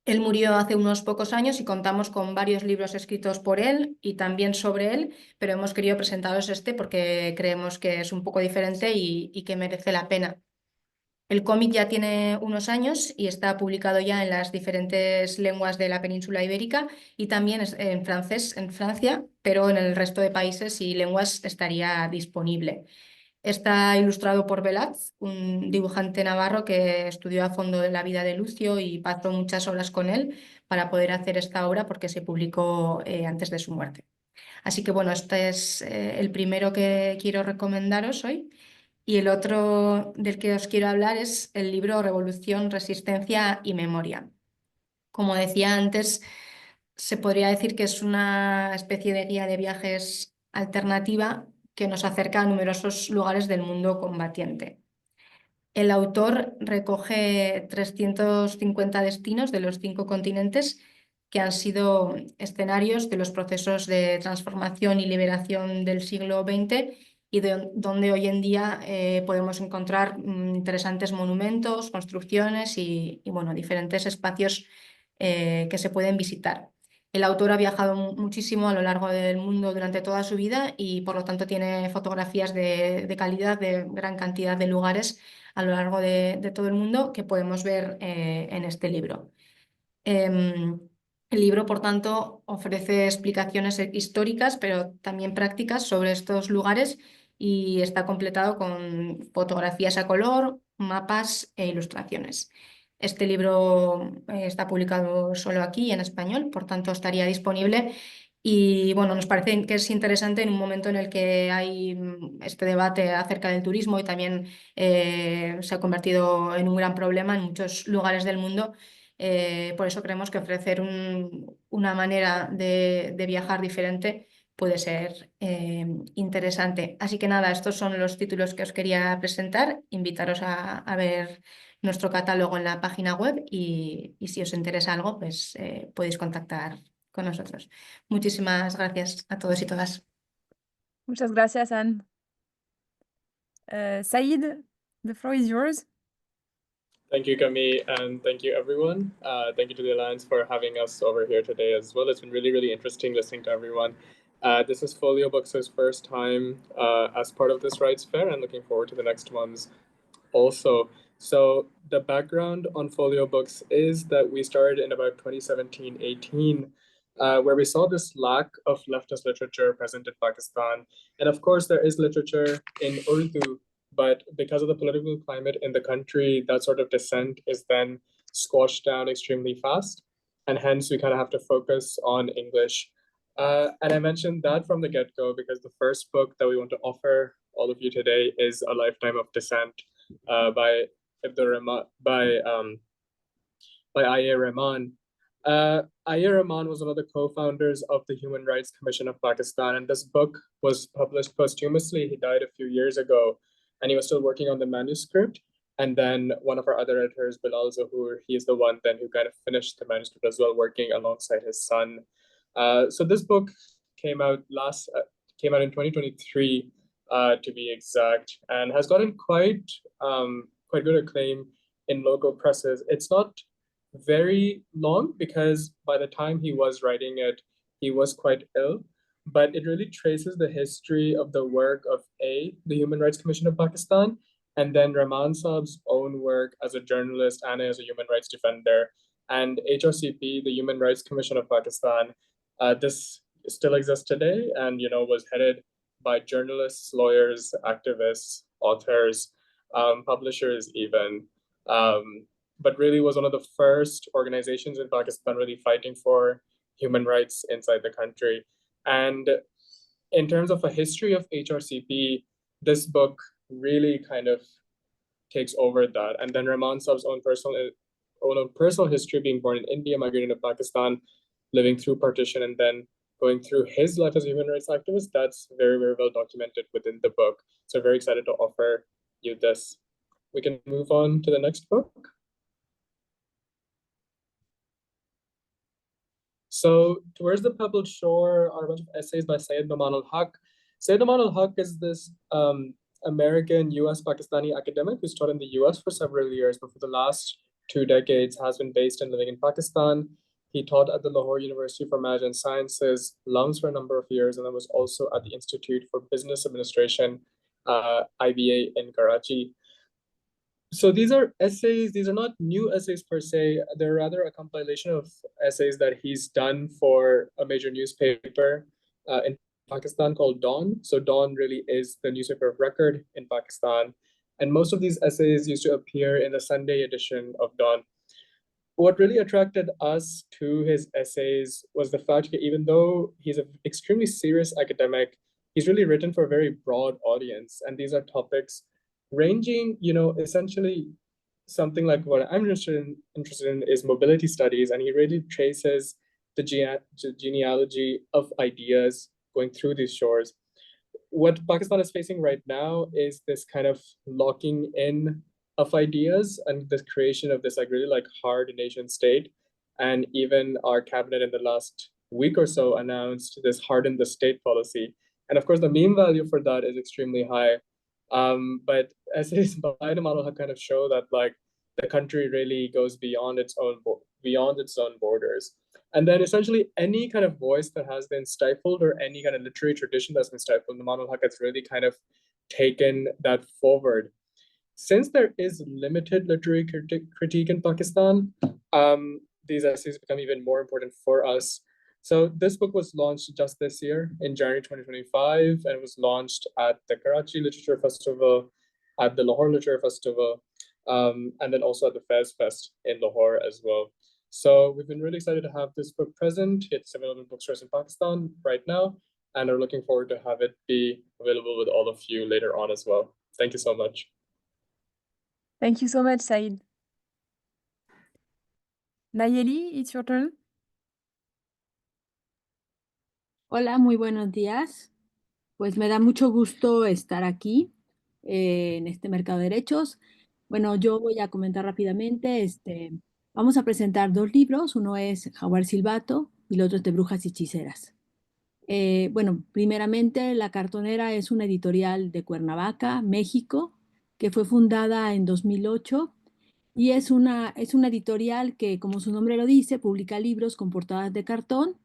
él murió hace unos pocos años y contamos con varios libros escritos por él y también sobre él, pero hemos querido presentaros este porque creemos que es un poco diferente y que merece la pena. El cómic ya tiene unos años y está publicado ya en las diferentes lenguas de la península ibérica y también en francés en Francia, pero en el resto de países y lenguas estaría disponible. Está ilustrado por Velaz, un dibujante navarro que estudió a fondo la vida de Lucio y pasó muchas horas con él para poder hacer esta obra porque se publicó antes de su muerte. Así que bueno, este es el primero que quiero recomendaros hoy. Y el otro del que os quiero hablar es el libro Revolución, Resistencia y Memoria. Como decía antes, se podría decir que es una especie de guía de viajes alternativa que nos acerca a numerosos lugares del mundo combatiente. El autor recoge 350 destinos de los 5 continentes que han sido escenarios de los procesos de transformación y liberación del siglo XX y donde hoy en día podemos encontrar interesantes monumentos, construcciones y bueno, diferentes espacios que se pueden visitar. El autor ha viajado muchísimo a lo largo del mundo durante toda su vida y por lo tanto tiene fotografías de calidad de gran cantidad de lugares a lo largo de todo el mundo que podemos ver en este libro. El libro, por tanto, ofrece explicaciones históricas, pero también prácticas sobre estos lugares y está completado con fotografías a color, mapas e ilustraciones. Este libro está publicado solo aquí en español, por tanto estaría disponible. Y bueno, nos parece que es interesante en un momento en el que hay este debate acerca del turismo y también se ha convertido en un gran problema en muchos lugares del mundo. Por eso creemos que ofrecer una manera de viajar diferente puede ser interesante. Así que nada, estos son los títulos que os quería presentar. Invitaros a ver nuestro catálogo en la página web y si os interesa algo, pues podéis contactar con nosotros. Muchísimas gracias a todos y todas. Muchas gracias, Anne. Said, the floor is yours. Thank you, Camille, and thank you, everyone. Thank you to the Alliance for having us over here today as well. It's been really, really interesting listening to everyone. This is Folio Books' first time as part of this Rights Fair, and looking forward to the next ones also. So the background on Folio Books is that we started in about 2017-18, where we saw this lack of leftist literature present in Pakistan. And of course, there is literature in Urdu, but because of the political climate in the country, that sort of dissent is then squashed down extremely fast. And hence, we kind of have to focus on English. And I mentioned that from the get-go because the first book that we want to offer all of you today is A Lifetime of Dissent by I.A. Rahman. I.A. Rahman was one of the co-founders of the Human Rights Commission of Pakistan, and this book was published posthumously. He died a few years ago, and he was still working on the manuscript. And then one of our other editors, Bilal Zahoor, he is the one then who kind of finished the manuscript as well, working alongside his son. So this book came out in 2023, to be exact, and has gotten quite good acclaim in local presses. It's not very long because by the time he was writing it, he was quite ill, but it really traces the history of the work of the Human Rights Commission of Pakistan, and then Rahman Saab's own work as a journalist and as a human rights defender. And HRCP, the Human Rights Commission of Pakistan, this still exists today and, was headed by journalists, lawyers, activists, authors, publishers even, but really was one of the first organizations in Pakistan really fighting for human rights inside the country. And in terms of a history of HRCP, this book really kind of takes over that. And then Rahman Saab's own personal history, being born in India, migrating to Pakistan, living through partition, and then going through his life as a human rights activist, that's very, very well documented within the book. So very excited to offer you this. We can move on to the next book. So towards the pebbled shore are a bunch of essays by Syed Noman al-Haq. Syed Noman al-Haq is this American US Pakistani academic who's taught in the US for several years, but for the last 2 decades has been based and living in Pakistan. He taught at the Lahore University for Management Sciences, LUMS for a number of years, and then was also at the Institute for Business Administration, IBA in Karachi. So these are essays, these are not new essays per se, they're rather a compilation of essays that he's done for a major newspaper in Pakistan called Dawn. So Dawn really is the newspaper of record in Pakistan. And most of these essays used to appear in the Sunday edition of Dawn. What really attracted us to his essays was the fact that even though he's an extremely serious academic, he's really written for a very broad audience. And these are topics ranging, essentially something like what I'm interested in is mobility studies. And he really traces the genealogy of ideas going through these shores. What Pakistan is facing right now is this kind of locking in of ideas and the creation of this really hard nation state. And even our cabinet in the last week or so announced this harden the state policy. And of course, the meme value for that is extremely high. But essays by the model kind of show that the country really goes beyond its own borders. And then essentially any kind of voice that has been stifled or any kind of literary tradition that's been stifled, the model has really kind of taken that forward. Since there is limited literary critique in Pakistan, these essays become even more important for us. So this book was launched just this year in January 2025, and it was launched at the Karachi Literature Festival, at the Lahore Literature Festival, and then also at the Fez Fest in Lahore as well. So we've been really excited to have this book present. It's available in bookstores in Pakistan right now, and are looking forward to have it be available with all of you later on as well. Thank you so much. Thank you so much, Said. Nayeli, it's your turn. Hola, muy buenos días. Pues me da mucho gusto estar aquí en este mercado de derechos. Bueno, yo voy a comentar rápidamente. Vamos a presentar 2 libros. Uno es Jaguar Silbato y el otro es de Brujas y Hechiceras. Bueno, primeramente, La Cartonera es una editorial de Cuernavaca, México, que fue fundada en 2008 y es una editorial que, como su nombre lo dice, publica libros con portadas de cartón,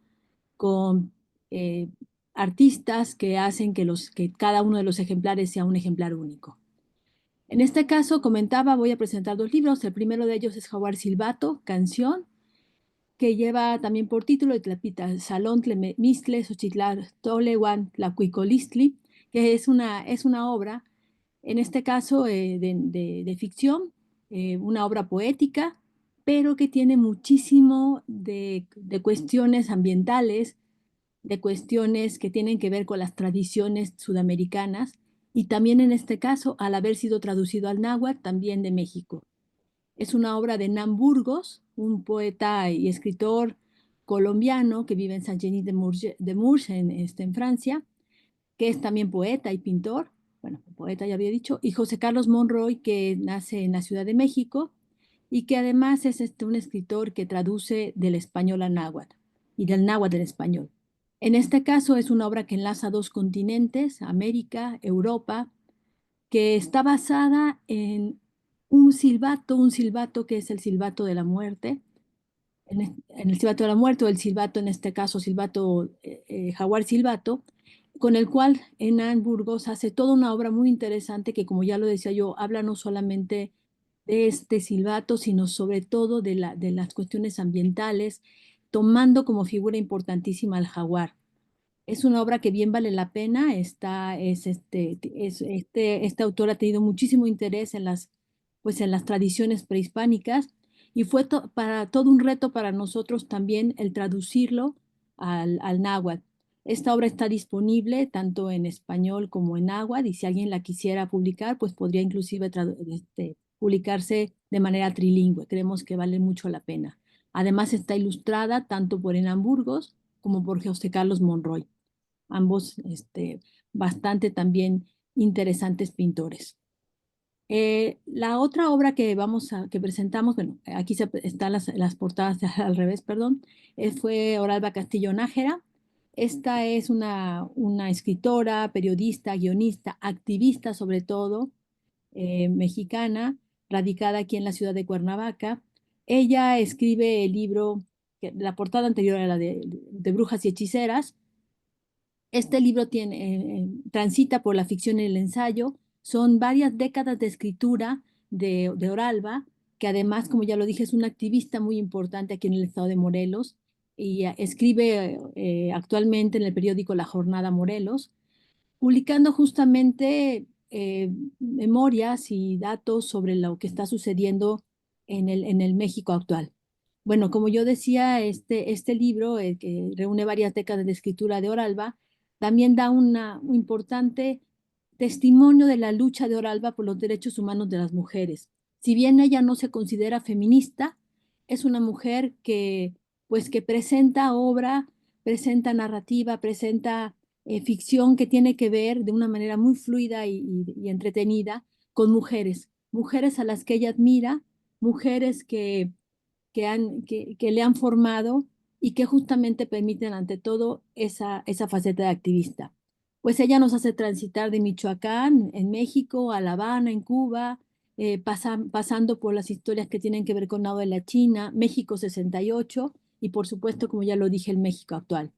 con artistas que hacen que cada uno de los ejemplares sea un ejemplar único. En este caso, comentaba, voy a presentar 2 libros. El primero de ellos es Jaguar Silbato, canción, que lleva también por título Tlapita, Salón Mistle, Xochitlar, Tolehuan, Tlacuicolistli, que es una obra, en este caso de ficción, una obra poética, pero que tiene muchísimo de cuestiones ambientales, de cuestiones que tienen que ver con las tradiciones sudamericanas, y también en este caso, al haber sido traducido al náhuatl, también de México. Es una obra de Nan Burgos, un poeta y escritor colombiano que vive en Saint-Denis-de-Mours, en Francia, que es también poeta y pintor, bueno, poeta ya había dicho, y José Carlos Monroy, que nace en la Ciudad de México y que además es un escritor que traduce del español al náhuatl y del náhuatl al español. En este caso es una obra que enlaza 2 continentes, América, Europa, que está basada en un silbato que es el silbato de la muerte, en el silbato de la muerte, o el silbato, en este caso, silbato, jaguar silbato, con el cual Hernán Burgos hace toda una obra muy interesante que, como ya lo decía yo, habla no solamente de este silbato, sino sobre todo de las cuestiones ambientales, tomando como figura importantísima al jaguar. Es una obra que bien vale la pena. Este autor ha tenido muchísimo interés en las tradiciones prehispánicas, y fue todo un reto para nosotros también el traducirlo al náhuatl. Esta obra está disponible tanto en español como en náhuatl, y si alguien la quisiera publicar, pues podría inclusive publicarse de manera trilingüe. Creemos que vale mucho la pena. Además está ilustrada tanto por Hernán Burgos como por José Carlos Monroy, ambos bastante también interesantes pintores. La otra obra que presentamos, bueno, aquí están las portadas al revés, perdón, fue Oralba Castillo Nájera. Esta es una escritora, periodista, guionista, activista sobre todo, mexicana, radicada aquí en la ciudad de Cuernavaca. Ella escribe el libro, la portada anterior era la de Brujas y Hechiceras. Este libro transita por la ficción y el ensayo. Son varias décadas de escritura de Oralba, que además, como ya lo dije, es una activista muy importante aquí en el estado de Morelos, y escribe actualmente en el periódico La Jornada Morelos, publicando justamente memorias y datos sobre lo que está sucediendo en el México actual. Bueno, como yo decía, este libro, que reúne varias décadas de escritura de Oralba, también da un importante testimonio de la lucha de Oralba por los derechos humanos de las mujeres. Si bien ella no se considera feminista, es una mujer que presenta obra, presenta narrativa, presenta ficción que tiene que ver de una manera muy fluida y entretenida con mujeres a las que ella admira, mujeres que le han formado y que justamente permiten ante todo esa faceta de activista. Pues ella nos hace transitar de Michoacán, en México, a La Habana, en Cuba, pasando por las historias que tienen que ver con la la China, México 68 y por supuesto, como ya lo dije, el México actual.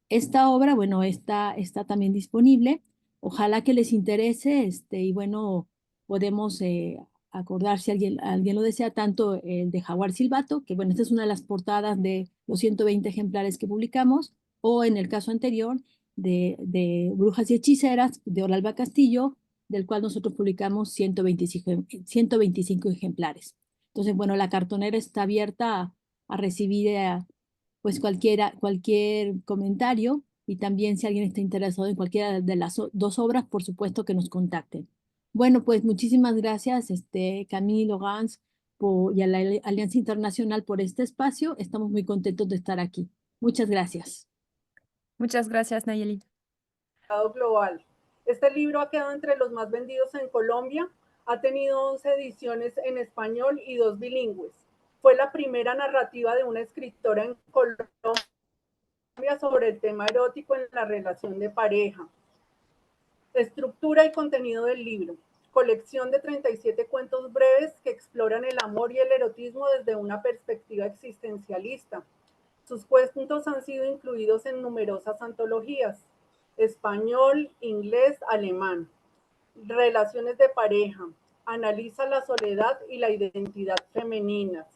Esta obra, bueno, está también disponible. Ojalá que les interese, y bueno, podemos acordar si alguien lo desea, tanto el de Jaguar Silbato, que bueno, esta es una de las portadas de los 120 ejemplares que publicamos, o en el caso anterior de Brujas y Hechiceras, de Oralba Castillo, del cual nosotros publicamos 125 ejemplares. Entonces, bueno, la cartonera está abierta a recibir pues cualquier comentario, y también si alguien está interesado en cualquiera de las 2 obras, por supuesto que nos contacten. Bueno, pues muchísimas gracias, Camilo Gans y a la Alianza Internacional por este espacio. Estamos muy contentos de estar aquí. Muchas gracias. Muchas gracias, Nayeli. Global. Este libro ha quedado entre los más vendidos en Colombia. Ha tenido 11 ediciones en español y 2 bilingües. Fue la primera narrativa de una escritora en Colombia sobre el tema erótico en la relación de pareja. Estructura y contenido del libro. Colección de 37 cuentos breves que exploran el amor y el erotismo desde una perspectiva existencialista. Sus cuentos han sido incluidos en numerosas antologías: español, inglés, alemán. Relaciones de pareja, Analiza la soledad y la identidad femeninas.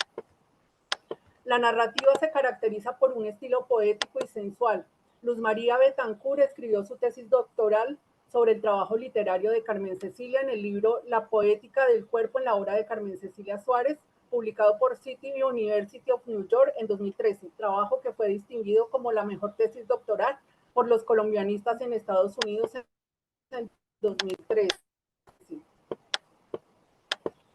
La narrativa se caracteriza por un estilo poético y sensual. Luz María Betancourt escribió su tesis doctoral sobre el trabajo literario de Carmen Cecilia en el libro La poética del cuerpo en la obra de Carmen Cecilia Suárez, publicado por City University of New York en 2013, trabajo que fue distinguido como la mejor tesis doctoral por los colombianistas en Estados Unidos en 2013.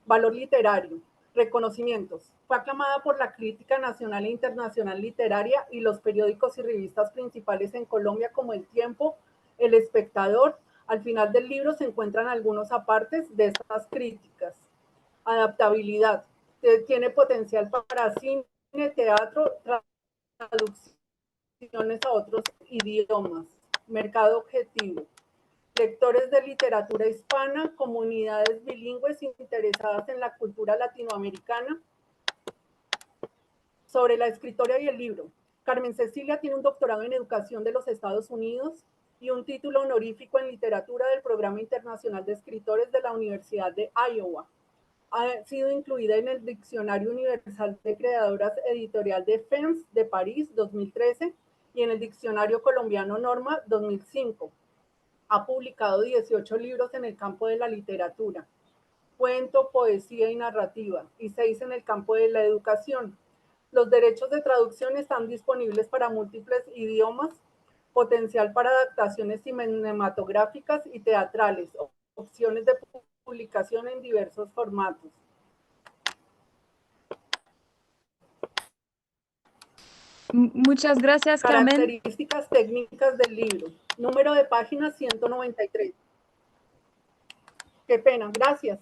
Valor literario. Reconocimientos. Fue aclamada por la crítica nacional e internacional literaria y los periódicos y revistas principales en Colombia como El Tiempo, El Espectador. Al final del libro se encuentran algunos apartes de estas críticas. Adaptabilidad. Tiene potencial para cine, teatro, traducciones a otros idiomas. Mercado objetivo. Lectores de literatura hispana, comunidades bilingües interesadas en la cultura latinoamericana. Sobre la escritora y el libro. Carmen Cecilia tiene un doctorado en educación de los Estados Unidos y un título honorífico en literatura del Programa Internacional de Escritores de la Universidad de Iowa. Ha sido incluida en el Diccionario Universal de Creadoras Editorial de Fennec de París 2013 y en el Diccionario Colombiano Norma 2005. Ha publicado 18 libros en el campo de la literatura, cuento, poesía y narrativa, y 6 en el campo de la educación. Los derechos de traducción están disponibles para múltiples idiomas, potencial para adaptaciones cinematográficas y teatrales, opciones de publicación en diversos formatos. Muchas gracias, Carmen. Características técnicas del libro. Número de páginas 193. Qué pena, gracias.